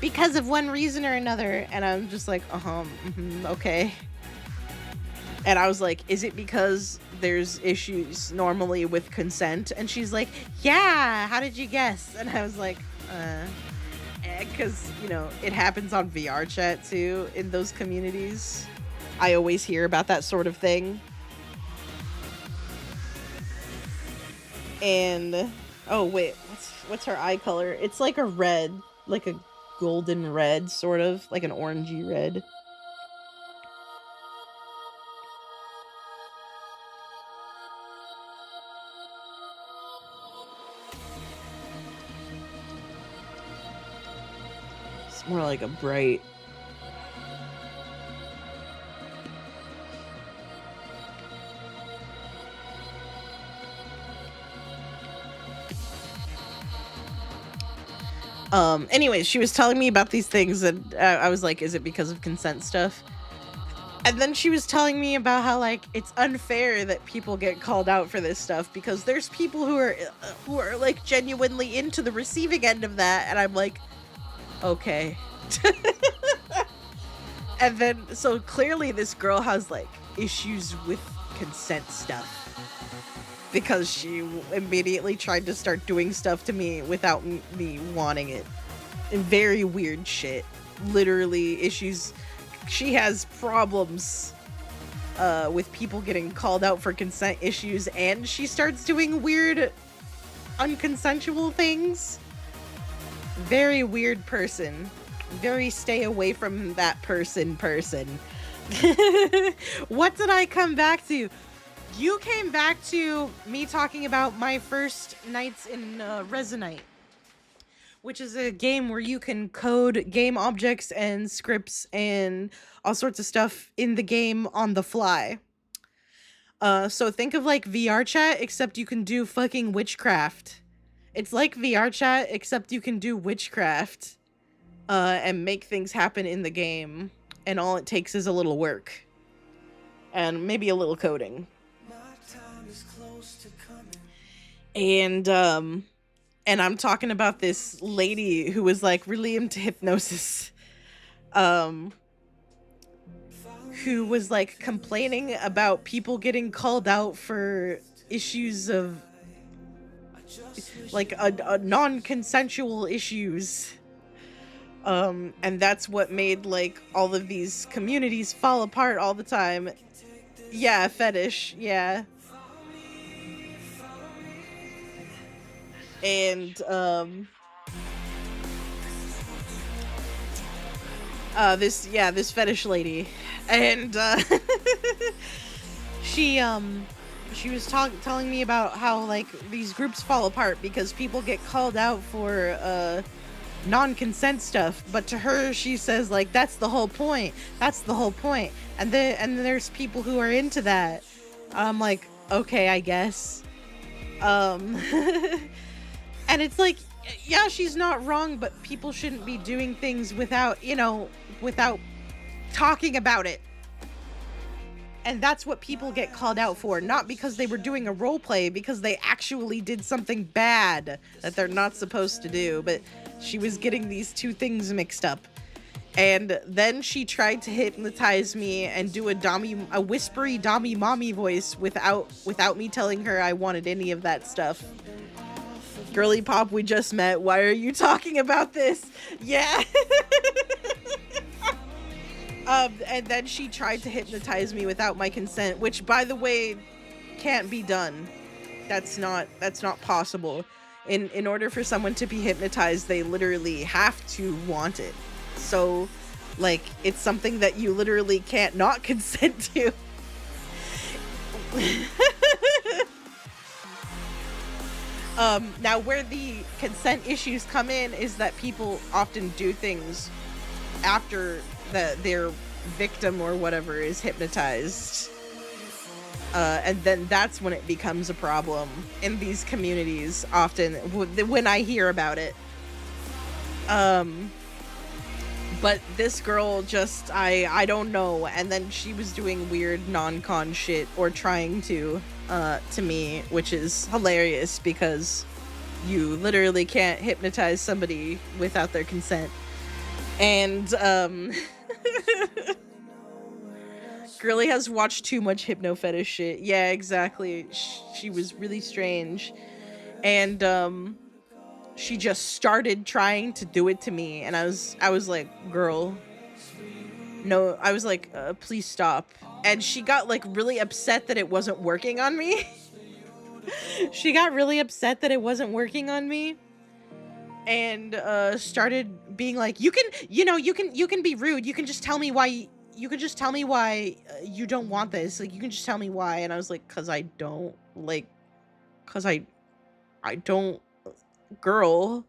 E: Because of one reason or another, and I'm just like, okay. And I was like, is it because there's issues normally with consent? And she's like, yeah, how did you guess? And I was like, because, you know, it happens on VR chat too in those communities. I always hear about that sort of thing. And, oh wait, what's her eye color? It's like a red, like a golden red, sort of, like an orangey red. More like a bright. Anyways, she was telling me about these things, and I was like, is it because of consent stuff? And then she was telling me about how, like, it's unfair that people get called out for this stuff because there's people who are like genuinely into the receiving end of that, and I'm like, okay. And then so clearly this girl has like issues with consent stuff because she immediately tried to start doing stuff to me without me wanting it. And very weird shit. Literally issues. She has problems with people getting called out for consent issues, and she starts doing weird unconsensual things. Very weird person. Very stay away from that person. What did I come back to? You came back to me talking about my first nights in Resonite, which is a game where you can code game objects and scripts and all sorts of stuff in the game on the fly. So think of like VR chat, except you can do fucking witchcraft. It's like VR chat, except you can do witchcraft and make things happen in the game. And all it takes is a little work. And maybe a little coding. And I'm talking about this lady who was like really into hypnosis, who was like complaining about people getting called out for issues of like a non-consensual issues. And that's what made like all of these communities fall apart all the time. Yeah, fetish, yeah. And this fetish lady, and she was telling me about how like these groups fall apart because people get called out for non-consent stuff, but to her she says like that's the whole point, and then there's people who are into that. I'm like, okay, I guess. And it's like, yeah, she's not wrong, but people shouldn't be doing things without talking about it. And that's what people get called out for, not because they were doing a role play, because they actually did something bad that they're not supposed to do. But she was getting these two things mixed up. And then she tried to hypnotize me and do a whispery dommy mommy voice without me telling her I wanted any of that stuff. Girly pop, we just met. Why are you talking about this? Yeah. And then she tried to hypnotize me without my consent, which, by the way, can't be done. That's not possible. In order for someone to be hypnotized, they literally have to want it. So, like, it's something that you literally can't not consent to. Now where the consent issues come in is that people often do things after their victim or whatever is hypnotized. And then that's when it becomes a problem in these communities often when I hear about it. But this girl just, I don't know. And then she was doing weird non-con shit or trying to me, which is hilarious because you literally can't hypnotize somebody without their consent. And Girly has watched too much hypno fetish shit. Yeah, exactly. She was really strange. And she just started trying to do it to me, and I was like, girl, no. I was like, please stop. And she got like really upset that it wasn't working on me. She got really upset that it wasn't working on me, and started being like, you can be rude. You can just tell me why. You can just tell me why you don't want this. Like, you can just tell me why. And I was like, cause I don't. Girl,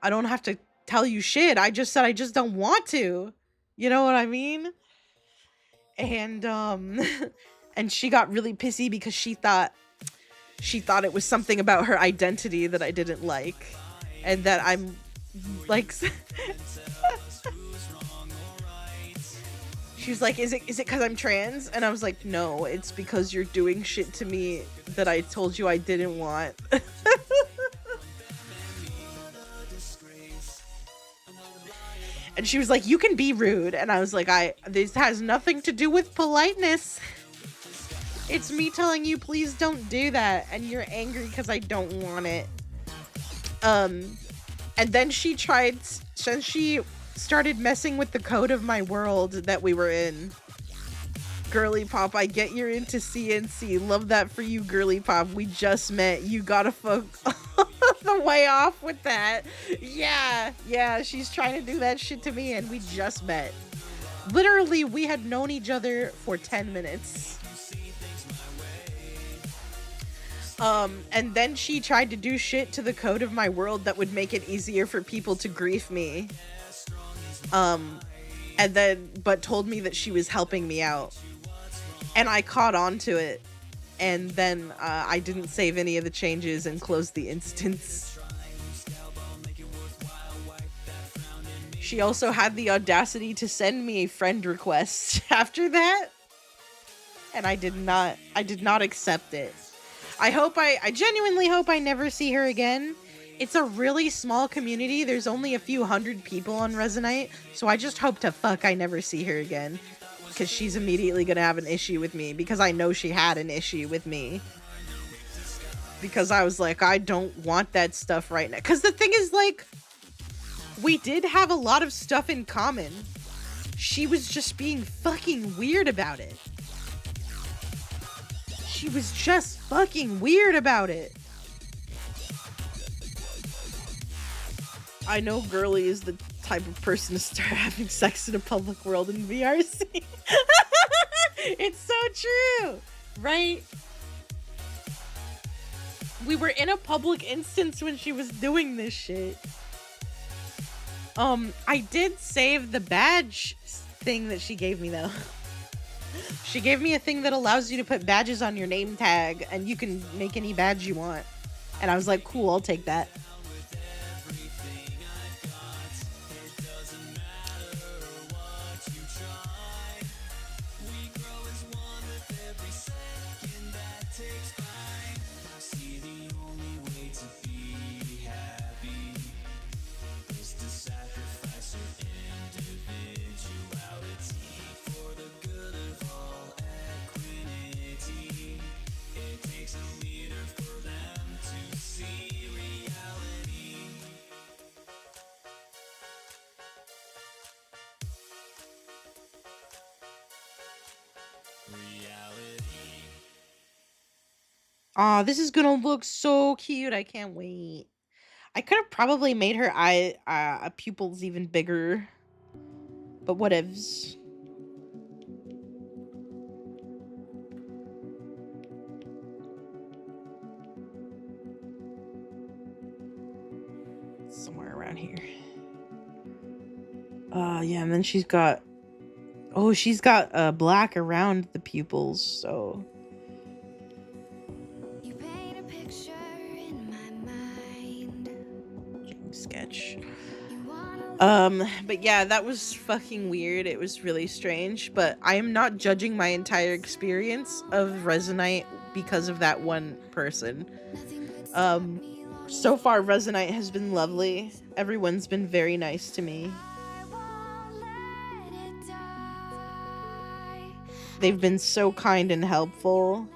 E: I don't have to tell you shit. I just said I just don't want to. You know what I mean? And and she got really pissy because she thought it was something about her identity that I didn't like, and that I'm like She was like, is it because I'm trans? And I was like, no, it's because you're doing shit to me that I told you I didn't want. And she was like, you can be rude. And I was like, this has nothing to do with politeness. It's me telling you, please don't do that. And you're angry because I don't want it. And then she started messing with the code of my world that we were in. Girly Pop, I get you're into CNC. Love that for you, Girly Pop. We just met. You gotta fuck the way off with that. Yeah, she's trying to do that shit to me, and we just met. Literally, we had known each other for 10 minutes. And then she tried to do shit to the code of my world that would make it easier for people to grief me. But told me that she was helping me out. And I caught on to it. And then, I didn't save any of the changes and closed the instance. She also had the audacity to send me a friend request after that. And I did not accept it. I genuinely hope I never see her again. It's a really small community. There's only a few hundred people on Resonite. So I just hope to fuck I never see her again. Because she's immediately gonna have an issue with me. Because I know she had an issue with me. Because I was like, I don't want that stuff right now. Because the thing is, like, we did have a lot of stuff in common. She was just being fucking weird about it. She was just fucking weird about it. I know Girly is the type of person to start having sex in a public world in VRC. It's so true, right? We were in a public instance when she was doing this shit. I did save the badge thing that she gave me, though. She gave me a thing that allows you to put badges on your name tag, and you can make any badge you want. And I was like, cool, I'll take that. Aw, this is gonna look so cute. I can't wait. I could have probably made her pupils even bigger. But whatevs. Somewhere around here. Yeah, and then she's got black around the pupils, so sketch. But yeah, that was fucking weird. It was really strange, but I am not judging my entire experience of Resonite because of that one person. So far Resonite has been lovely. Everyone's been very nice to me. They've been so kind and helpful.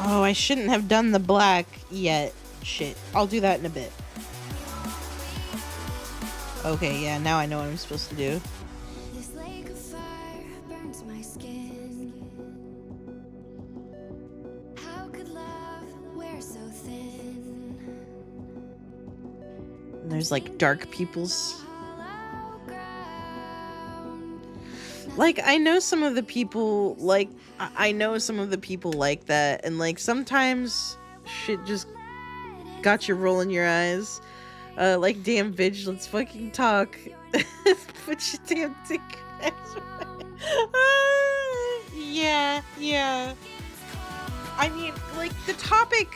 E: Oh, I shouldn't have done the black yet. Shit. I'll do that in a bit. Okay, yeah, now I know what I'm supposed to do.
A: This lake of fire burns my skin. How could love wear so thin?
E: And there's like dark peoples.
A: Hollow ground.
E: Like, I know some of the people, like, I know some of the people like that, and like sometimes shit just got you rolling your eyes. Like, damn bitch, let's fucking talk. Put your damn dick in yeah, yeah. I mean, like, the topic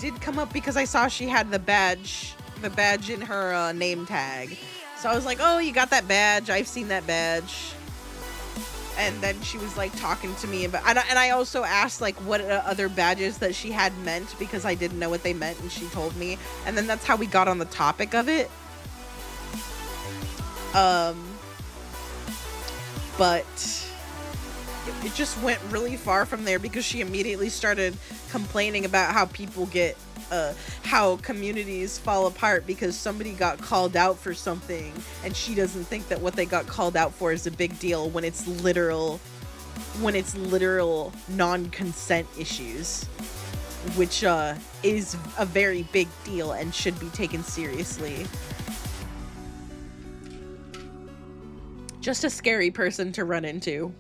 E: did come up because I saw she had the badge in her name tag. So I was like, oh, you got that badge. I've seen that badge. And then she was like talking to me about, and I also asked like what other badges that she had meant because I didn't know what they meant, and she told me. And then that's how we got on the topic of it. But it just went really far from there because she immediately started complaining about how people get how communities fall apart because somebody got called out for something, and she doesn't think that what they got called out for is a big deal when it's literal non-consent issues, which is a very big deal and should be taken seriously. Just a scary person to run into.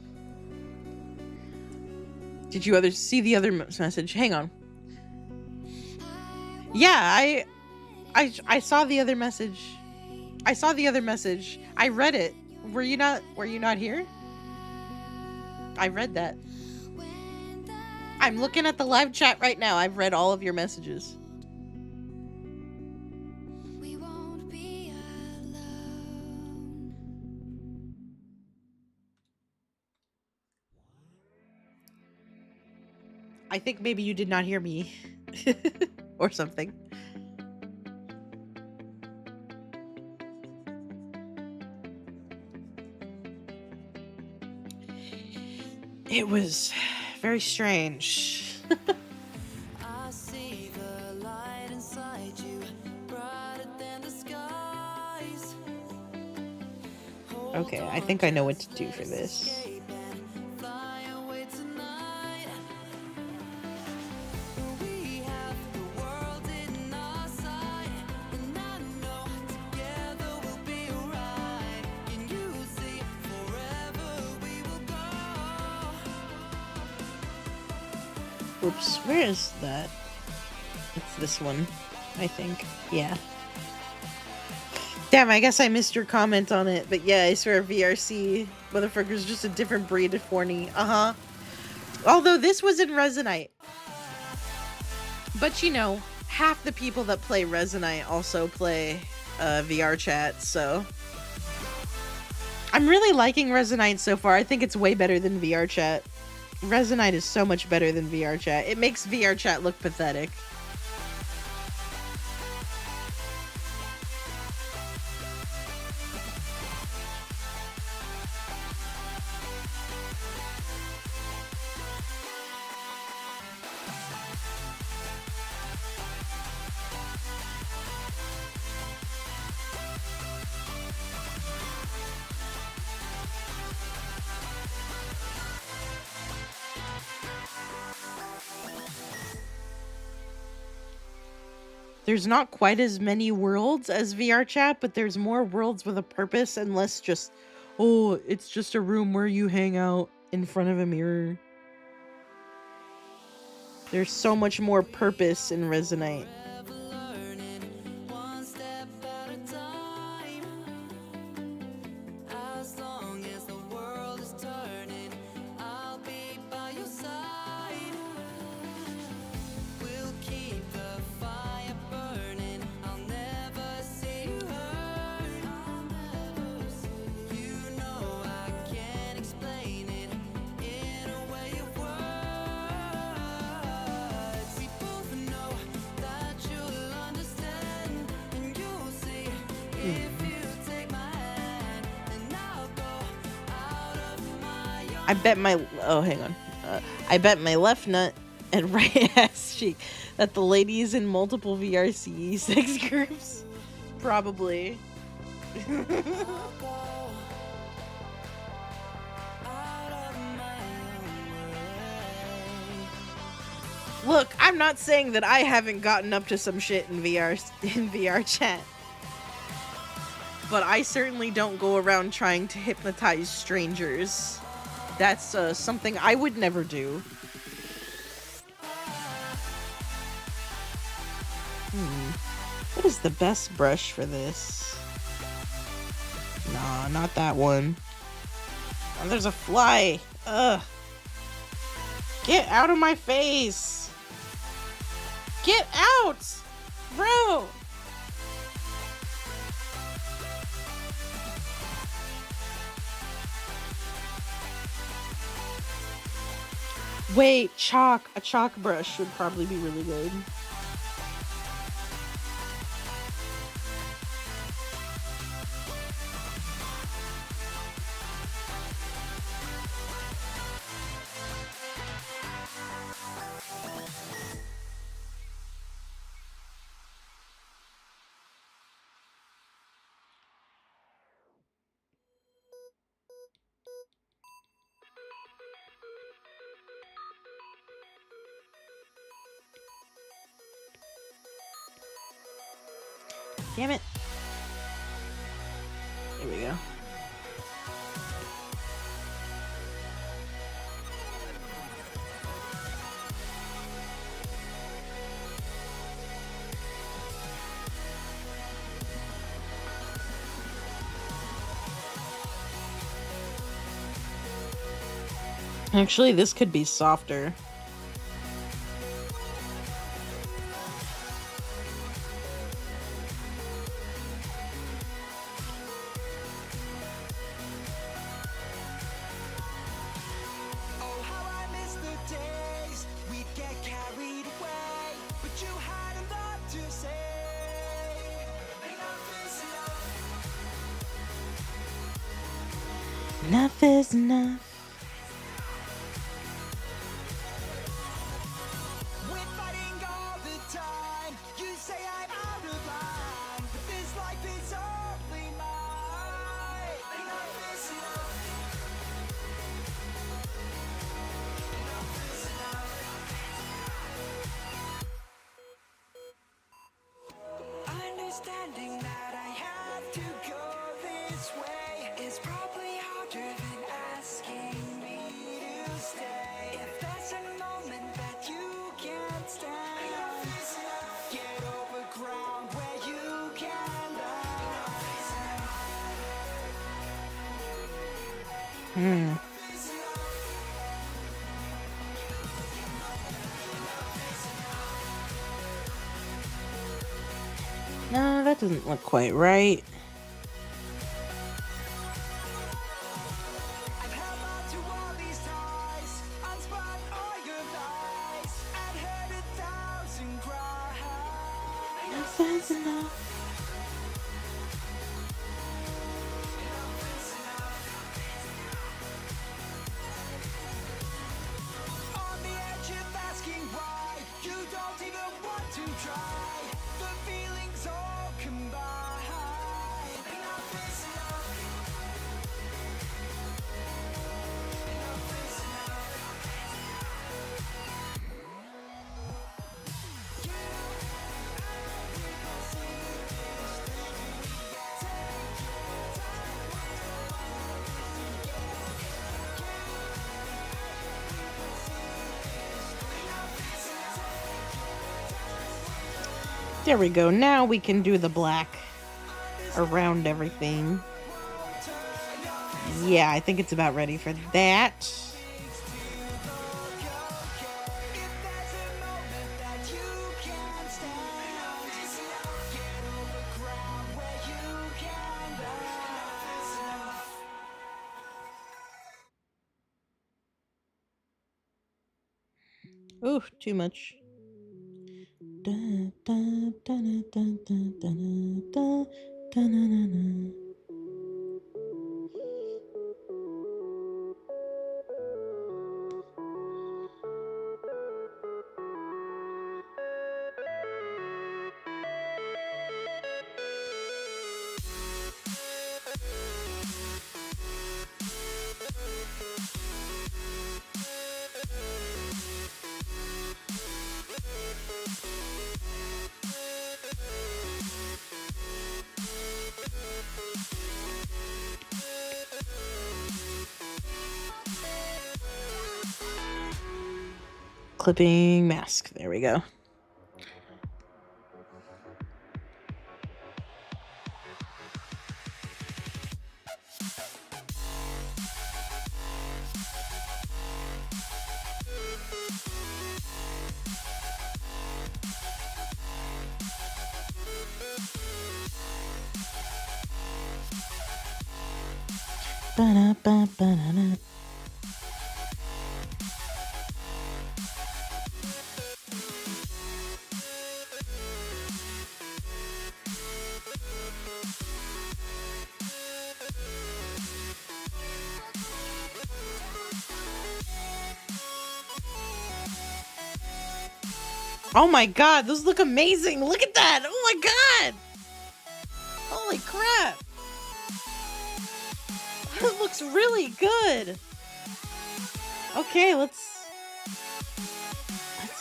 E: Did you see the other message? Hang on. Yeah, I saw the other message. I saw the other message. I read it. Were you not here? I read that. I'm looking at the live chat right now. I've read all of your messages.
A: We won't be alone.
E: I think maybe you did not hear me. Or something. It was very strange.
A: I see the light inside you, brighter than the skies.
E: Okay, I think I know what to do for this.
A: Escape and fly away tonight. We have the world in our sight, and I know together we'll be alright. Can you see forever we will go?
E: Oops, where is that? It's this one, I think. Yeah. Damn, I guess I missed your comment on it, but yeah, I swear VRC motherfucker's just a different breed of horny. Uh-huh. Although this was in Resonite. But you know, half the people that play Resonite also play VR chat, so I'm really liking Resonite so far. I think it's way better than VR chat. Resonite is so much better than VR chat. It makes VR chat look pathetic. There's not quite as many worlds as VR chat, but there's more worlds with a purpose and less just, oh, it's just a room where you hang out in front of a mirror. There's so much more purpose in Resonate.
A: Learning one step at a time. As long as the world is turning, I'll be by your side. We'll keep the fire burning. I'll never see you hurt. You know I can't explain it in a way of words. We both know that you'll understand, and you'll see if you take my hand, and I'll go out of my
E: I bet my, oh, hang on. I bet my left nut and right ass cheek that the lady is in multiple VRC sex groups. Probably. Look, I'm not saying that I haven't gotten up to some shit in VR chat. But I certainly don't go around trying to hypnotize strangers. That's something I would never do. What is the best brush for this? Nah, not that one. Oh, there's a fly. Ugh. Get out of my face. Get out! Bro! Wait, chalk. A chalk brush would probably be really good. Damn it. There we go. Actually, this could be softer. Enough is enough.
A: Understanding that I have to go this way is probably harder than asking me to stay. If there's a moment that you can't stand, get over ground where you can land.
E: No, that doesn't look quite right.
A: I've held on to all these ties, unspun all your lies, and heard 1,000 cries.
E: Enough is enough.
A: On the edge of asking why, you don't even want to try. The feelings all combine. Enough is enough. Enough is enough. You and me will see this through. Take your time,
E: There we go. Now we can do the black around everything. Yeah, I think it's about ready for that. Ooh, too much. Da, da, da, da, da, da, da, da, da, da, da. Clipping mask. There we go. Ba-da-ba-ba-da-da. Oh my god, those look amazing! Look at that! Oh my god! Holy crap! That looks really good! Okay, let's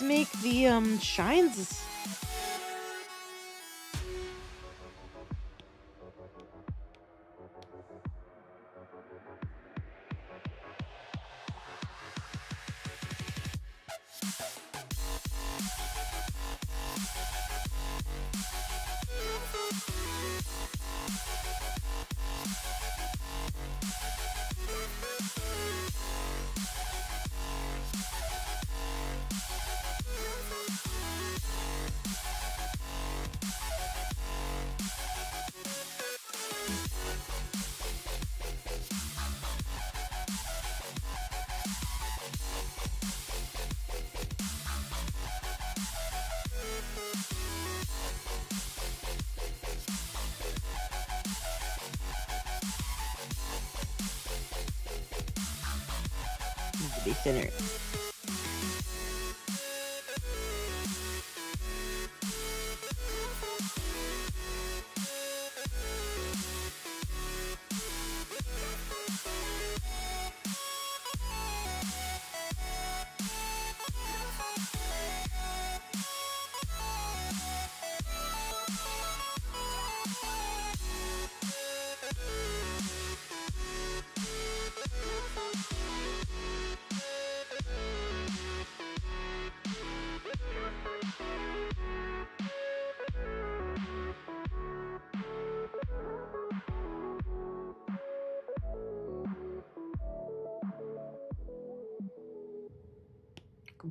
E: make the shines. Needs to be thinner.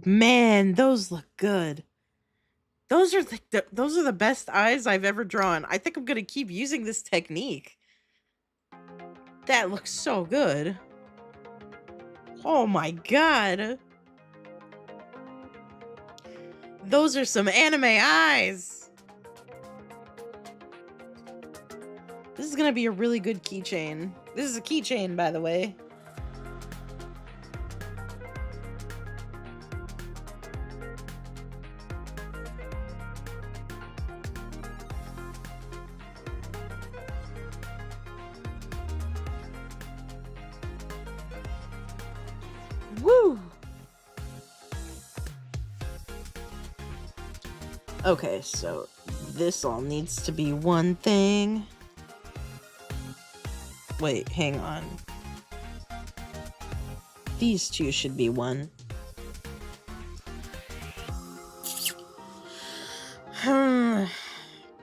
E: Man, those look good. Those are the best eyes I've ever drawn. I think I'm gonna keep using this technique. That looks so good. Oh my god. Those are some anime eyes. This is gonna be a really good keychain. This is a keychain, by the way. Woo! Okay, so this all needs to be one thing. Wait, hang on. These two should be one.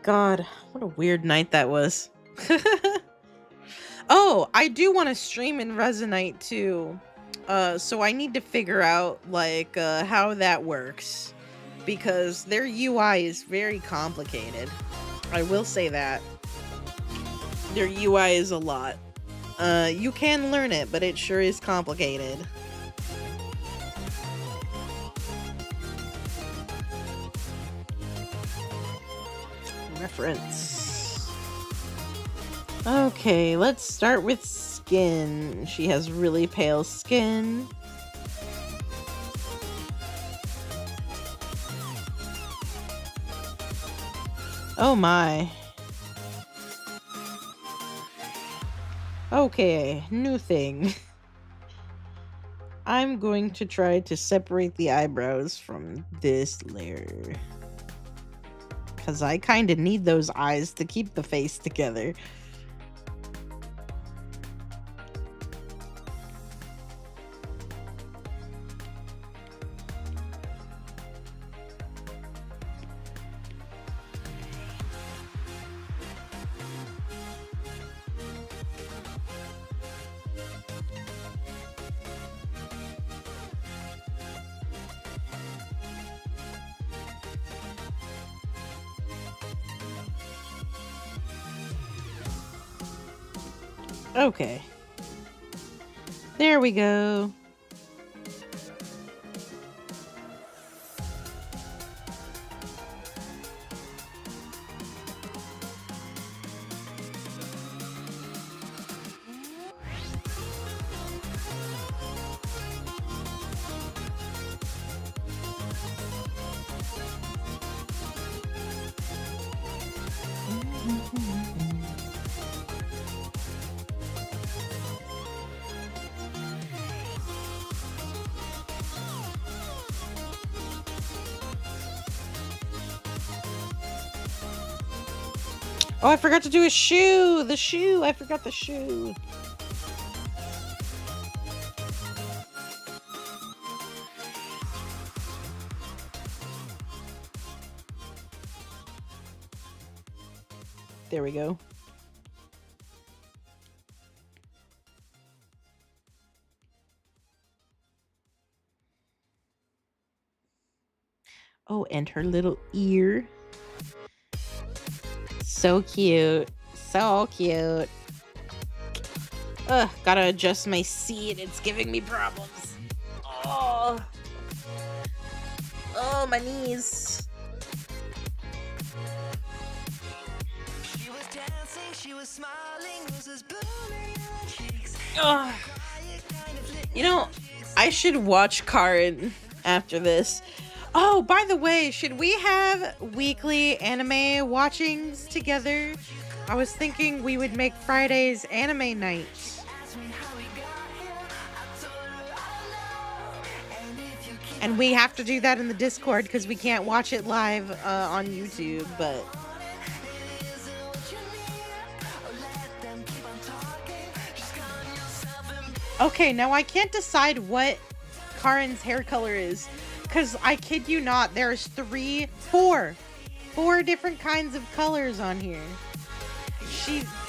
E: God, what a weird night that was. Oh, I do want to stream in Resonite too. So I need to figure out like how that works, because their UI is very complicated. I will say that. Their UI is a lot. You can learn it, but it sure is complicated. Reference. Okay, let's start with skin. She has really pale skin. Oh my. Okay, new thing. I'm going to try to separate the eyebrows from this layer. Because I kind of need those eyes to keep the face together. Okay. There we go. Oh, I forgot to do a shoe. The shoe. I forgot the shoe. There we go. Oh, and her little ear. So cute. So cute. Ugh, gotta adjust my seat. It's giving me problems. Oh. Oh, my knees.
A: She was dancing, she was smiling, roses blooming in her cheeks.
E: Ugh. You know, I should watch Karen after this. Oh, by the way, should we have weekly anime watchings together? I was thinking we would make Fridays anime nights. And we have to do that in the Discord because we can't watch it live on YouTube, but... Okay, now I can't decide what Karen's hair color is. Because I kid you not, there's four different kinds of colors on here.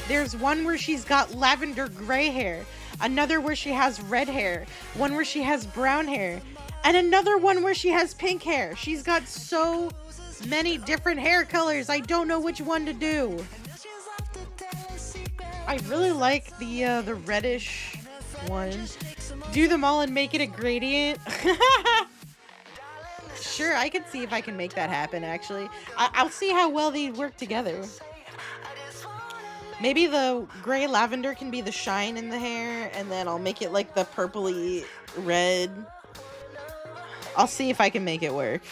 E: There's one where she's got lavender gray hair, another where she has red hair, one where she has brown hair, and another one where she has pink hair. She's got so many different hair colors, I don't know which one to do. I really like the reddish one. Do them all and make it a gradient. Sure, I can see if I can make that happen, actually. I'll see how well they work together. Maybe the gray lavender can be the shine in the hair, and then I'll make it like the purpley red. I'll see if I can make it work.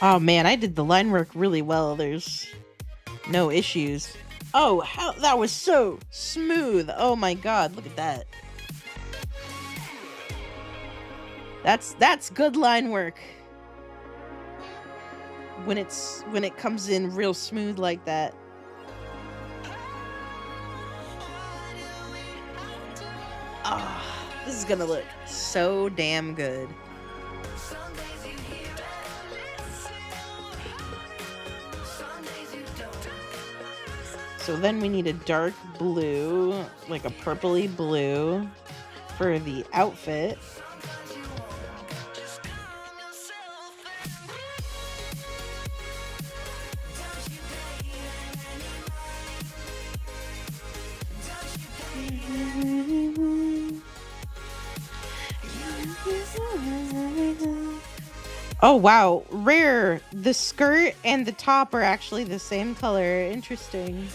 E: Oh man, I did the line work really well. There's no issues. Oh, how that was so smooth. Oh my god, look at that. That's good line work. When it comes in real smooth like that. Ah, this is gonna look so damn good. So then we need a dark blue, like a purpley blue for the outfit. Oh, wow. Rare. The skirt and the top are actually the same color. Interesting.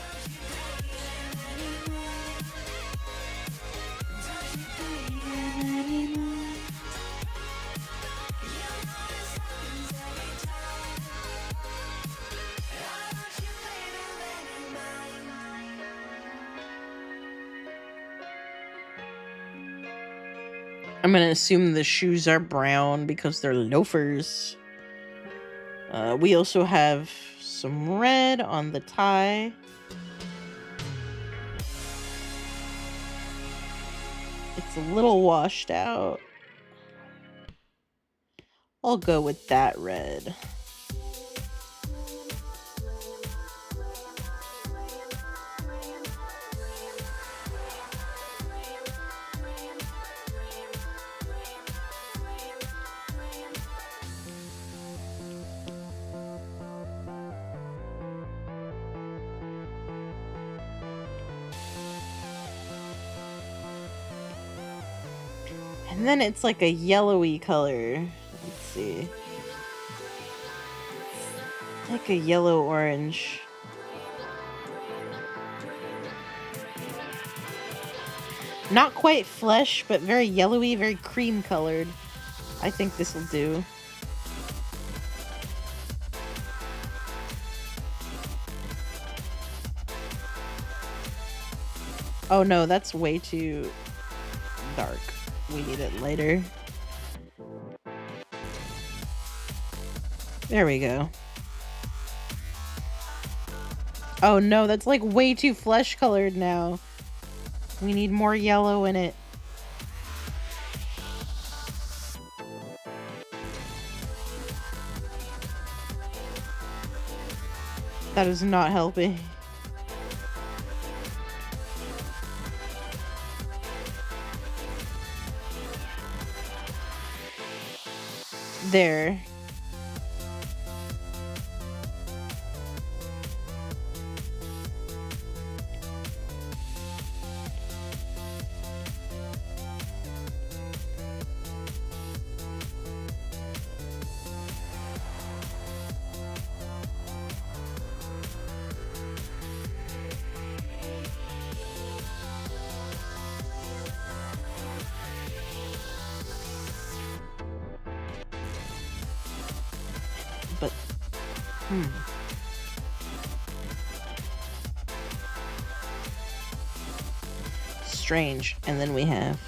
E: I'm gonna assume the shoes are brown because they're loafers. We also have some red on the tie. It's a little washed out. I'll go with that red. And then it's like a yellowy color. Let's see. Like a yellow orange. Not quite flesh, but very yellowy, very cream colored. I think this will do. Oh no, that's way too dark. We need it lighter. There we go. Oh no, that's like way too flesh colored now. We need more yellow in it. That is not helping. There. But, strange. And then we have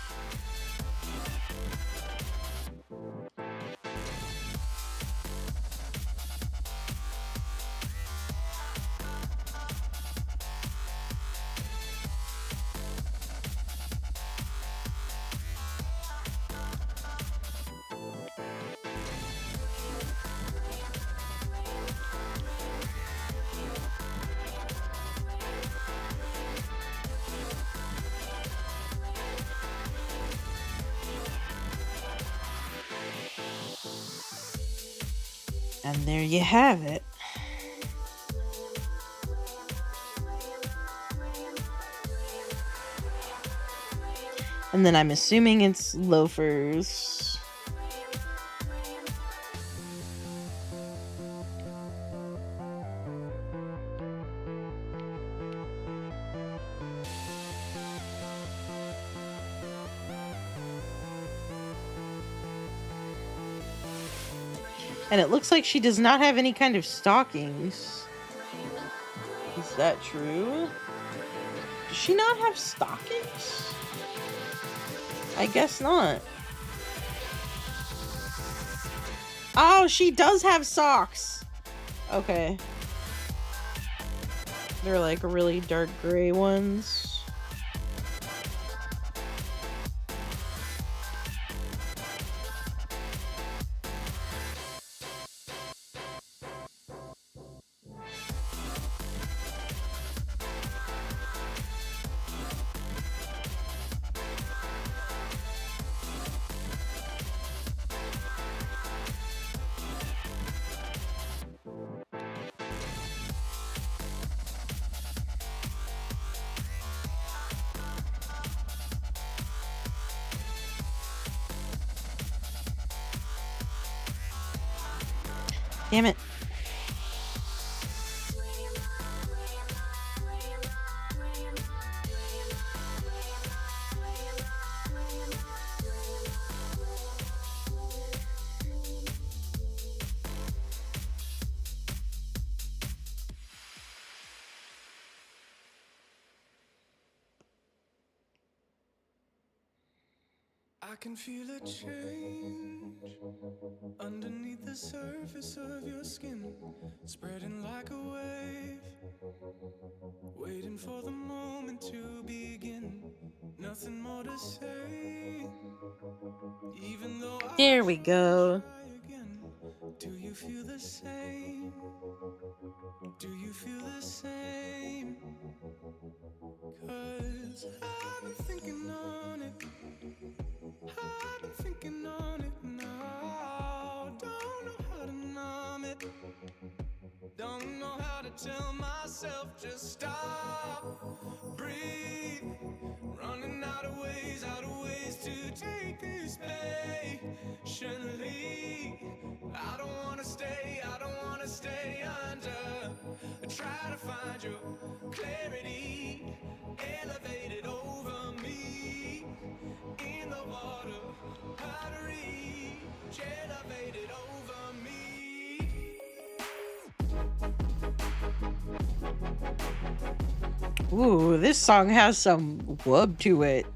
E: and there you have it. And then I'm assuming it's loafers. And it looks like she does not have any kind of stockings. Is that true? Does she not have stockings? I guess not. Oh, she does have socks. Okay. They're like really dark gray ones. Damn it.
A: I can feel a change underneath the surface of your skin, spreading like a wave, waiting for the moment to begin. Nothing more to say, even though
E: There we go.
A: try again. Do you feel the same? Do you feel the same? 'Cause I've been thinking on it. I've been thinking on it now. Don't know how to numb it. Don't know how to tell myself just stop, breathe. Running out of ways to take this patiently. I don't wanna stay under. Try to find your clarity, elevated over me. In the water, how to reach, elevated over me.
E: Ooh, this song has some whoop to it.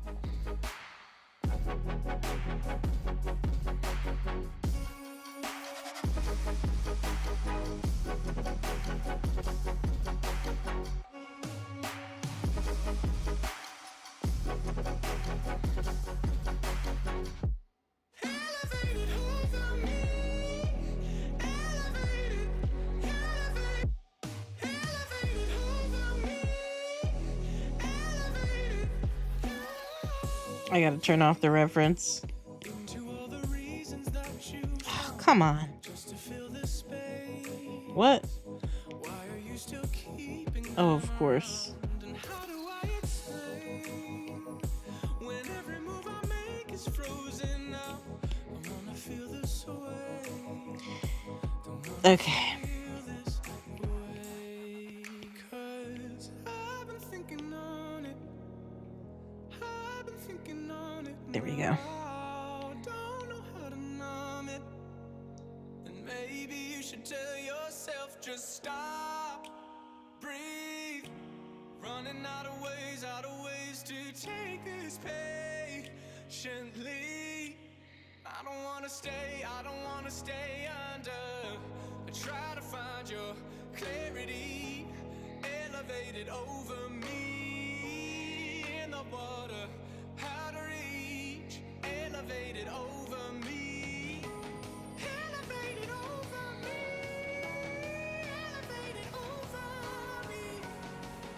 A: Elevated over me. Elevated, elevated over me. Elevated.
E: I gotta turn off the reference.
A: Into all the reasons that you
E: Oh, come on.
A: just to fill the space.
E: What?
A: Why are you still keeping
E: Oh, of course.
A: and how do I explain when every move I make is frozen now? I wanna feel this way.
E: Okay.
A: Feel this way. 'Cause I've been thinking on it. I've been thinking on it.
E: There we go.
A: now. Don't know how to numb it. And maybe you should tell yourself just stop, breathe. Running out of ways to take this patiently. I don't wanna stay under. I try to find your clarity, elevated over me. In the water, how to reach, elevated over me. Elevated over me. Elevated over me.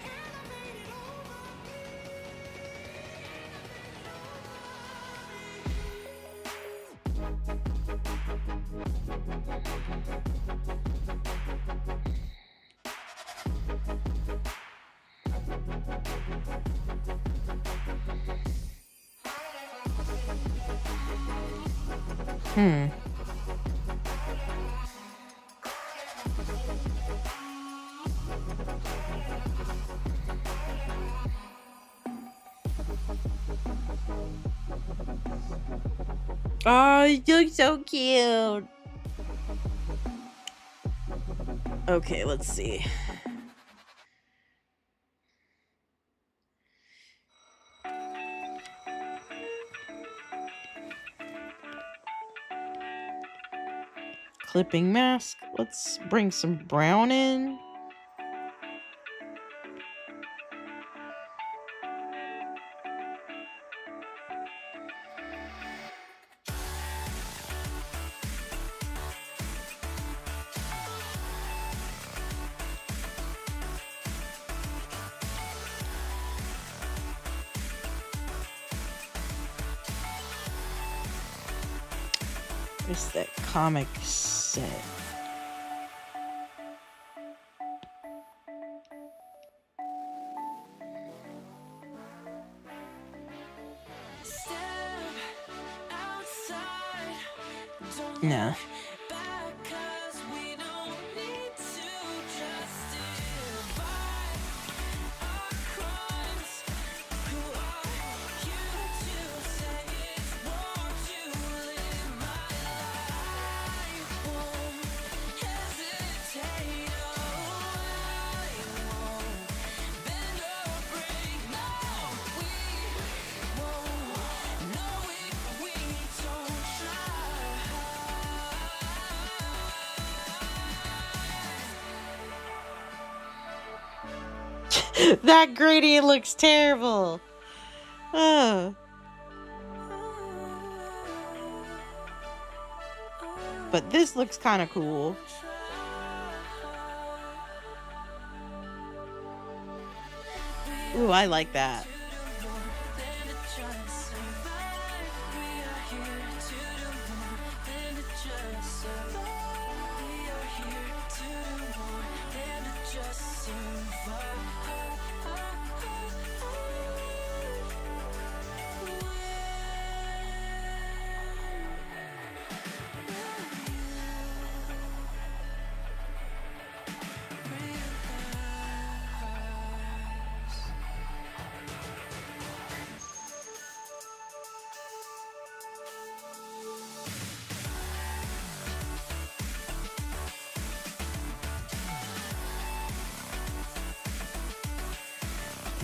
A: Elevated over me.
E: Hmm. Oh, you look so cute. Okay, let's see. Clipping mask. Let's bring some brown in. Where's that comic set? No. That gradient looks terrible. Oh. But this looks kind of cool. Ooh, I like that.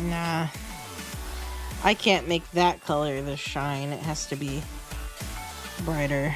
E: Nah. I can't make that color the shine. It has to be brighter.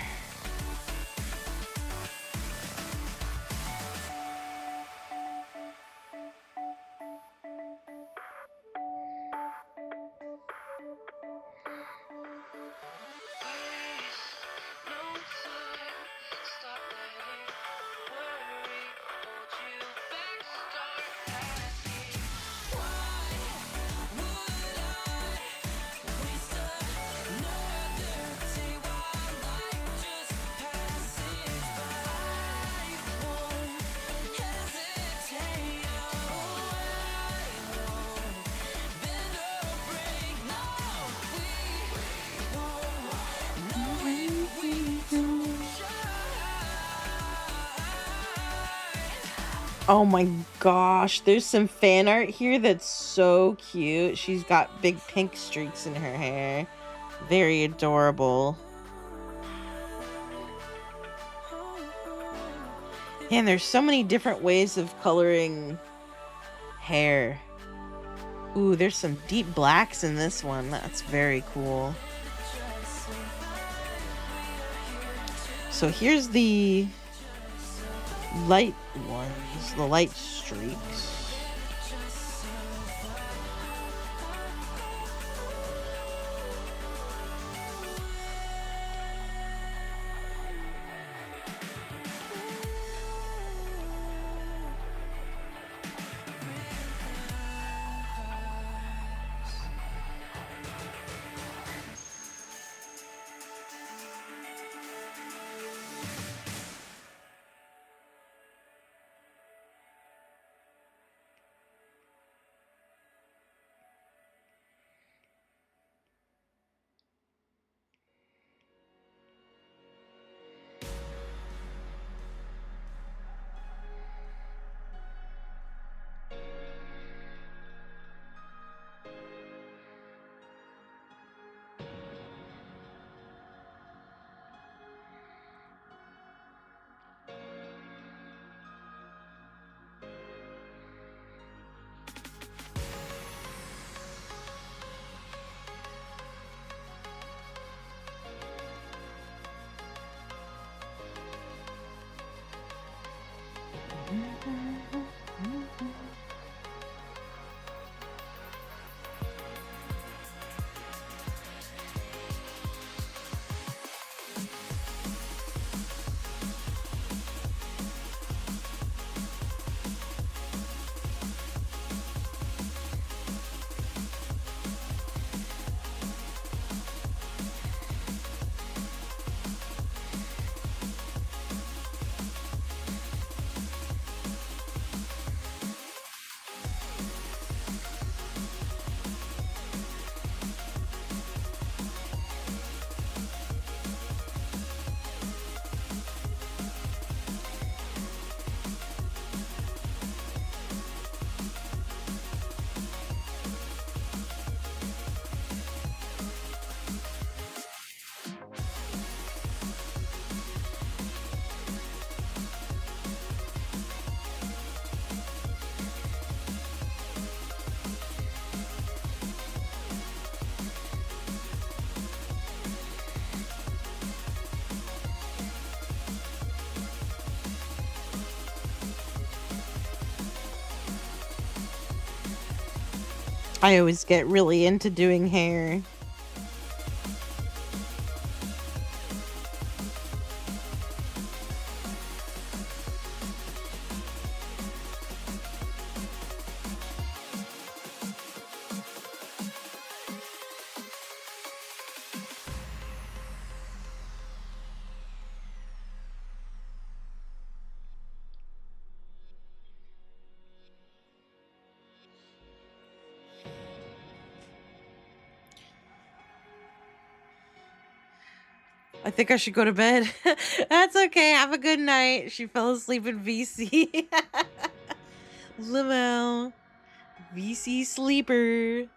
E: Oh my gosh, there's some fan art here that's so cute. She's got big pink streaks in her hair. Very adorable. And there's so many different ways of coloring hair. Ooh, there's some deep blacks in this one. That's very cool. So here's the light ones, the light streaks. I always get really into doing hair. I think I should go to bed. That's okay. Have a good night. She fell asleep in VC. Limo. VC sleeper.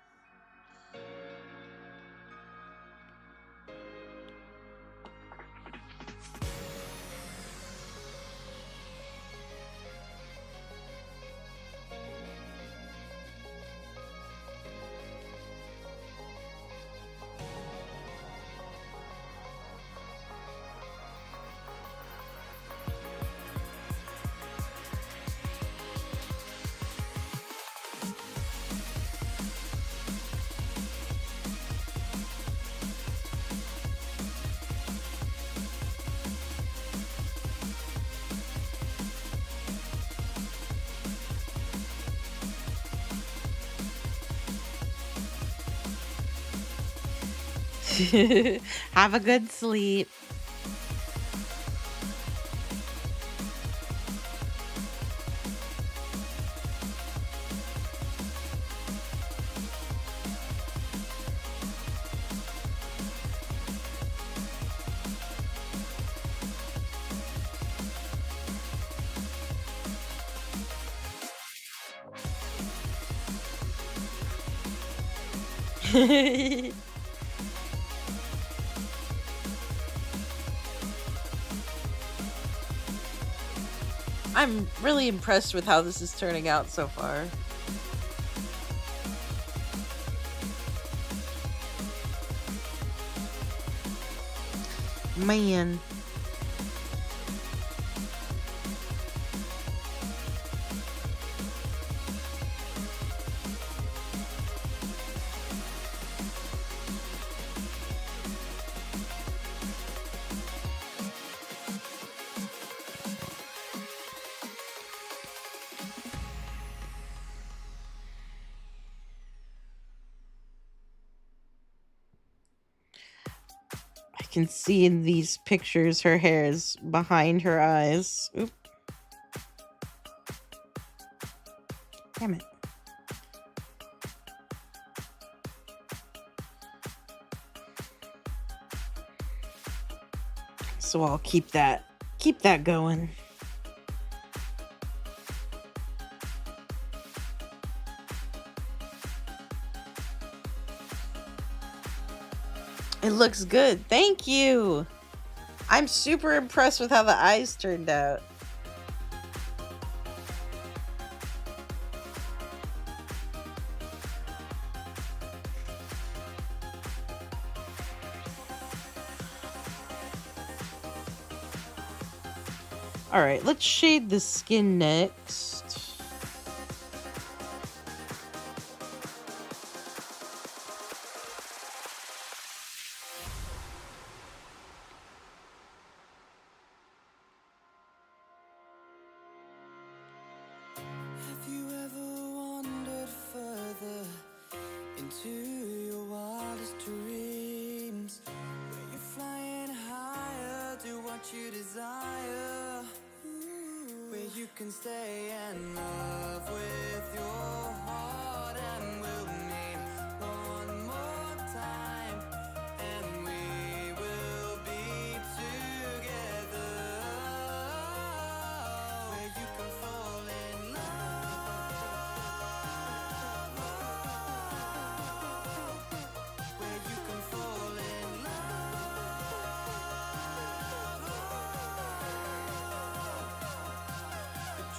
E: Have a good sleep. I'm really impressed with how this is turning out so far. Man. I can see in these pictures her hair is behind her eyes. Oop. Damn it. So I'll keep that going. It looks good. Thank you. I'm super impressed with how the eyes turned out. All right, let's shade the skin next.
A: Have you ever wandered further into your wildest dreams, where you're flying higher to what you desire, where you can stay and love with your heart, and we'll meet one more time, and we will be together, where you can fall in love, where you can fall in love,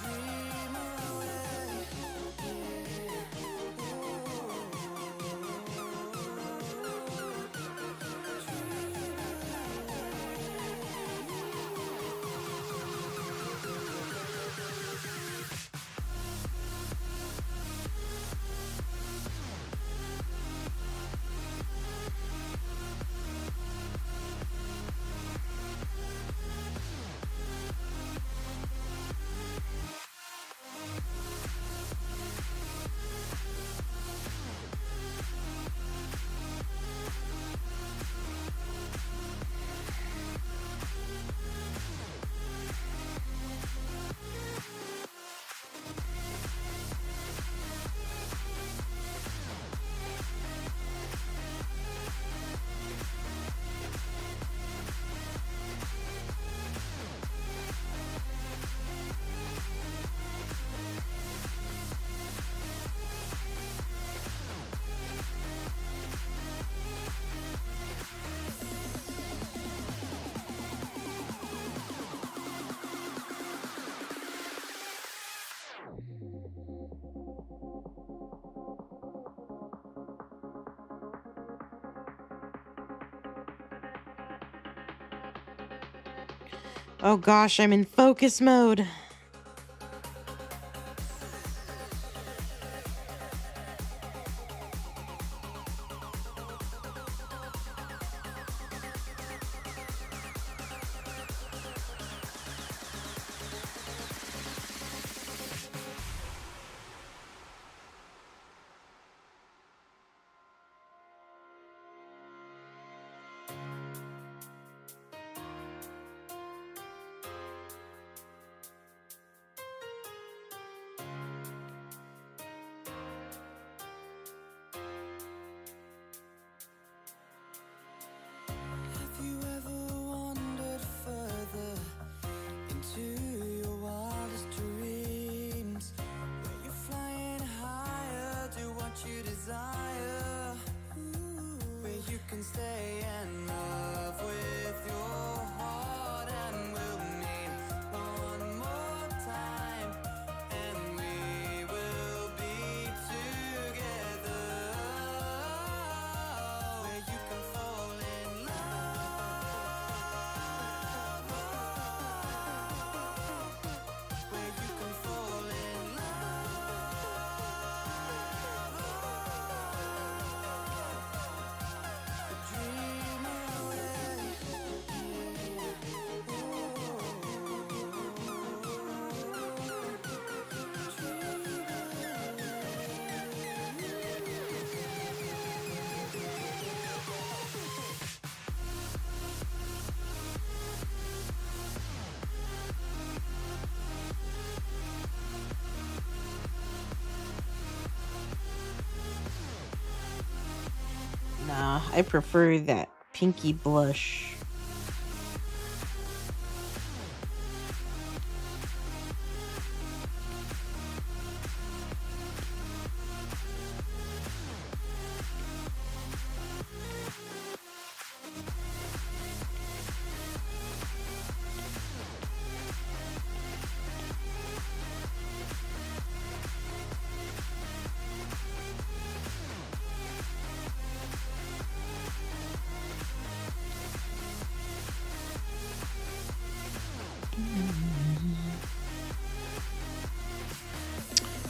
A: dream away, yeah.
E: Oh gosh, I'm in focus mode.
A: Have you ever wandered further into your wildest dreams? Where you're flying higher, do what you desire. Where you can stay in love with your heart, and we'll meet one more time, and we will be together. Where you can fall in love, where you can fall in love, dream away.
E: Nah, I prefer that pinky blush.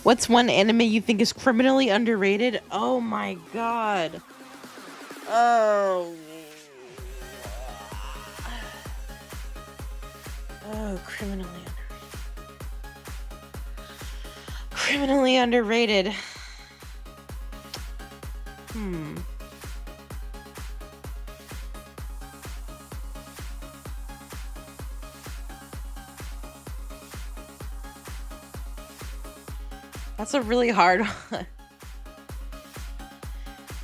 E: What's one anime you think is criminally underrated? Oh my god. Oh. Oh, criminally underrated. That's a really hard one.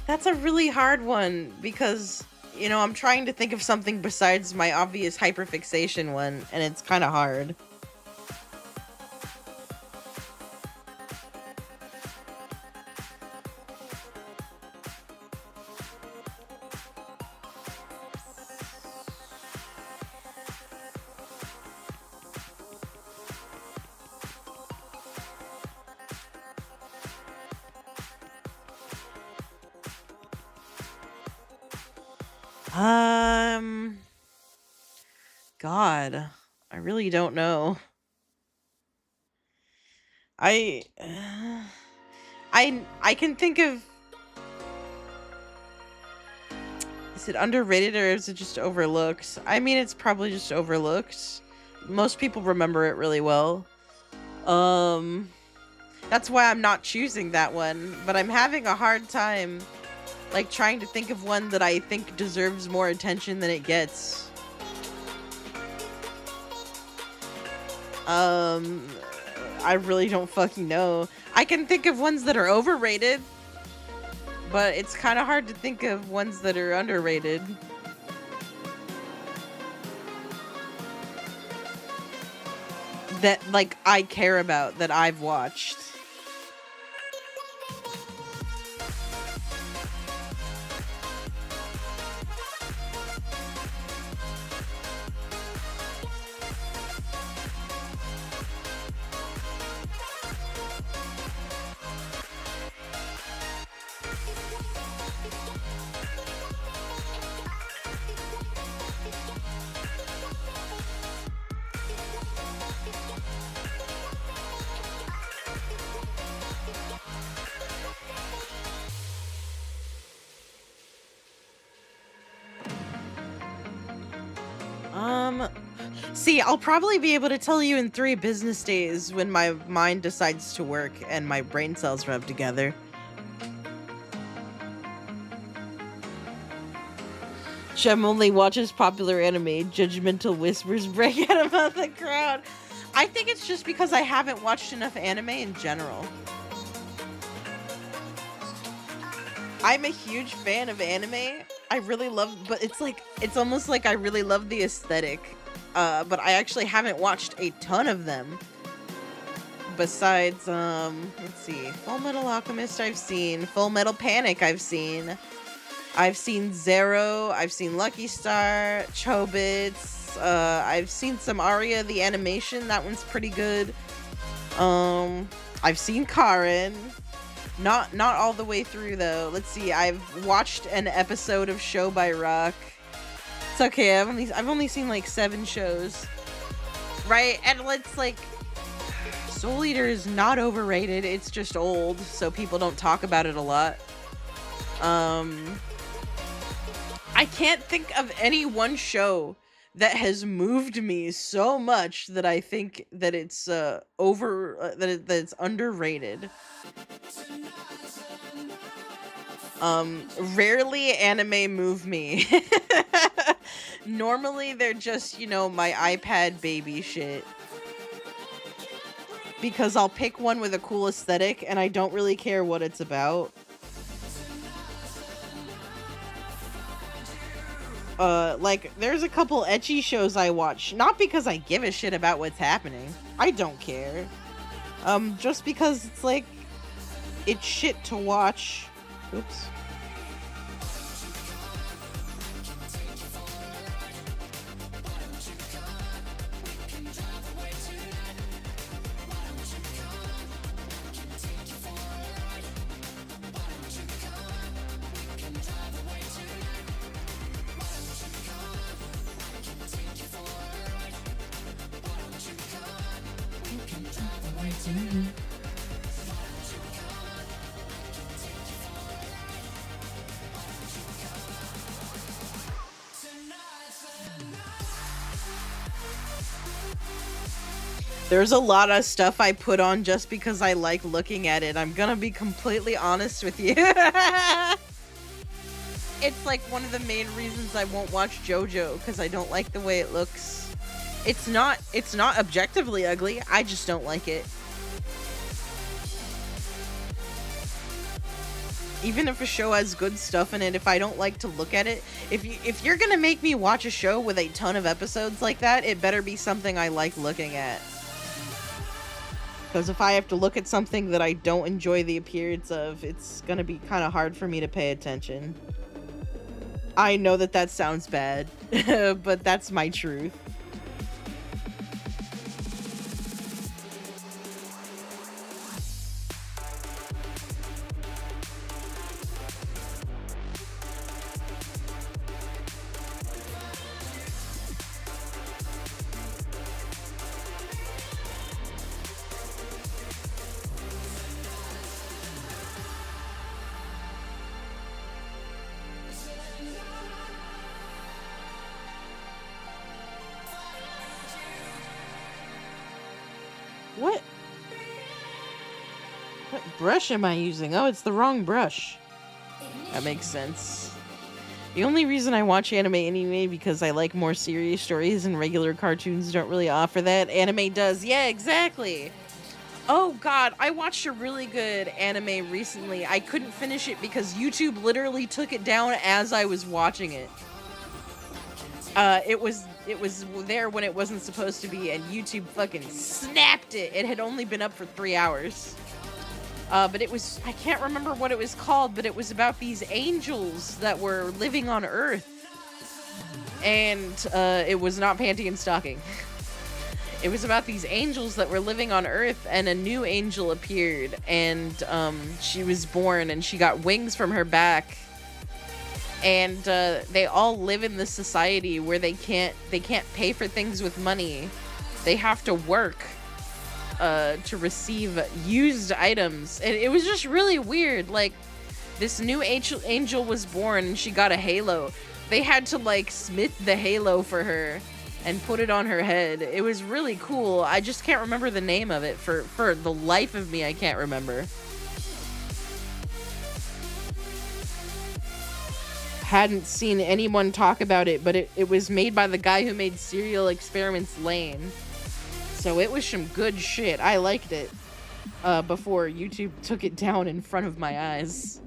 E: That's a really hard one because, you know, I'm trying to think of something besides my obvious hyperfixation one, and it's kind of hard. God, I really don't know. I can think of. Is it underrated or is it just overlooked? I mean, it's probably just overlooked. Most people remember it really well. That's why I'm not choosing that one, but I'm having a hard time, like, trying to think of one that I think deserves more attention than it gets. I really don't fucking know. I can think of ones that are overrated, but it's kind of hard to think of ones that are underrated. That, like, I care about, that I've watched. See, I'll probably be able to tell you in 3 business days when my mind decides to work and my brain cells rub together. Shem only watches popular anime. Judgmental whispers break out about the crowd. I think it's just because I haven't watched enough anime in general. I'm a huge fan of anime. I really love, but it's almost like I really love the aesthetic. But I actually haven't watched a ton of them. Besides, let's see, Full Metal Alchemist I've seen, Full Metal Panic I've seen Zero, I've seen Lucky Star, Chobits, I've seen some Aria the animation, that one's pretty good. I've seen Karen. Not all the way through though. Let's see. I've watched an episode of Show by Rock. It's okay. I've only seen like 7 shows. Right? And it's like Soul Eater is not overrated. It's just old, so people don't talk about it a lot. I can't think of any one show that has moved me so much that I think that it's that it's underrated. Rarely anime move me. Normally they're just, you know, my iPad baby shit. Because I'll pick one with a cool aesthetic and I don't really care what it's about. Like, there's a couple ecchi shows I watch, not because I give a shit about what's happening. I don't care. Just because it's like, it's shit to watch. Oops. There's a lot of stuff I put on just because I like looking at it. I'm gonna be completely honest with you. It's like one of the main reasons I won't watch JoJo, because I don't like the way it looks. It's not objectively ugly, I just don't like it. Even if a show has good stuff in it, if I don't like to look at it, if you're gonna make me watch a show with a ton of episodes like that, it better be something I like looking at. Because if I have to look at something that I don't enjoy the appearance of, it's gonna be kind of hard for me to pay attention. I know that sounds bad, but that's my truth. What brush am I using? Oh, it's the wrong brush. That makes sense. The only reason I watch anime anyway because I like more serious stories and regular cartoons don't really offer that. Anime does. Yeah, exactly. Oh god, I watched a really good anime recently. I couldn't finish it because YouTube literally took it down as I was watching it. It was there when it wasn't supposed to be, and YouTube fucking snapped it. It had only been up for 3 hours. But it was, I can't remember what it was called, but it was about these angels that were living on Earth. And, it was not panty and stocking. It was about these angels that were living on Earth, and a new angel appeared, and, she was born, and she got wings from her back. And they all live in this society where they can't pay for things with money. They have to work to receive used items. And it was just really weird. Like, this new angel was born and she got a halo. They had to like smith the halo for her and put it on her head. It was really cool. I just can't remember the name of it. For the life of me, I can't remember. Hadn't seen anyone talk about it, but it was made by the guy who made Serial Experiments Lane. So it was some good shit. I liked it before YouTube took it down in front of my eyes.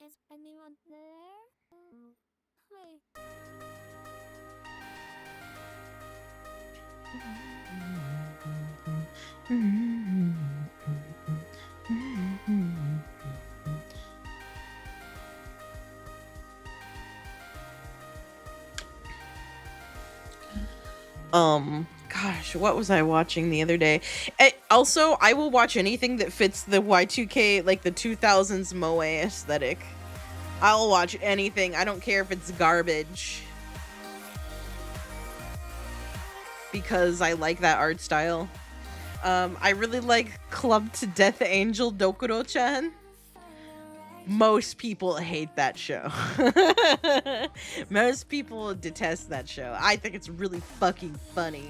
F: Is anyone there? Hi.
E: Gosh, what was I watching the other day? Also, I will watch anything that fits the Y2K, like the 2000s Moe aesthetic. I'll watch anything. I don't care if it's garbage. Because I like that art style. I really like Club to Death Angel Dokuro-chan. Most people hate that show. Most people detest that show. I think it's really fucking funny.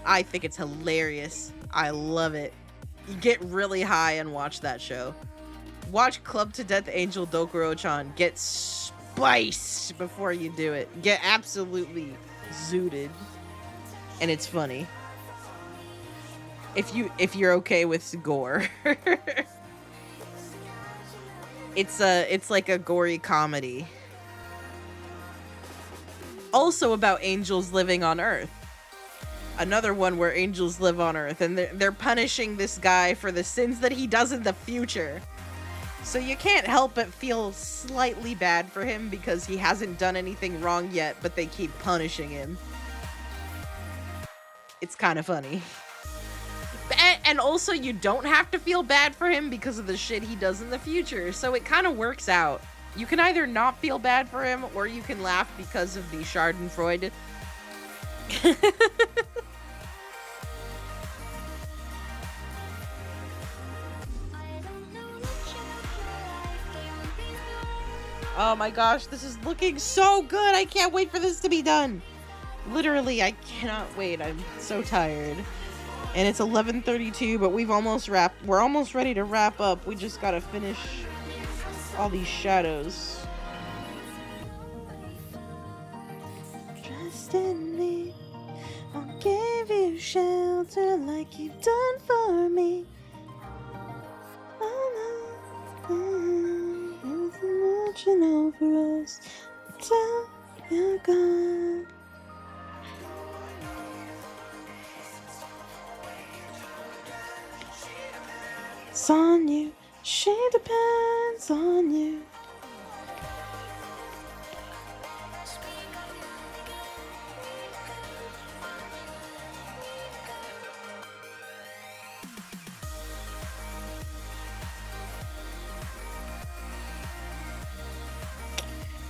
E: I think it's hilarious. I love it. You get really high and watch that show. Watch Club to Death Angel Dokuro-chan. Get spiced before you do it. Get absolutely zooted. And it's funny. If you're okay with gore. It's like a gory comedy. Also about angels living on Earth. Another one where angels live on Earth and they're punishing this guy for the sins that he does in the future. So you can't help but feel slightly bad for him because he hasn't done anything wrong yet, but they keep punishing him. It's kind of funny. And also, you don't have to feel bad for him because of the shit he does in the future. So it kind of works out. You can either not feel bad for him, or you can laugh because of the Schadenfreude. Oh my gosh, this is looking so good. I can't wait for this to be done. Literally, I cannot wait. I'm so tired. And it's 11:32, but we're almost ready to wrap up. We just gotta finish all these shadows. Trust in me, I'll give you shelter like you've done for me. Oh no, you've been watching over us until you're gone. It's on you, she depends on you.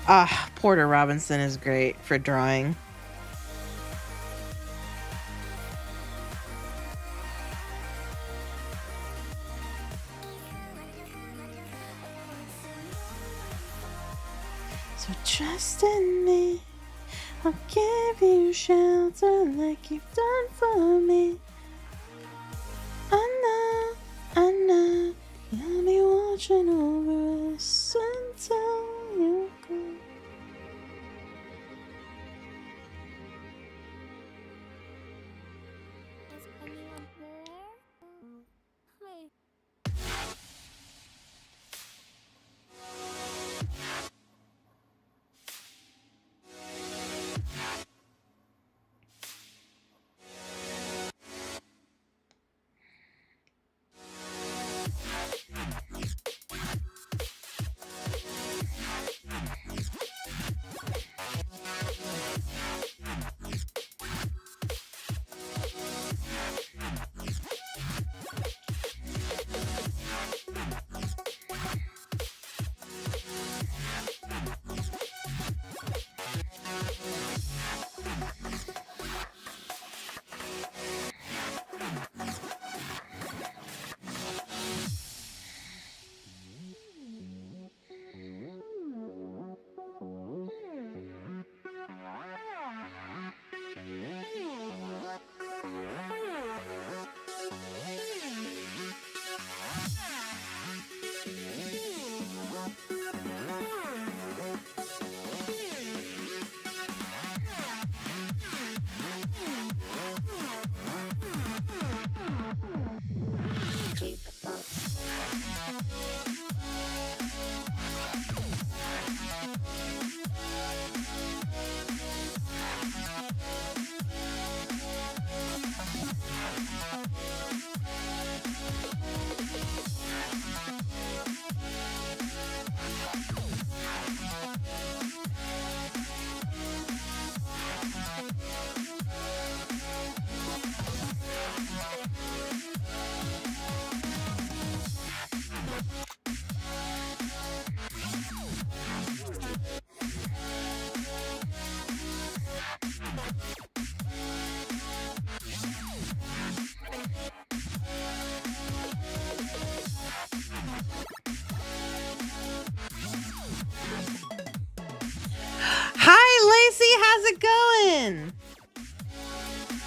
E: Ah, Porter Robinson is great for drawing. So trust in me, I'll give you shelter like you've done for me. I know, you'll be watching over us until you go.
F: Is anyone there? Hi.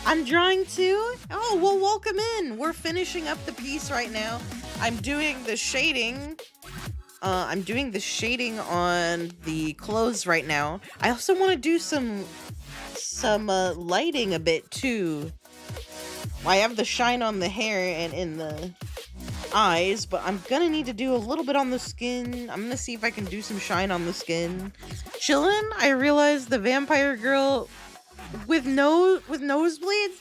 E: I'm drawing too? Oh, well, welcome in. We're finishing up the piece right now. I'm doing the shading. I'm doing the shading on the clothes right now. I also want to do some lighting a bit too. I have the shine on the hair and in the eyes, but I'm gonna need to do a little bit on the skin. I'm gonna see if I can do some shine on the skin. Chillin', I realized the vampire girl with nosebleeds?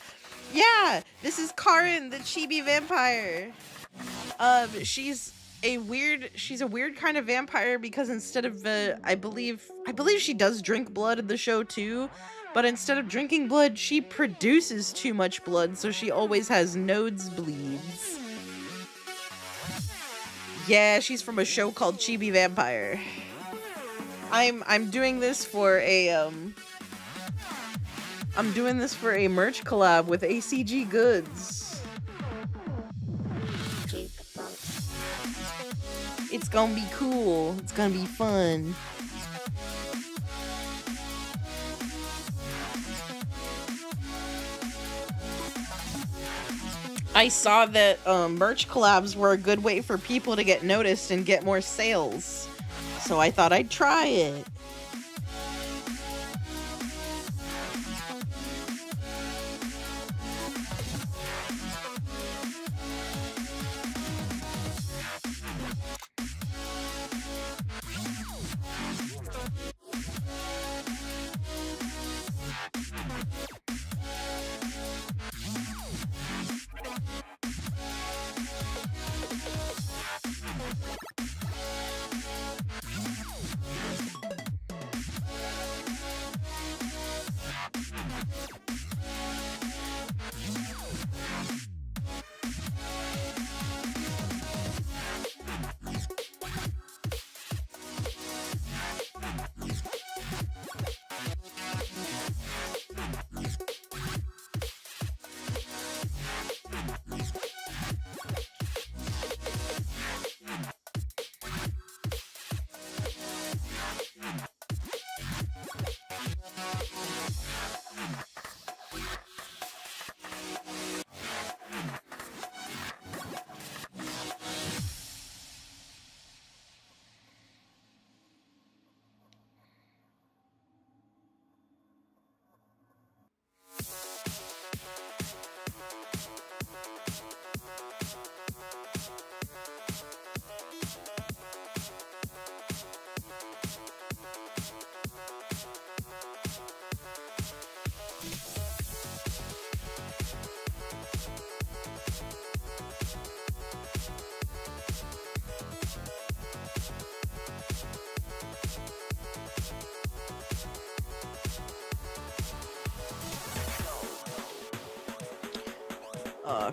E: Yeah, this is Karin, the chibi vampire. She's a weird kind of vampire because instead of I believe she does drink blood in the show too, but instead of drinking blood, she produces too much blood, so she always has nosebleeds. Yeah, she's from a show called Chibi Vampire. I'm doing this for a I'm doing this for a merch collab with ACG Goods. It's gonna be cool. It's gonna be fun. I saw that merch collabs were a good way for people to get noticed and get more sales. So I thought I'd try it.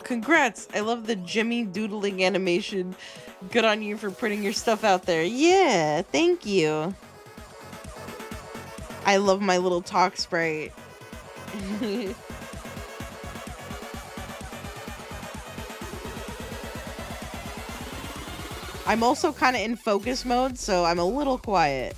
E: Congrats! I love the Jimmy doodling animation. Good on you for putting your stuff out there. Yeah, thank you. I love my little talk sprite. I'm also kind of in focus mode, so I'm a little quiet.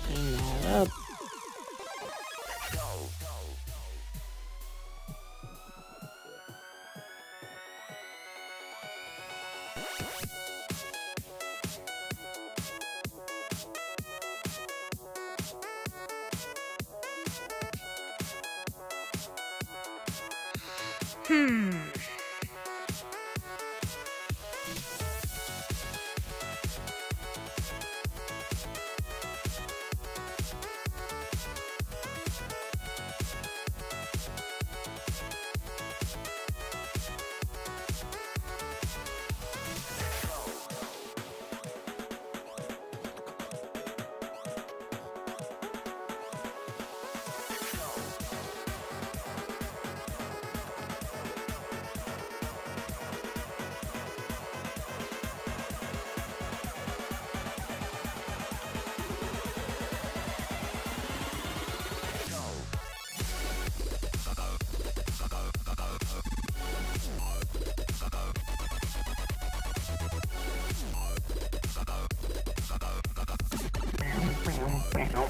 E: Clean that up.
B: Nope.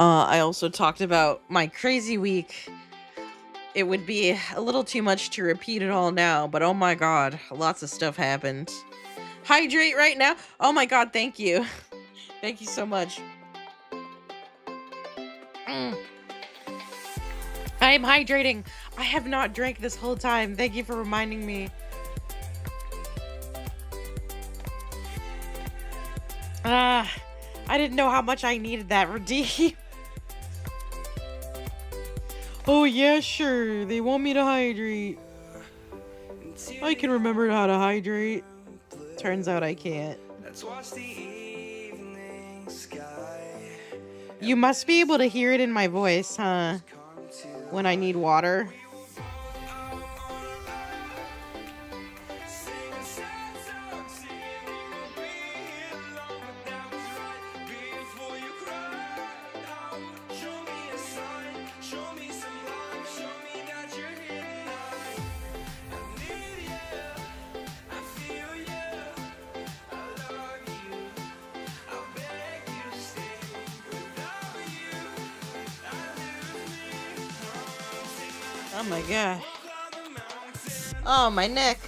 E: I also talked about my crazy week. It would be a little too much to repeat it all now, but oh my god, lots of stuff happened. Hydrate right now? Oh my god, thank you. Thank you so much. I am hydrating. I have not drank this whole time. Thank you for reminding me. I didn't know how much I needed that redeem. Oh yeah, sure. They want me to hydrate. I can remember how to hydrate. Turns out I can't. You must be able to hear it in my voice, huh? When I need water. Oh my god. Oh, my neck.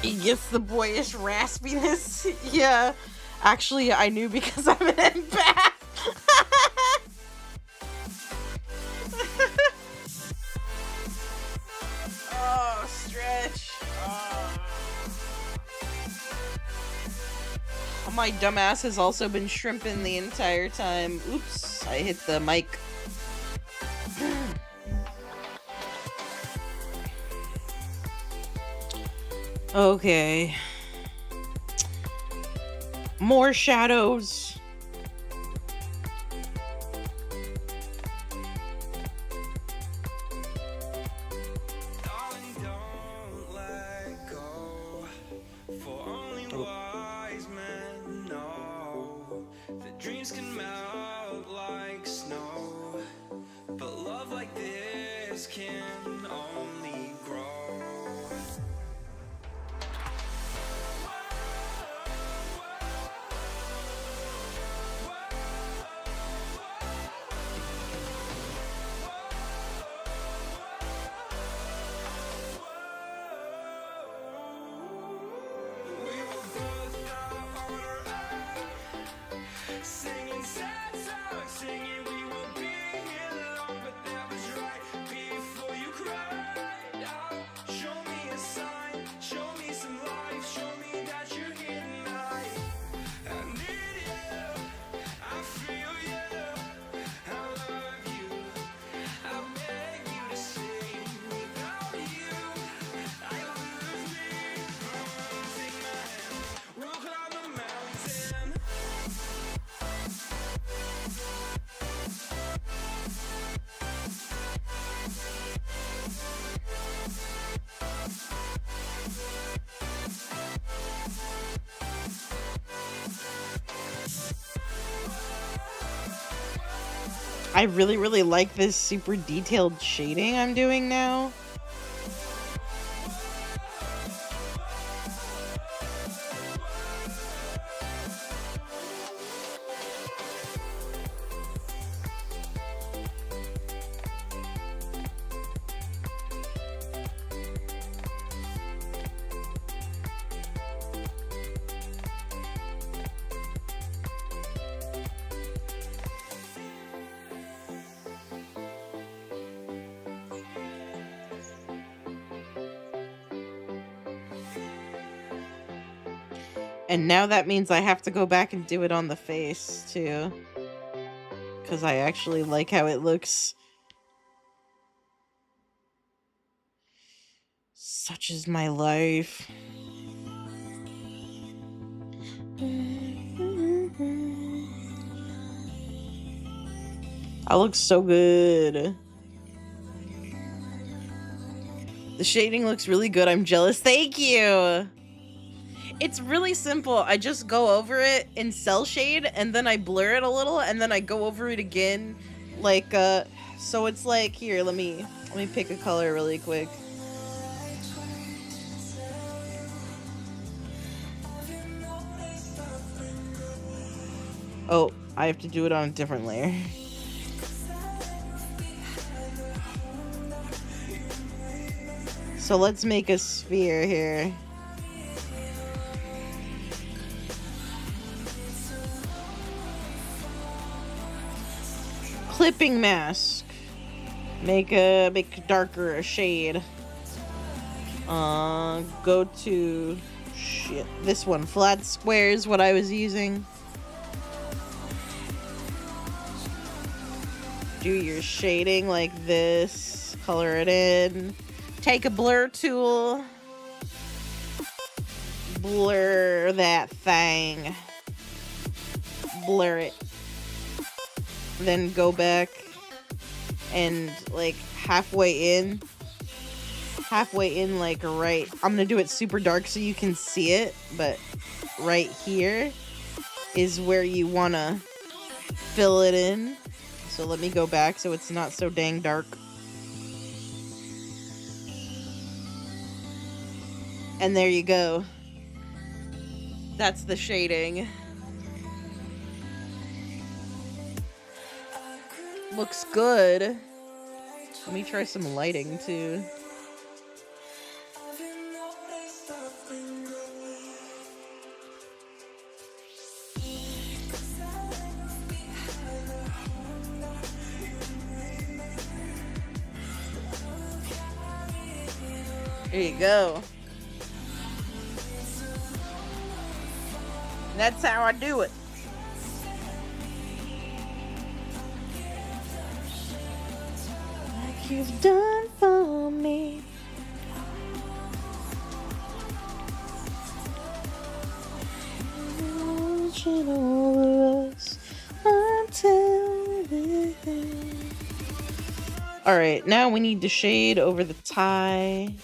E: He gets the boyish raspiness. Yeah. Actually, I knew because I'm an empath. Oh, stretch. Oh. My dumbass has also been shrimping the entire time. Oops, I hit the mic. Okay. More shadows.
A: Dreams can melt like snow, but love like this can only grow. Singing sad songs, singing we will be here long, but that was right before you cried out. Show me a sign, show me some life, show me that you're here tonight. I need you, I feel you, I love you, I beg you to stay. Without you, I lose me. Take my hand, we'll climb a mountain.
E: I really like this super detailed shading I'm doing now. And now that means I have to go back and do it on the face, too. Because I actually like how it looks. Such is my life. I look so good. The shading looks really good. I'm jealous. Thank you. It's really simple. I just go over it in cell shade and then I blur it a little and then I go over it again. Like, so it's like, here, let me pick a color really quick. Oh, I have to do it on a different layer. So let's make a sphere here. Clipping mask. Make darker a shade. Go to shit. This one, flat square is what I was using. Do your shading like this. Color it in. Take a blur tool. Blur that thing. Blur it. Then go back and like halfway in like right, I'm gonna do it super dark so you can see it, but right here is where you wanna fill it in. So let me go back so it's not so dang dark. And there you go. That's the shading. Looks good. Let me try some lighting too. There you go. That's how I do it. Like you've done for me. Watching over us until the end. Alright, now we need to shade over the tie.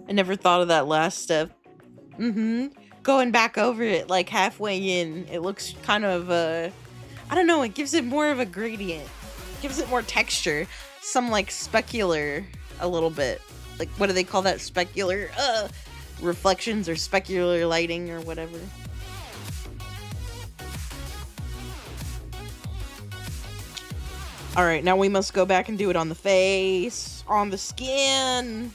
E: I never thought of that last step. Going back over it, like, halfway in, it looks kind of, I don't know, it gives it more of a gradient. It gives it more texture. Some, like, specular, a little bit. Like, what do they call that? Specular, reflections or specular lighting or whatever. Alright, now we must go back and do it on the face, on the skin.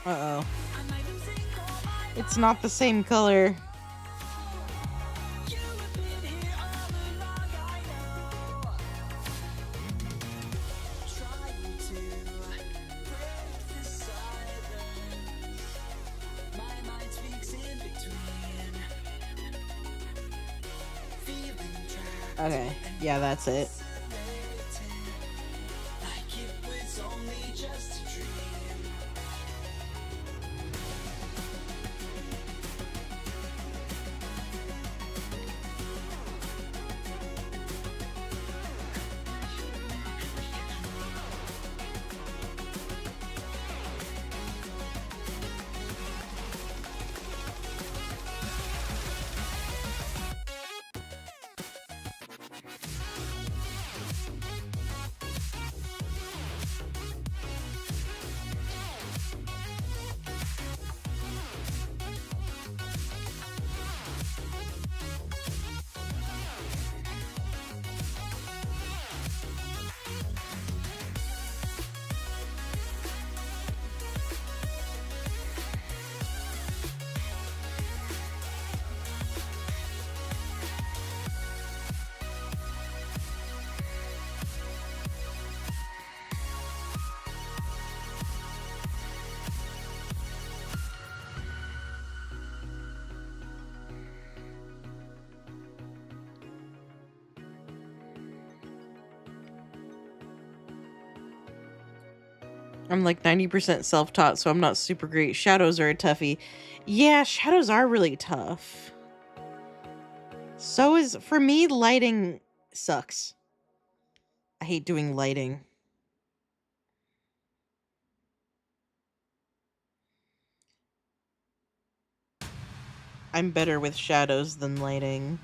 E: Uh-oh. It's not the same color. Okay, yeah, that's it. I'm like 90% self-taught, so I'm not super great. Shadows are a toughie. Yeah, shadows are really tough. So is, for me, lighting sucks. I hate doing lighting. I'm better with shadows than lighting.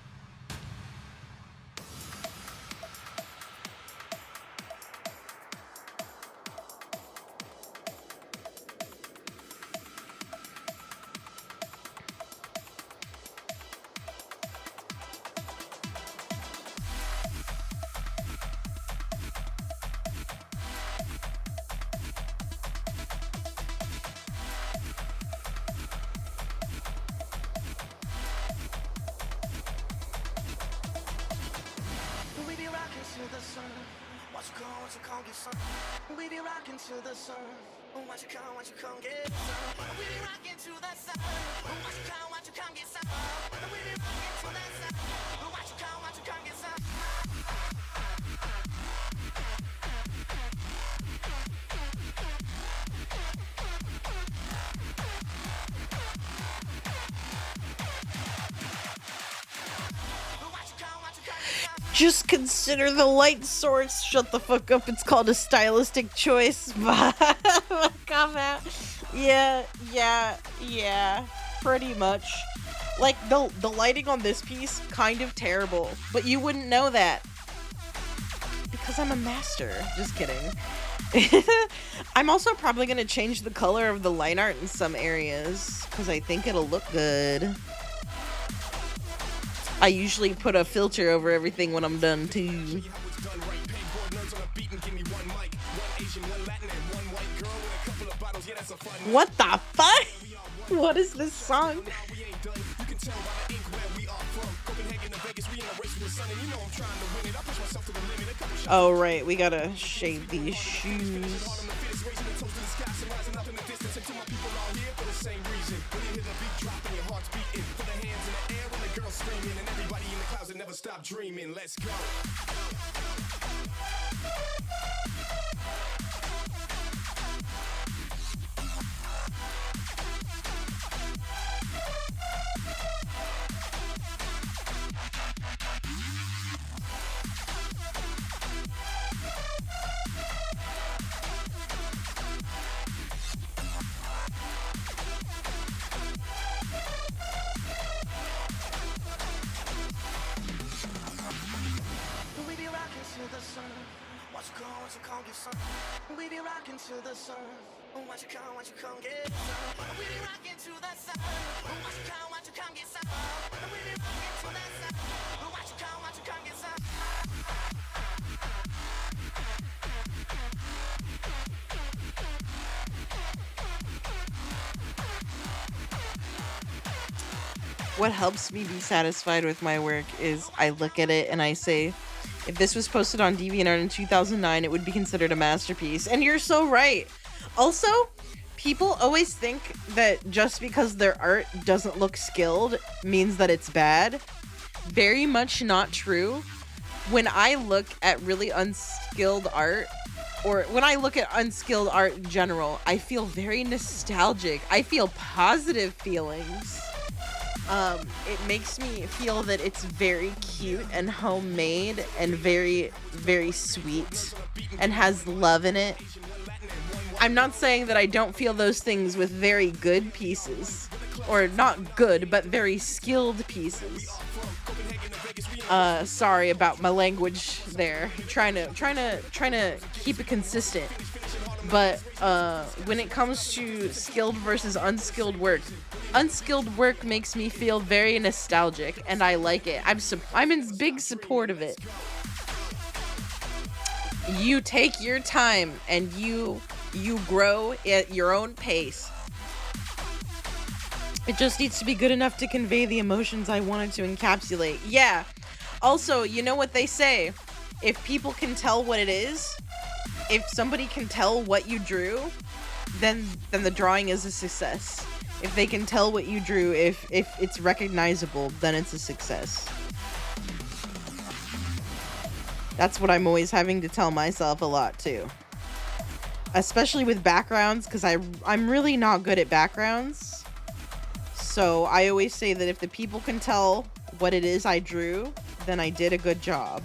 E: Just consider the light source. Shut the fuck up. It's called a stylistic choice. Cop out. Yeah. Pretty much. Like, the lighting on this piece, kind of terrible. But you wouldn't know that. Because I'm a master. Just kidding. I'm also probably going to change the color of the line art in some areas. Because I think it'll look good. I usually put a filter over everything when I'm done too. What the fuck? What is this song? Oh right, we gotta shave these shoes.
A: toast to the sky, some rising up in the distance. And to my people out here for the same reason. When you hear the beat drop and your heart's beating, put the hands in the air when the girl's screaming, and everybody in the clouds that never stop dreaming. Let's go.
G: We be rocking to the sun. Watch you come get some. We be rocking to the sun. Watch you come get some. We be rocking to the sun. Watch you come get some. We be rocking to the sun. Watch you come get some.
E: What helps me be satisfied with my work is I look at it and I say, if this was posted on DeviantArt in 2009, it would be considered a masterpiece. And you're so right. Also, people always think that just because their art doesn't look skilled means that it's bad. Very much not true. When I look at really unskilled art, or when I look at unskilled art in general, I feel very nostalgic. I feel positive feelings. It makes me feel that it's very cute and homemade and very, very sweet and has love in it. I'm not saying that I don't feel those things with very good pieces, or not good, but very skilled pieces. Sorry about my language there. Trying to keep it consistent. But when it comes to skilled versus unskilled work makes me feel very nostalgic, and I like it. I'm in big support of it. You take your time and you grow at your own pace. It just needs to be good enough to convey the emotions I wanted to encapsulate. Yeah. Also, you know what they say? If people can tell what it is, if somebody can tell what you drew, then the drawing is a success. If they can tell what you drew, if it's recognizable, then it's a success. That's what I'm always having to tell myself a lot too. Especially with backgrounds, because I'm really not good at backgrounds. So I always say that if the people can tell what it is I drew, then I did a good job.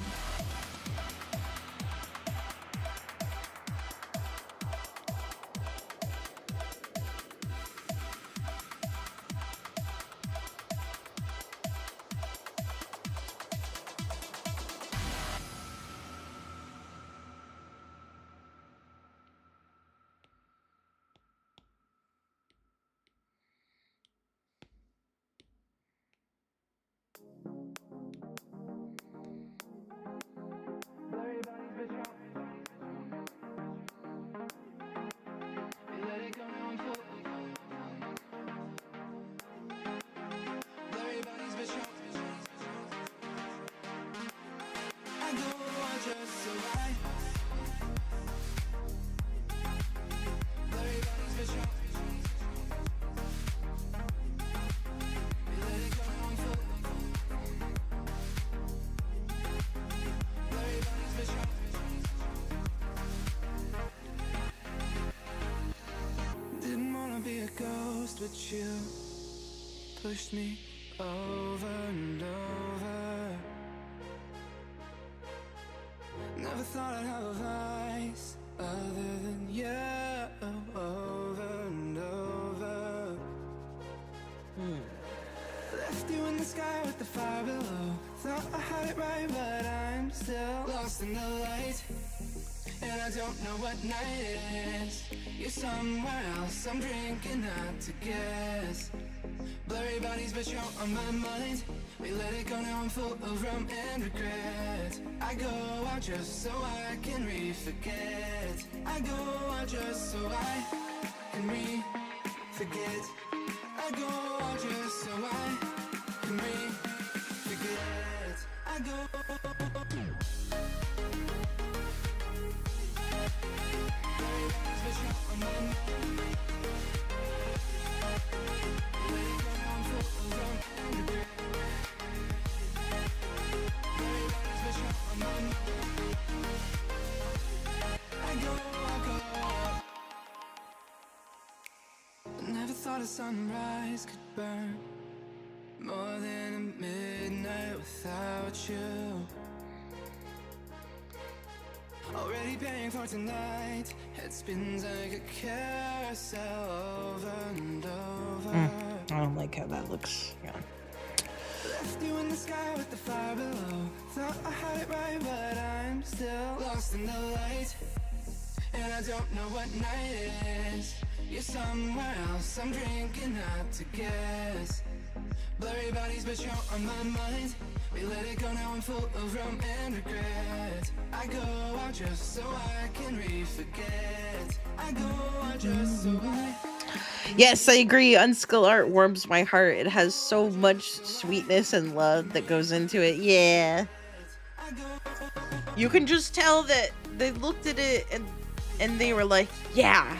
A: But you pushed me over and over. Never thought I'd have a vice other than you, over and over. Left you in the sky with the fire below. Thought I had it right, but I'm still lost in the light. And I don't know what night it is. You're somewhere else, I'm drinking not to guess. Blurry bodies, but you're on my mind. We let it go, now I'm full of rum and regret. I go out just so I can re-forget. I go out just so I can re-forget. I go out just so I can re-forget. I go. On my a sunrise could burn more than a midnight without you. Already paying for tonight. It spins like a carousel over and over.
E: I don't like how that looks. Yeah.
A: Left you in the sky with the fire below. Thought I had it right, but I'm still lost in the light. And I don't know what night it is. You're somewhere else, I'm drinking out to guess. Blurry bodies, but you're on my mind. We let it go, now I'm full of rum and regret. I go out just so I can re-forget. I go out just so I...
E: Yes, I agree. Unskull art warms my heart. It has so much sweetness and love that goes into it. Yeah. You can just tell that they looked at it and they were like, yeah.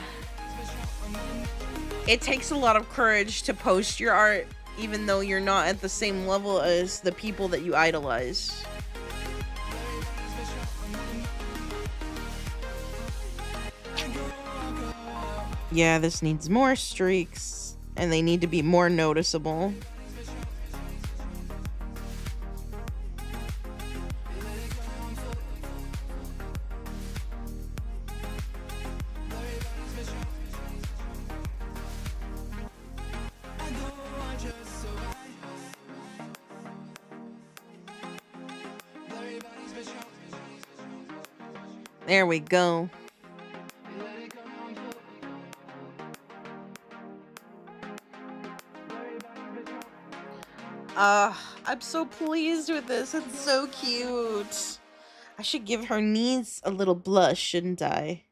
E: It takes a lot of courage to post your art even though you're not at the same level as the people that you idolize. Yeah, this needs more streaks, and they need to be more noticeable. There we go. I'm so pleased with this. It's so cute. I should give her knees a little blush, shouldn't I?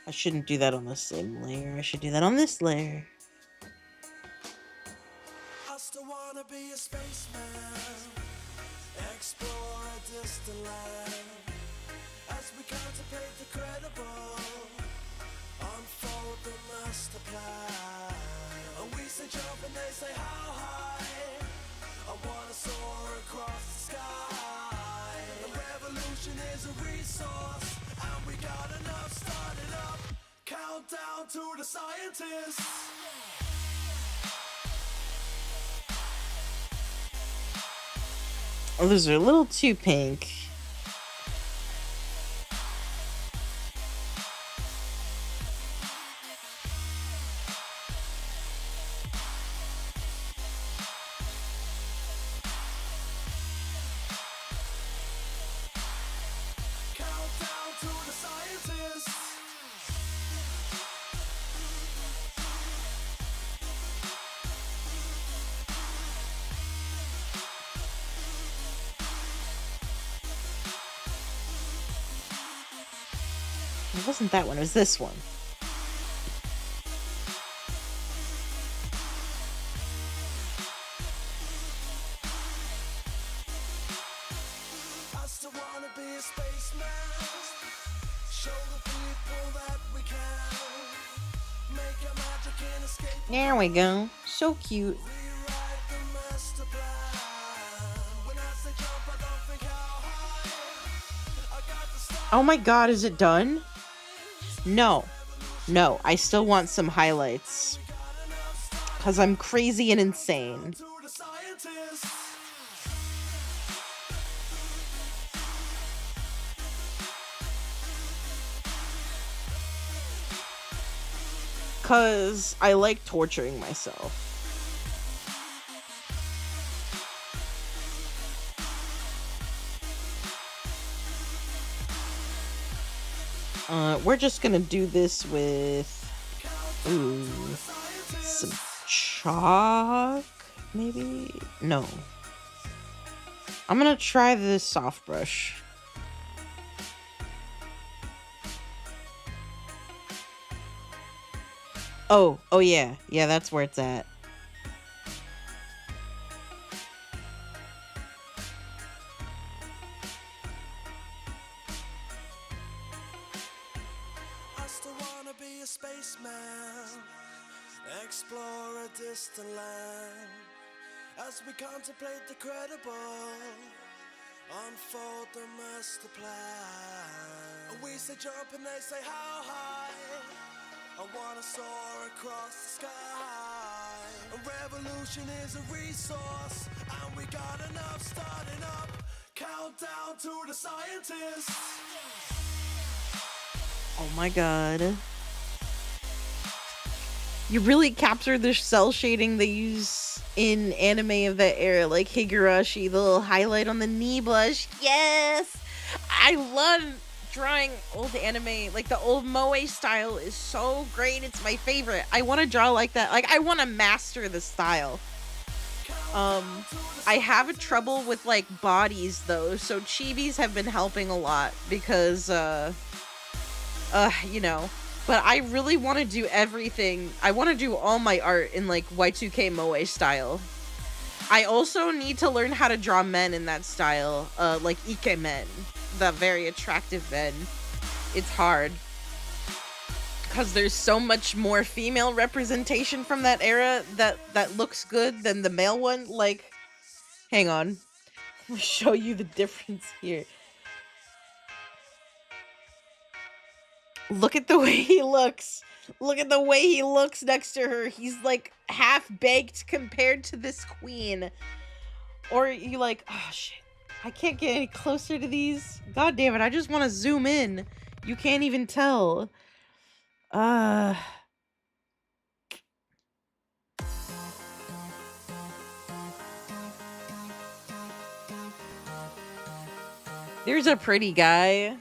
E: I shouldn't do that on the same layer. I should do that on this layer.
G: I still wanna be a spaceman, explore a distant land. As we contemplate the credible, unfold the master plan. And we say jump and they say how high. I wanna soar across the sky. The revolution is a resource, and we got enough started up. Countdown to the scientists.
E: Oh, those are a little too pink.
G: Countdown to the scientists.
E: It wasn't that one, it was this one.
G: I still wanna be a spaceman. Show the people that we can. Make a magic and escape.
E: There we go. So cute.
G: Rewrite the master plan. When I say jump, I don't think how high. I got the stars.
E: Oh my god, is it done? No. No, I still want some highlights. Because I'm crazy and insane.
G: To the scientists.
E: Because I like torturing myself. We're just gonna do this with, ooh, some chalk, maybe? No. I'm gonna try this soft brush. Oh yeah. Yeah, that's where it's at.
G: a distant land as we contemplate the credible, unfold the master plan. And we say jump and they say how high. I wanna soar across the sky. A revolution is a resource, and we got enough starting up. Countdown to the scientists.
E: Oh my god. You really captured the cell shading they use in anime of that era, like Higurashi, the little highlight on the knee blush. Yes! I love drawing old anime. Like, the old moe style is so great. It's my favorite. I want to draw like that. Like, I want to master the style. I have a trouble with, like, bodies, though. So chibis have been helping a lot because, you know. But I really want to do everything. I want to do all my art in, like, Y2K moe style. I also need to learn how to draw men in that style. Like, ikemen. The very attractive men. It's hard. Because there's so much more female representation from that era that looks good than the male one. Like, hang on. I'll show you the difference here. Look at the way he looks. Look at the way he looks next to her. He's like half-baked compared to this queen. Or you like, oh shit. I can't get any closer to these. God damn it, I just want to zoom in. You can't even tell. There's a pretty guy.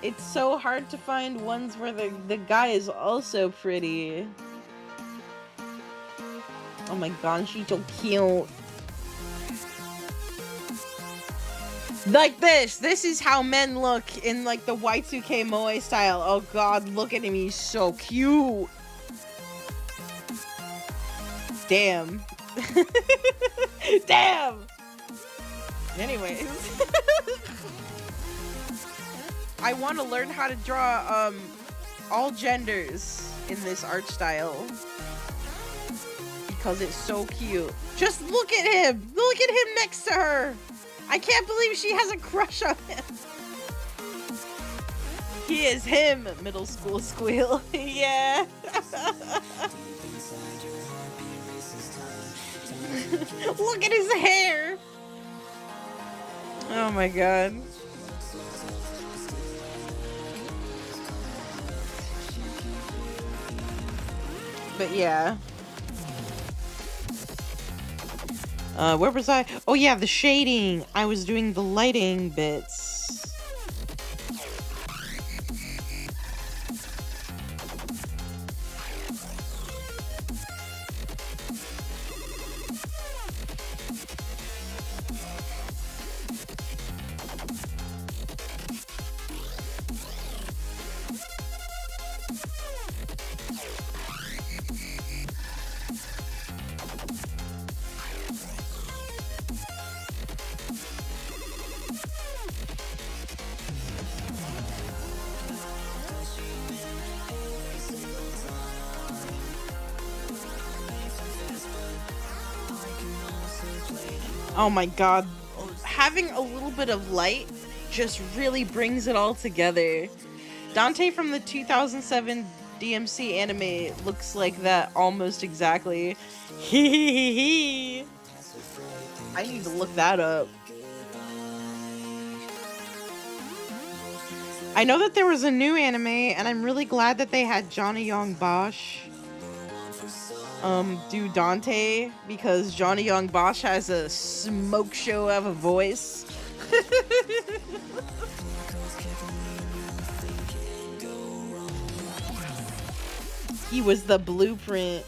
E: It's so hard to find ones where the guy is also pretty. Oh my god, she's so cute. Like this. This is how men look in like the Y2K moe style. Oh god, look at him. He's so cute. Damn. Damn. Anyways. I want to learn how to draw all genders in this art style because it's so cute. Just look at him. Look at him next to her. I can't believe she has a crush on him. He is him, middle school squeal. Yeah. Look at his hair. Oh my god. But yeah. Where was I? Oh yeah, the shading. I was doing the lighting bits. Oh my god, having a little bit of light just really brings it all together. Dante from the 2007 DMC anime looks like that almost exactly. I need to look that up. I know that there was a new anime, and I'm really glad that they had Johnny Young Bosch do Dante, because Johnny Young Bosch has a smoke show of a voice. He was the blueprint.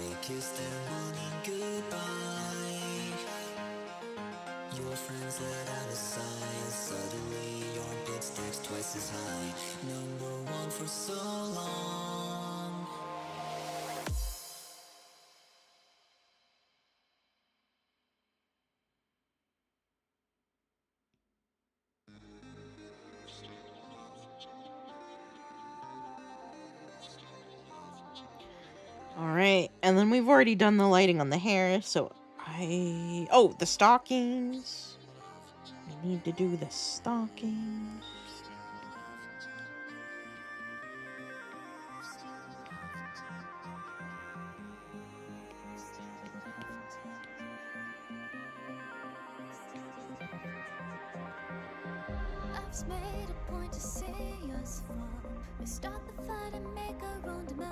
A: They kissed their morning goodbye. Your friends let out a sigh, and suddenly your bid stacks twice as high. Number one for so long.
E: Alright, and then we've already done the lighting on the hair, so oh, the stockings. We need to do the stockings.
F: Life's made a point to see us fall. We start the fight and make our own demise.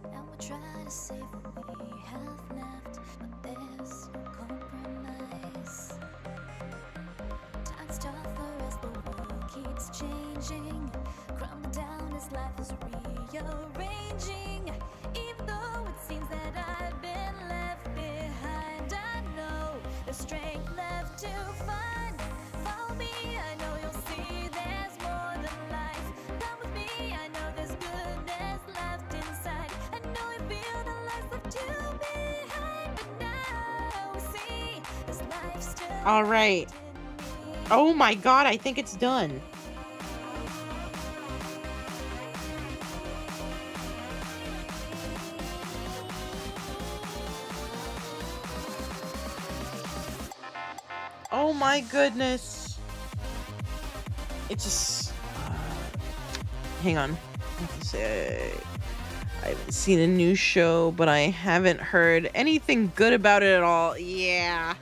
F: And we try to save what we have left, but there's no compromise. Time's tough for us, the world keeps changing. Crumbling down as life is rearranging. Even though it seems that I've been left behind, I know there's strength left to find. Follow me, I know you'll see there's more than life. Come with me, I know there's goodness left inside. I know you feel the life left you behind, but now we see this life still.
E: All right. Oh my god, I think it's done. Oh my goodness. It's just... hang on. I have to say, I haven't seen a new show, but I haven't heard anything good about it at all. Yeah.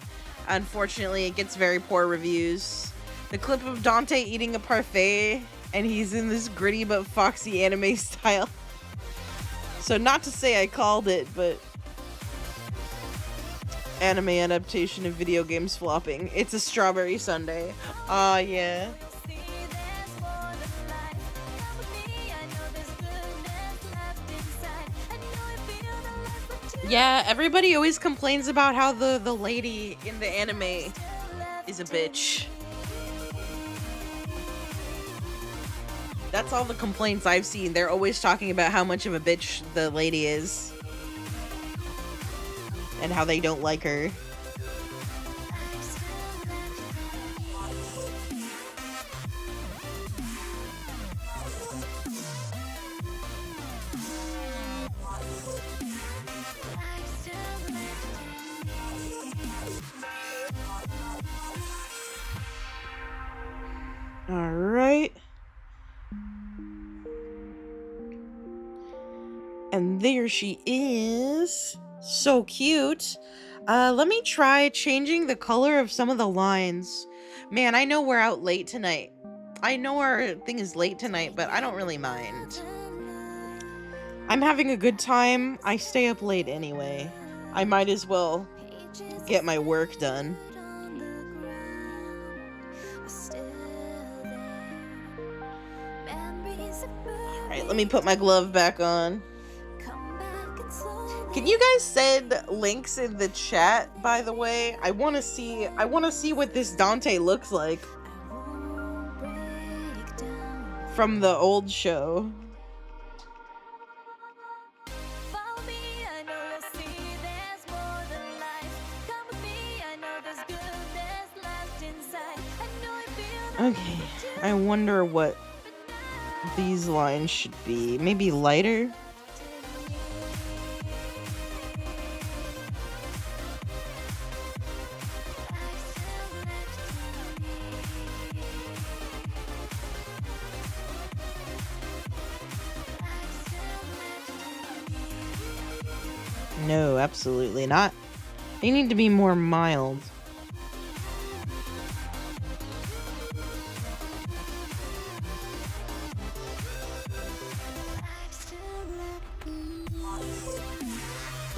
E: Unfortunately, it gets very poor reviews. The clip of Dante eating a parfait, and he's in this gritty but foxy anime style. So not to say I called it, but... anime adaptation of video games flopping. It's a strawberry sundae. Yeah. Yeah, everybody always complains about how the lady in the anime is a bitch. That's all the complaints I've seen. They're always talking about how much of a bitch the lady is. And how they don't like her. All right. And there she is. So cute. Let me try changing the color of some of the lines. Man, I know we're out late tonight. I know our thing is late tonight, but I don't really mind. I'm having a good time. I stay up late anyway. I might as well get my work done. Alright, let me put my glove back on. Can you guys send links in the chat, by the way? I want to see what this Dante looks like from the old show. Okay, I wonder what these lines should be. Maybe lighter? No, absolutely not. They need to be more mild.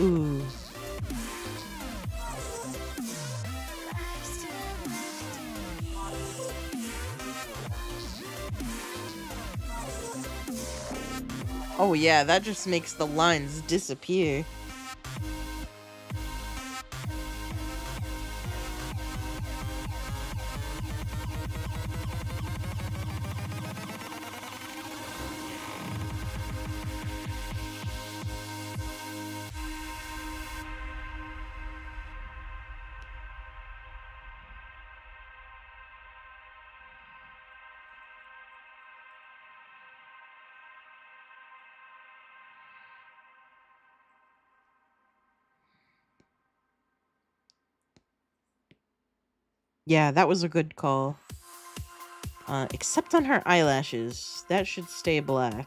E: Ooh. Oh yeah, that just makes the lines disappear. Yeah, that was a good call. Except on her eyelashes. That should stay black.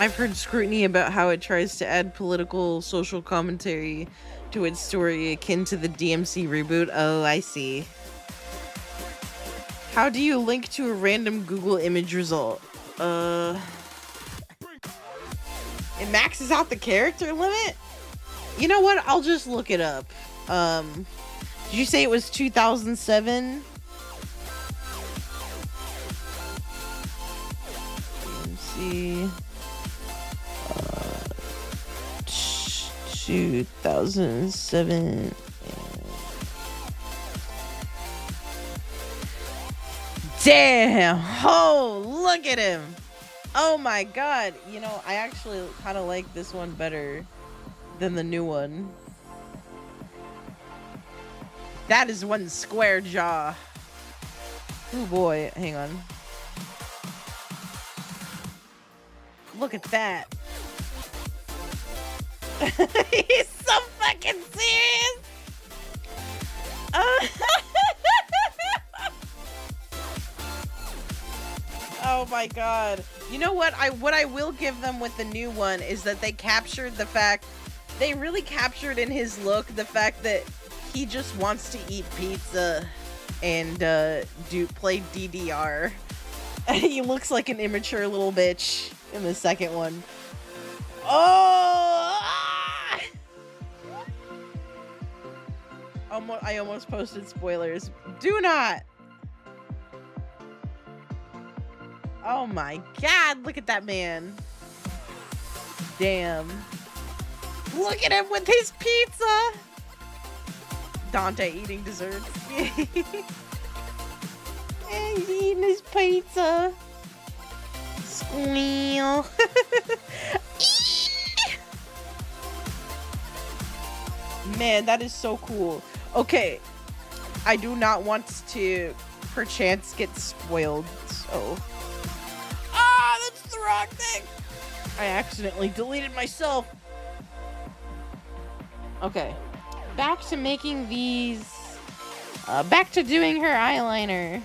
E: I've heard scrutiny about how it tries to add political social commentary to its story akin to the DMC reboot. Oh, I see. How do you link to a random Google image result? It maxes out the character limit? You know what? I'll just look it up. Did you say it was 2007? DMC. 2007. Damn! Oh, look at him! Oh my god! You know, I actually kind of like this one better than the new one. That is one square jaw. Oh boy, hang on. Look at that. He's so fucking serious. Oh my god. You know what I will give them with the new one is that they captured the fact, they really captured in his look the fact that he just wants to eat pizza and play DDR. He looks like an immature little bitch in the second one. Oh! I almost posted spoilers. Do not! Oh my god, look at that man. Damn. Look at him with his pizza! Dante eating desserts. Yeah, he's eating his pizza. Squeal. Man, that is so cool. Okay, I do not want to perchance get spoiled, so... Ah, that's the wrong thing! I accidentally deleted myself. Okay, back to making these... back to doing her eyeliner.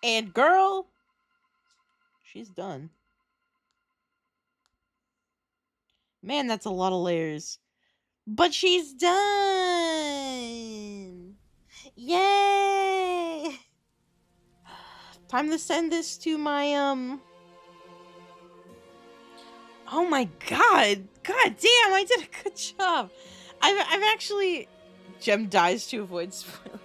E: And girl, she's done. Man, that's a lot of layers. But she's done. Yay! Time to send this to my, Oh my god! God damn, I did a good job! I've actually... Gem dies to avoid spoilers.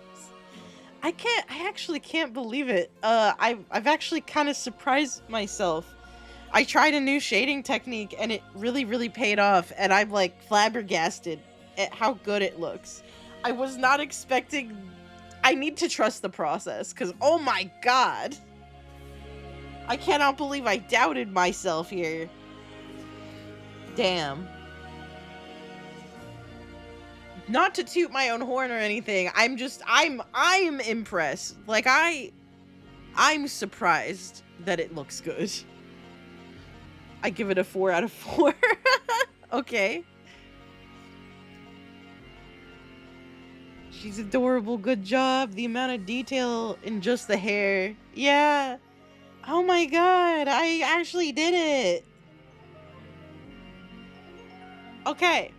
E: I actually can't believe it. I've actually kind of surprised myself. I tried a new shading technique and it really, really paid off, and I'm like flabbergasted at how good it looks. I was not expecting... I need to trust the process, because oh my god! I cannot believe I doubted myself here. Damn. Not to toot my own horn or anything, I'm impressed. Like, I'm surprised that it looks good. I give it a 4 out of 4. Okay. She's adorable, good job. The amount of detail in just the hair. Yeah. Oh my god, I actually did it. Okay.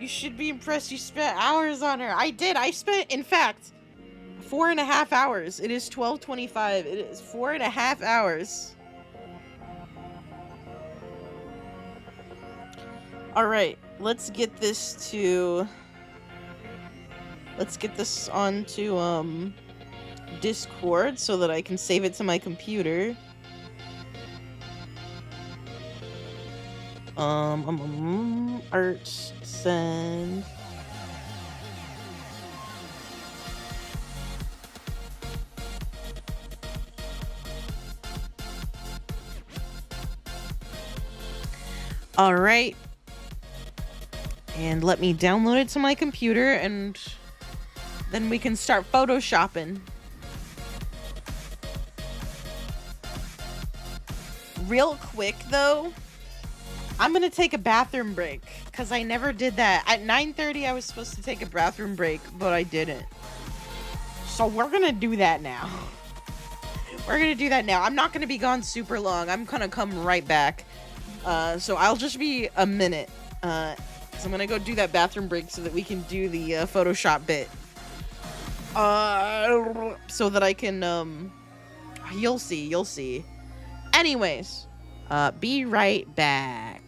E: You should be impressed. You spent hours on her. I did. I spent, in fact, 4.5 hours. It is 12:25. It is 4.5 hours. Alright, let's get this to... Let's get this onto, Discord so that I can save it to my computer. Art, send... Alright. And let me download it to my computer, and then we can start photoshopping. Real quick, though, I'm gonna take a bathroom break, because I never did that. At 9:30, I was supposed to take a bathroom break, but I didn't. So we're gonna do that now. We're gonna do that now. I'm not gonna be gone super long. I'm gonna come right back. So I'll just be a minute. So I'm gonna go do that bathroom break so that we can do the Photoshop bit. So that I can, you'll see. Anyways, be right back.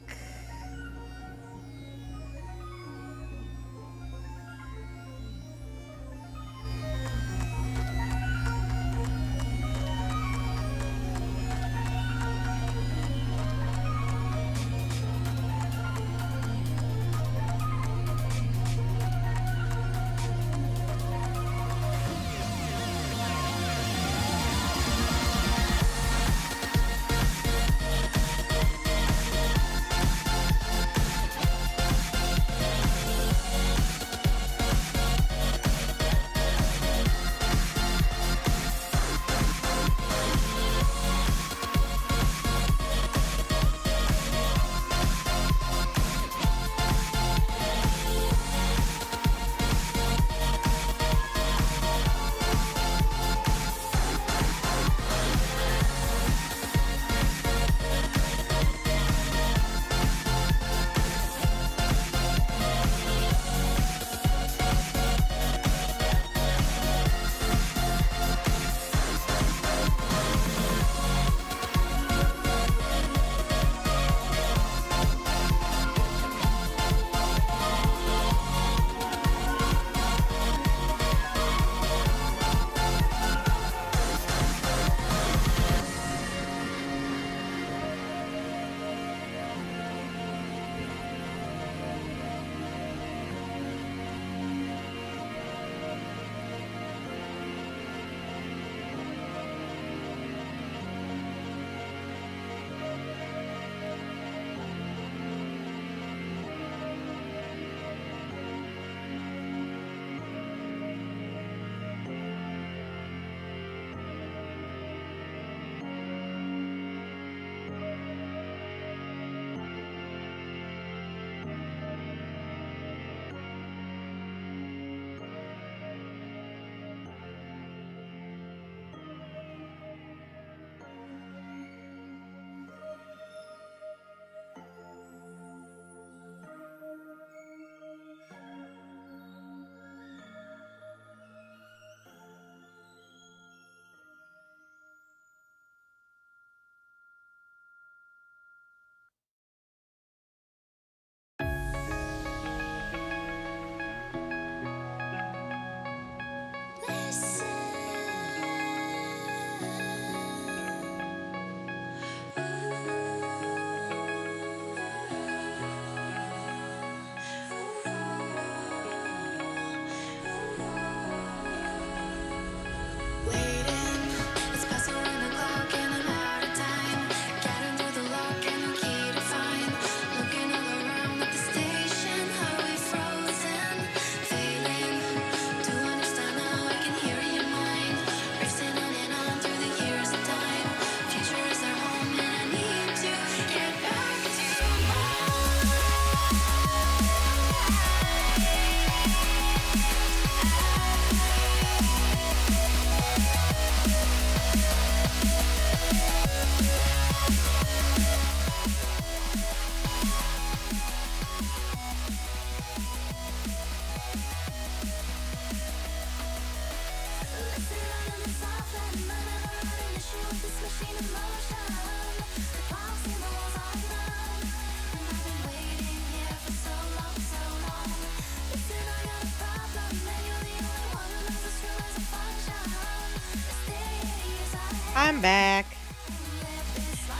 E: I'm back.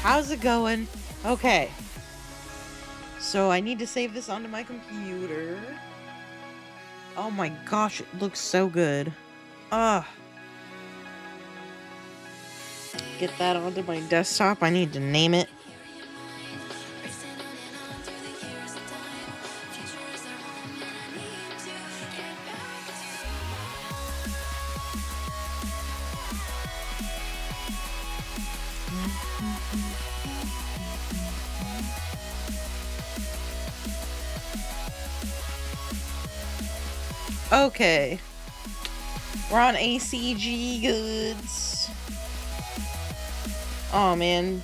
E: How's it going? Okay. So I need to save this onto my computer. Oh my gosh, it looks so good. Ugh. Get that onto my desktop. I need to name it. Okay. We're on ACG goods. Oh man.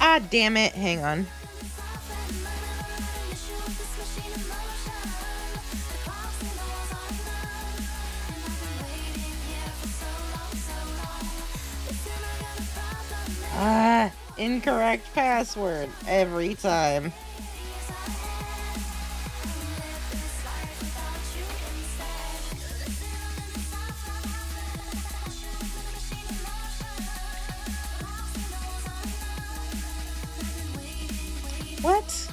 E: Ah, damn it. Hang on. Ah, incorrect password every time. What?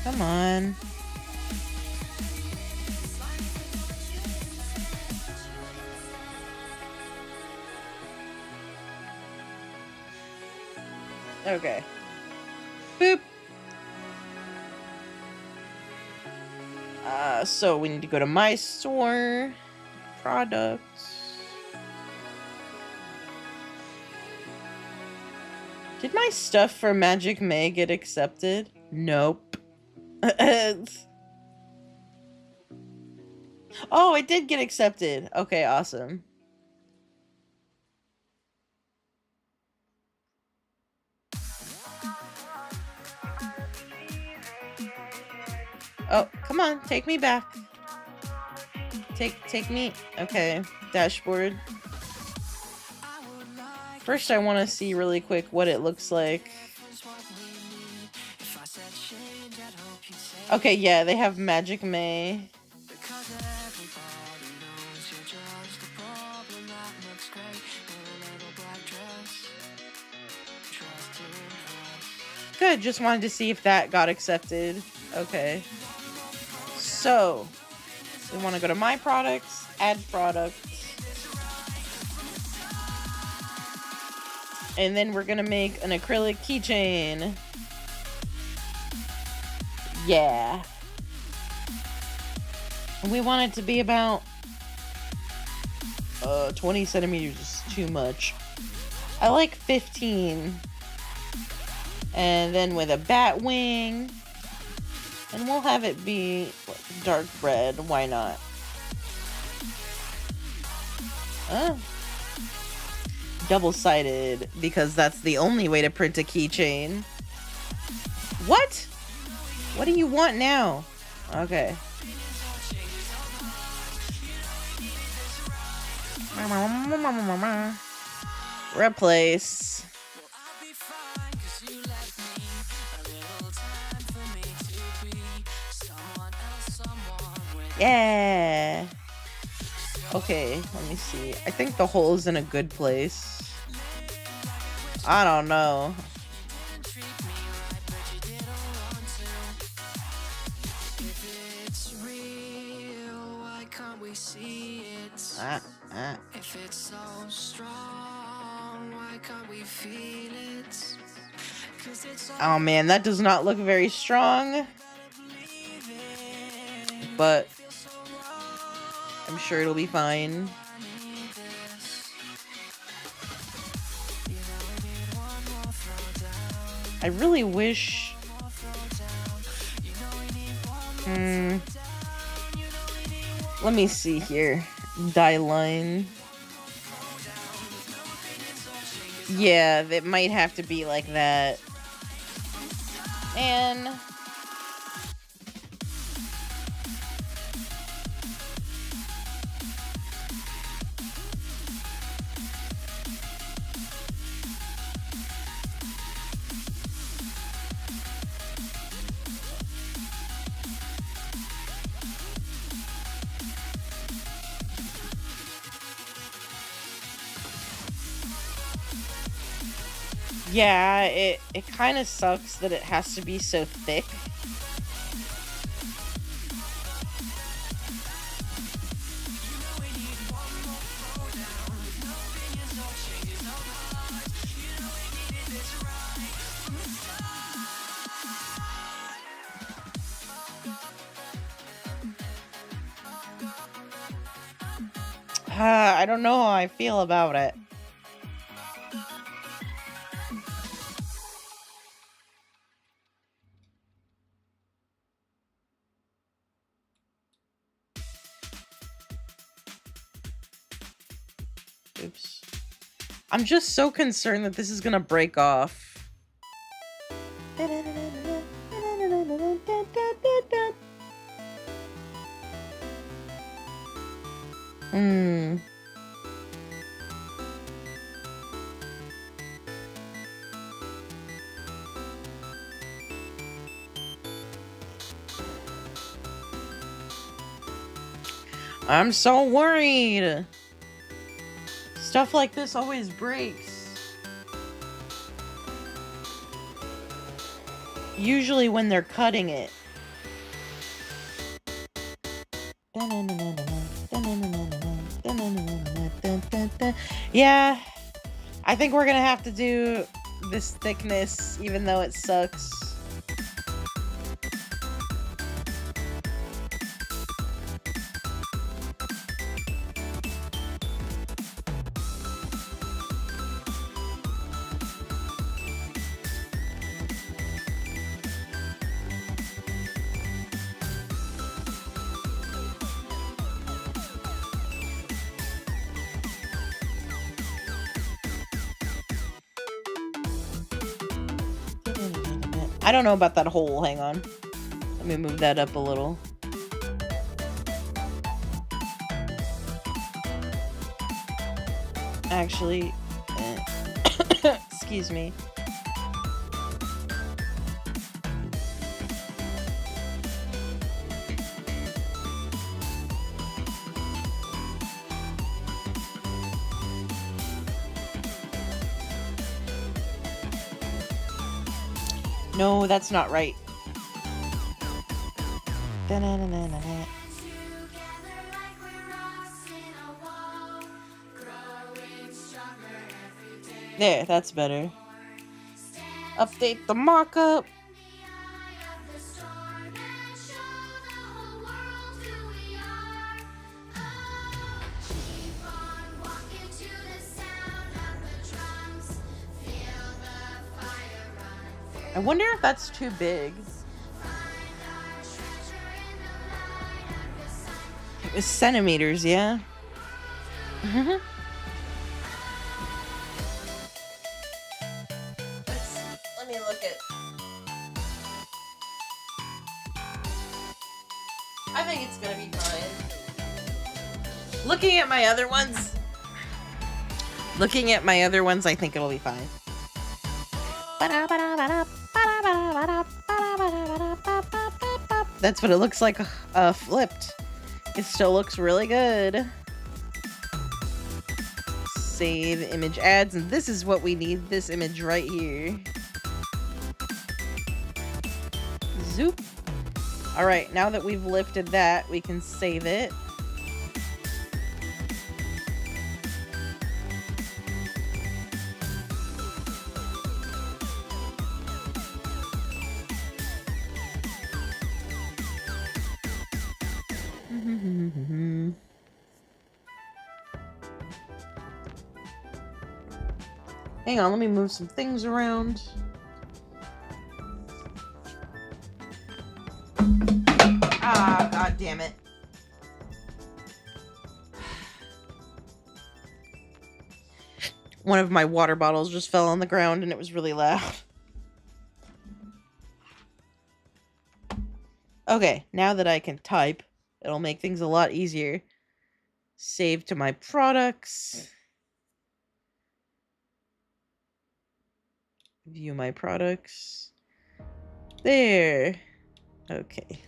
E: Come on. Okay. Boop. So we need to go to my store. Products. Did my stuff for Magic May get accepted? Nope. Oh, it did get accepted. Okay, awesome. Oh, come on, take me back. Take me. Okay, dashboard. First, I want to see really quick what it looks like. Okay, yeah, they have Magic May. Good, just wanted to see if that got accepted. Okay. So, we want to go to My Products, Add Products. And then we're going to make an acrylic keychain. Yeah. We want it to be about 20 centimeters is too much. I like 15. And then with a bat wing. And we'll have it be dark red. Why not? Double-sided, because that's the only way to print a keychain. What? What do you want now? Okay. Replace. Yeah. Okay, let me see. I think the hole is in a good place. I don't know. If it's so strong, why can't we feel it? Oh man, that does not look very strong. But I'm sure it'll be fine. I really wish... Let me see here. Die line. Yeah, it might have to be like that. And... Yeah, it kind of sucks that it has to be so thick. I don't know how I feel about it. Oops. I'm just so concerned that this is gonna break off. Hmm. I'm so worried. Stuff like this always breaks. Usually when they're cutting it. Yeah, I think we're gonna have to do this thickness, even though it sucks. I don't know about that hole. Hang on. Let me move that up a little. Actually, excuse me. No, that's not right. There, that's better. Update the markup. I wonder if that's too big. It was centimeters, yeah. Let me look at. I think it's gonna be fine. Looking at my other ones, I think it'll be fine. That's what it looks like flipped. It still looks really good. Save image ads, and this is what we need, this image right here. Zoop. Alright, now that we've lifted that, we can save it. Hang on, let me move some things around. Ah, god damn it. One of my water bottles just fell on the ground and it was really loud. Okay, now that I can type, it'll make things a lot easier. Save to my products. View my products. There. Okay.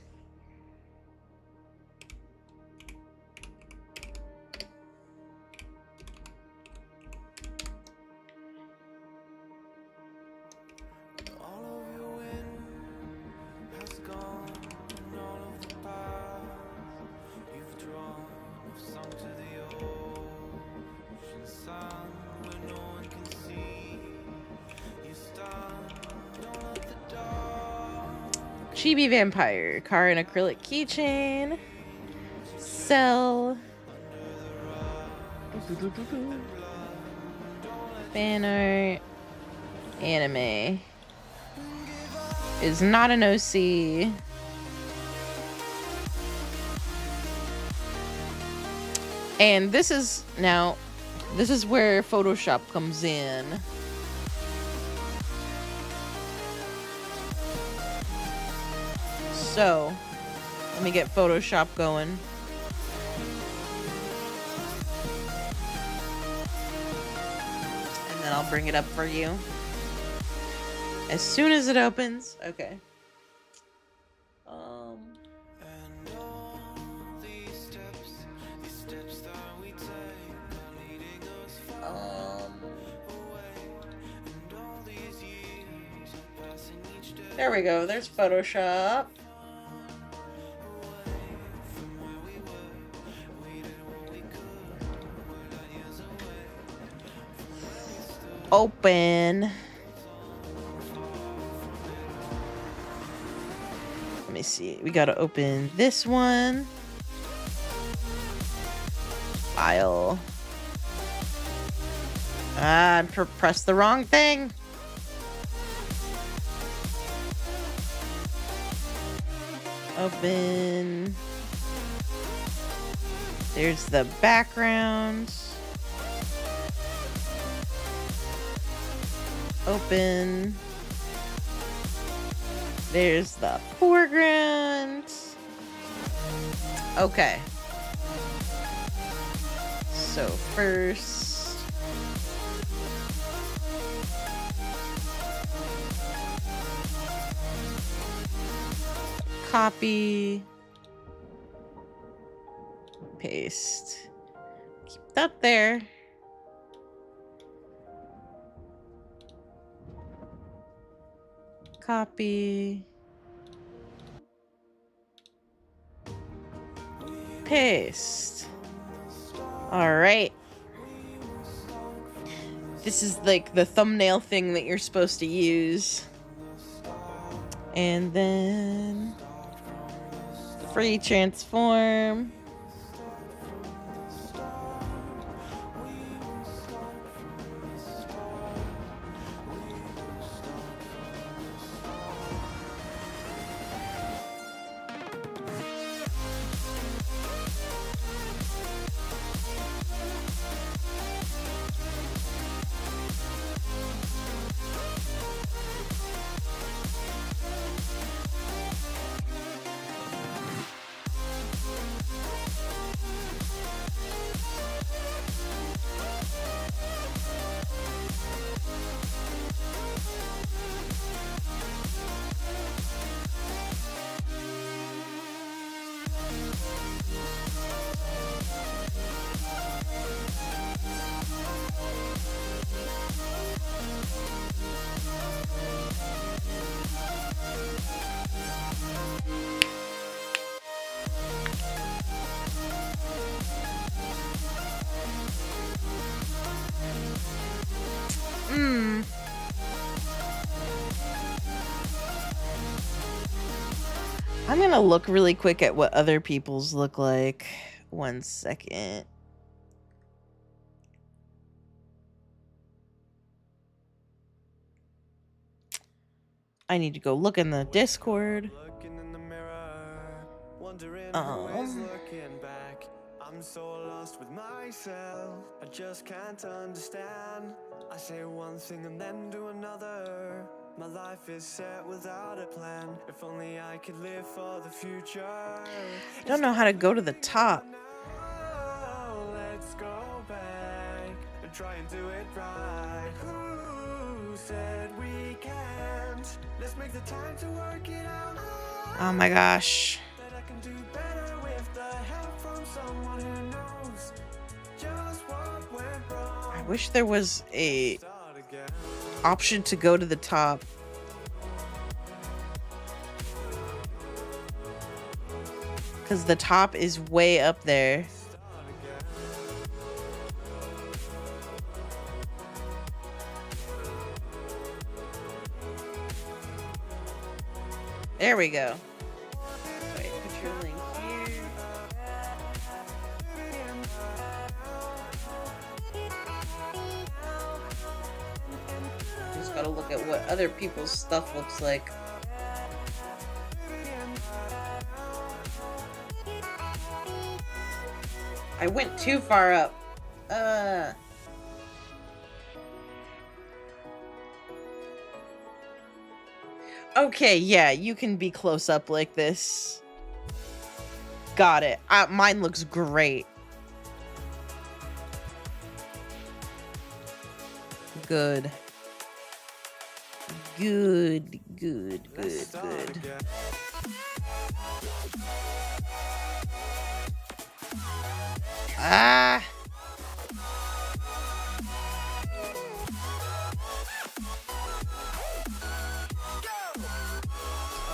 E: Chibi vampire. Car and acrylic keychain. Cell. Fan art. Anime. Is not an OC. And this is where Photoshop comes in. So, let me get Photoshop going. And then I'll bring it up for you. As soon as it opens. Okay. There we go. There's Photoshop. Open. Let me see. We gotta open this one. File. I pressed the wrong thing. Open. There's the background. Open. There's the foreground. Okay. So first, copy, paste. Keep that there. Copy. Paste. All right. This is like the thumbnail thing that you're supposed to use. And then free transform. I'm gonna look really quick at what other people's look like. 1 second. I need to go look in the Discord.
G: I'm so lost with myself, I just can't understand. I say one thing and then do another. My life is set without a plan. If only I could live for the future.
E: I don't know how to go to the top.
G: Let's go back and try and do it right. Who said we can't? Let's make the time to work it out.
E: Oh my gosh.
G: That I can do better with the help from someone who knows just what went wrong.
E: I wish there was a option to go to the top. Because the top is way up there. There we go. Wait, put your link here. Just gotta look at what other people's stuff looks like. I went too far up. Okay, yeah, you can be close up like this. Got it. Mine looks great. Good. Good. Ah.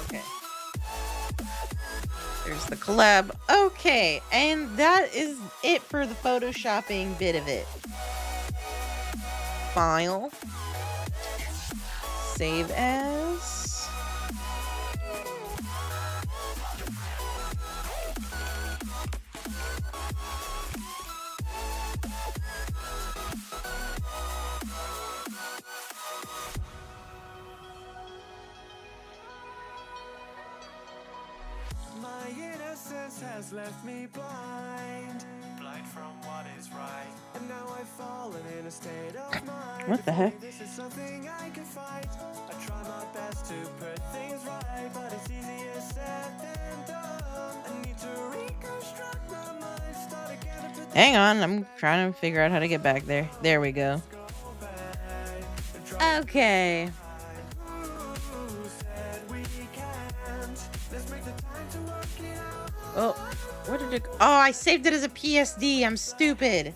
E: Okay. There's the collab. Okay, and that is it for the photoshopping bit of it. File. Save as.
G: My innocence has left me blind from what is right. And now I've fallen in a state of mind.
E: What the heck?
G: This is something I can fight. I try my best to put things right, but it's easier said than done. I need to reconstruct my mind, start again and put
E: Hang on, I'm trying to figure out how to get back there. There we go. Okay. Oh, where did it go? Oh, I saved it as a PSD. I'm stupid.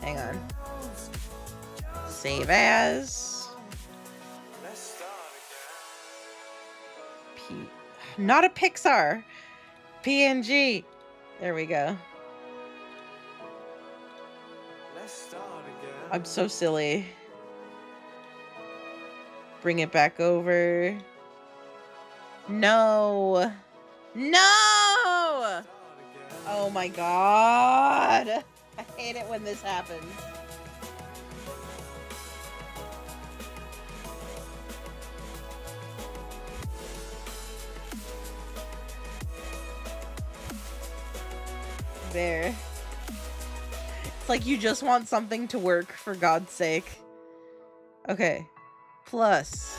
E: Hang on. Save as. Not a Pixar. PNG. There we go. I'm so silly. Bring it back over. No. No! Oh my god. I hate it when this happens. There. It's like you just want something to work, for God's sake. Okay. Plus.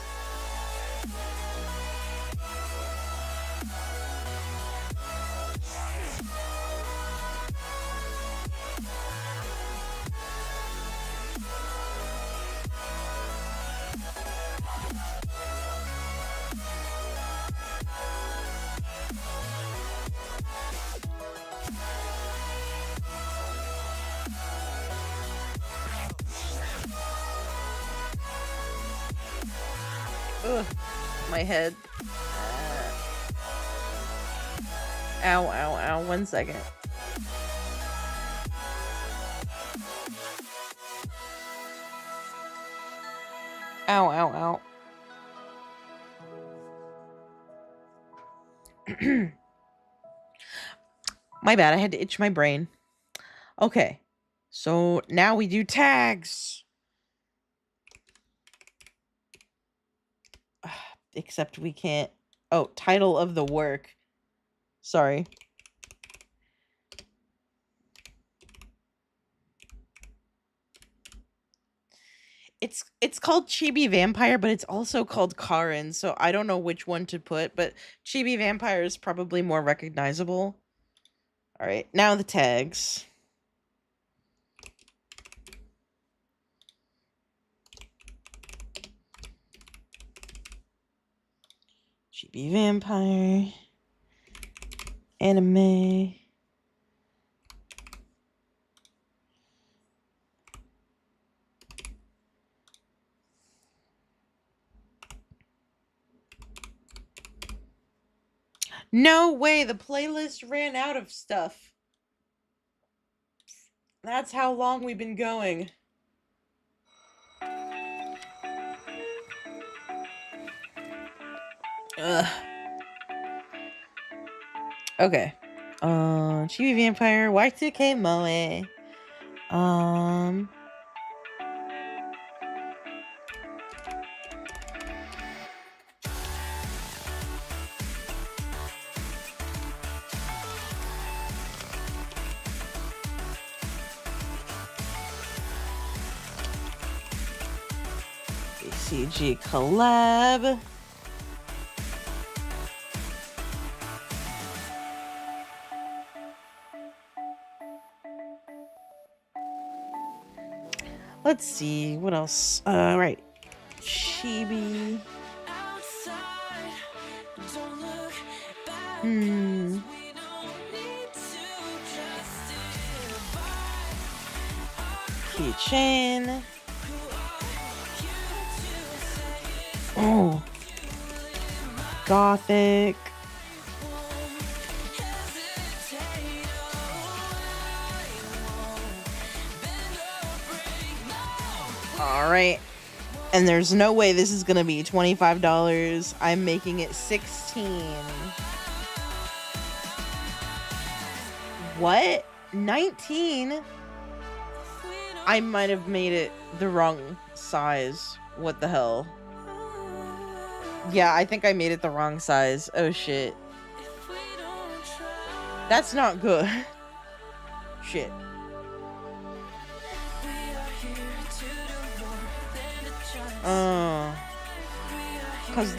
E: Ugh, my head. Ow, ow, ow. 1 second. Ow, ow, ow. My bad, I had to itch my brain. Okay, so now we do tags. Except we can't. Oh, title of the work. Sorry. It's called Chibi Vampire, but it's also called Karin, so I don't know which one to put, but Chibi Vampire is probably more recognizable. All right, now the tags. Chibi Vampire. Anime. No way, the playlist ran out of stuff. That's how long we've been going. Ugh. Okay. Chibi Vampire, Y2K Moe. ACG collab. Let's see what else. Right. Chibi. Keychain. Oh. Gothic. Alright. And there's no way this is gonna be $25. I'm making it $16. What? 19? I might have made it the wrong size. What the hell? Yeah, I think I made it the wrong size. Oh shit. That's not good. Shit. Cause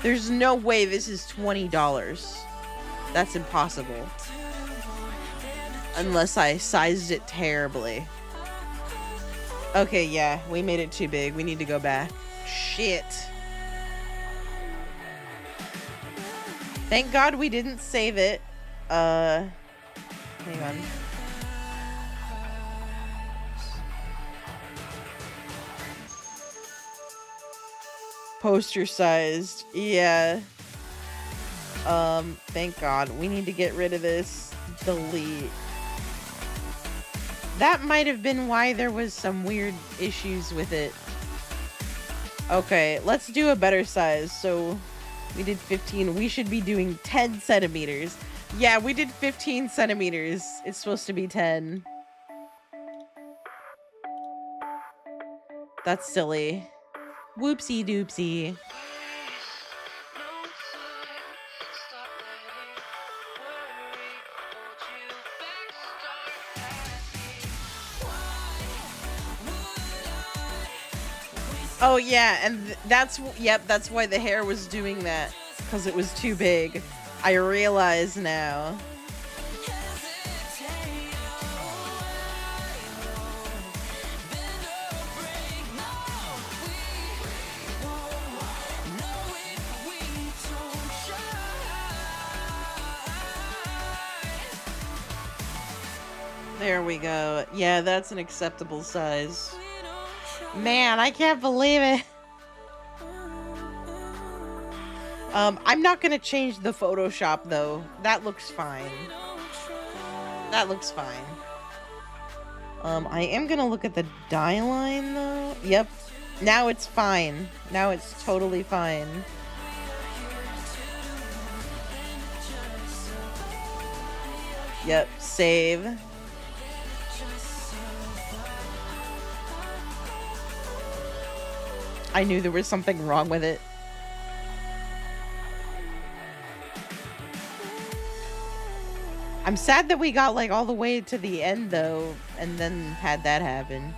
E: there's no way this is $20. That's impossible. Unless I sized it terribly. Okay, yeah, we made it too big. We need to go back. Shit. Thank God we didn't save it. Hang on. Poster sized. Yeah. Thank God. We need to get rid of this. Delete. That might have been why there was some weird issues with it. Okay, let's do a better size. So we did 15. We should be doing 10 centimeters. Yeah, we did 15 centimeters. It's supposed to be 10. That's silly. Whoopsie doopsie. Oh yeah, and that's why the hair was doing that, because it was too big. I realize now. There we go. Yeah, that's an acceptable size. Man, I can't believe it. I'm not gonna change the Photoshop though. That looks fine. That looks fine. I am gonna look at the die line though. Yep. Now it's fine. Now it's totally fine. Yep, save. I knew there was something wrong with it. I'm sad that we got like all the way to the end though, and then had that happen.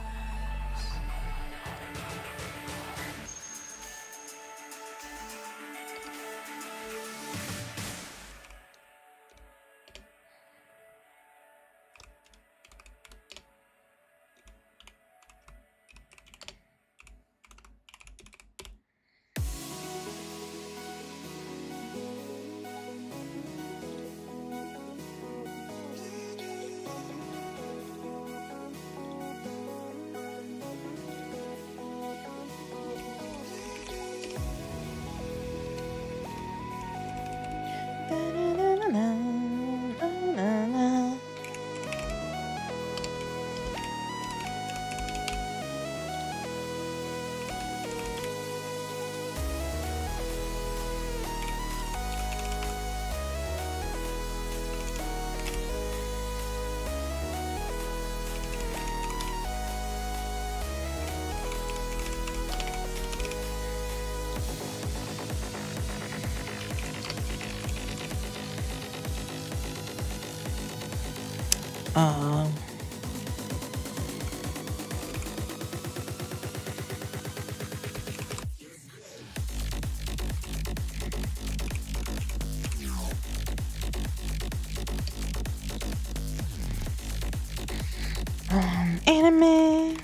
E: Um, anime.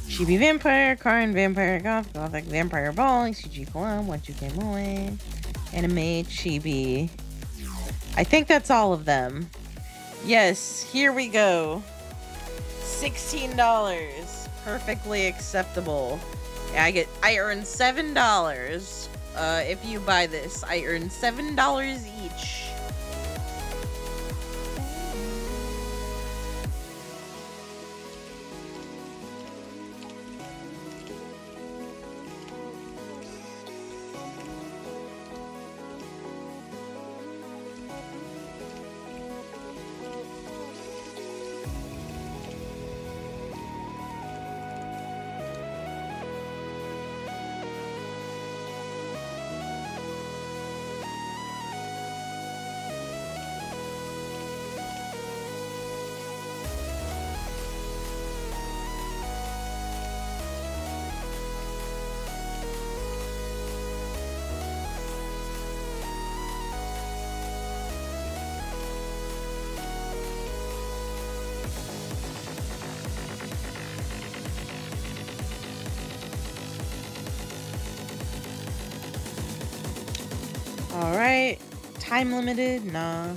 E: Chibi Vampire, Karin Vampire, Gothic Vampire Ball, CG Cologne, What You Came On, Anime, Chibi. I think that's all of them. Yes, here we go. $16. Perfectly acceptable. I earn $7. If you buy this, I earn $7 each. Alright. Time limited? Nah.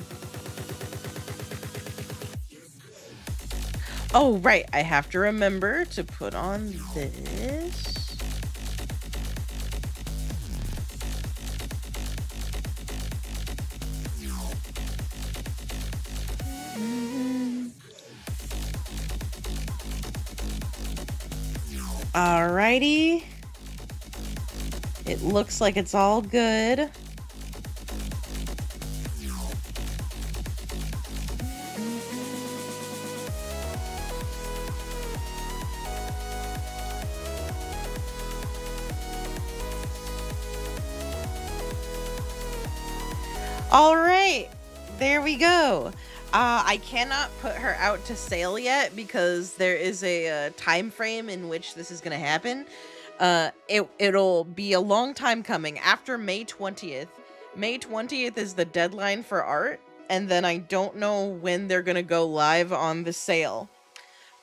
E: Oh, right. I have to remember to put on this. Alrighty. It looks like it's all good. All right, there we go. I cannot put her out to sale yet because there is a time frame in which this is going to happen. It'll be a long time coming after May 20th. May 20th is the deadline for art, and then I don't know when they're going to go live on the sale.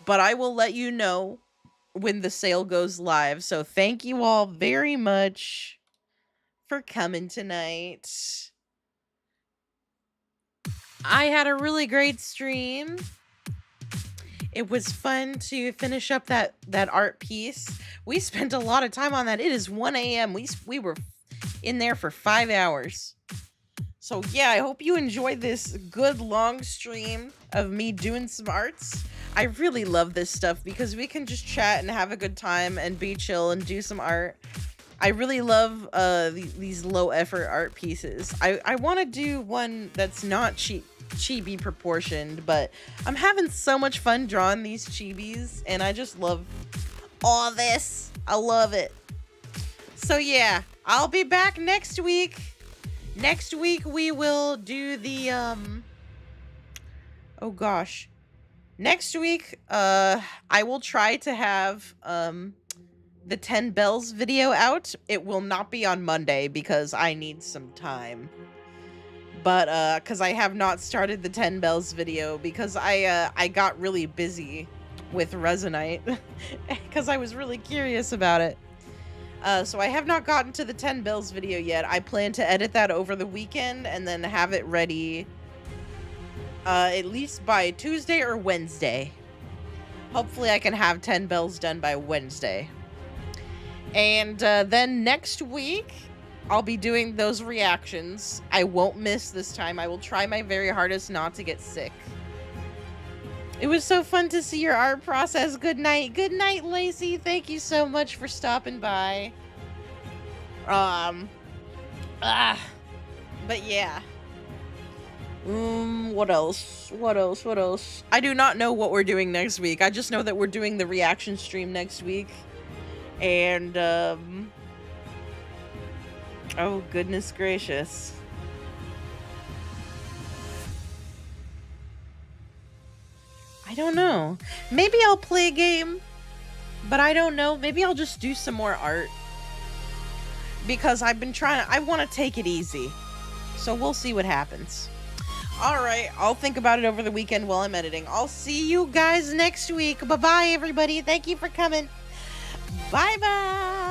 E: But I will let you know when the sale goes live. So thank you all very much for coming tonight. I had a really great stream. It was fun to finish up that art piece. We spent a lot of time on that. It is 1 a.m. We were in there for 5 hours. So yeah, I hope you enjoyed this good long stream of me doing some arts. I really love this stuff because we can just chat and have a good time and be chill and do some art. I really love these low effort art pieces. I want to do one that's not chibi proportioned, but I'm having so much fun drawing these chibis, and I just love all this. I love it. So yeah, I'll be back next week. Next week we will do the oh gosh. Next week I will try to have the 10 bells video out. It will not be on Monday because I need some time. But because I have not started the 10 bells video because I got really busy with Resonite because I was really curious about it. So I have not gotten to the 10 bells video yet. I plan to edit that over the weekend and then have it ready at least by Tuesday or Wednesday. Hopefully I can have 10 bells done by Wednesday. And then next week, I'll be doing those reactions. I won't miss this time. I will try my very hardest not to get sick. It was so fun to see your art process. Good night. Good night, Lacey. Thank you so much for stopping by. But yeah. What else? What else? I do not know what we're doing next week. I just know that we're doing the reaction stream next week. And, Oh, goodness gracious. I don't know. Maybe I'll play a game, but I don't know. Maybe I'll just do some more art. Because I want to take it easy. So we'll see what happens. Alright, I'll think about it over the weekend while I'm editing. I'll see you guys next week. Bye-bye, everybody. Thank you for coming. Bye-bye.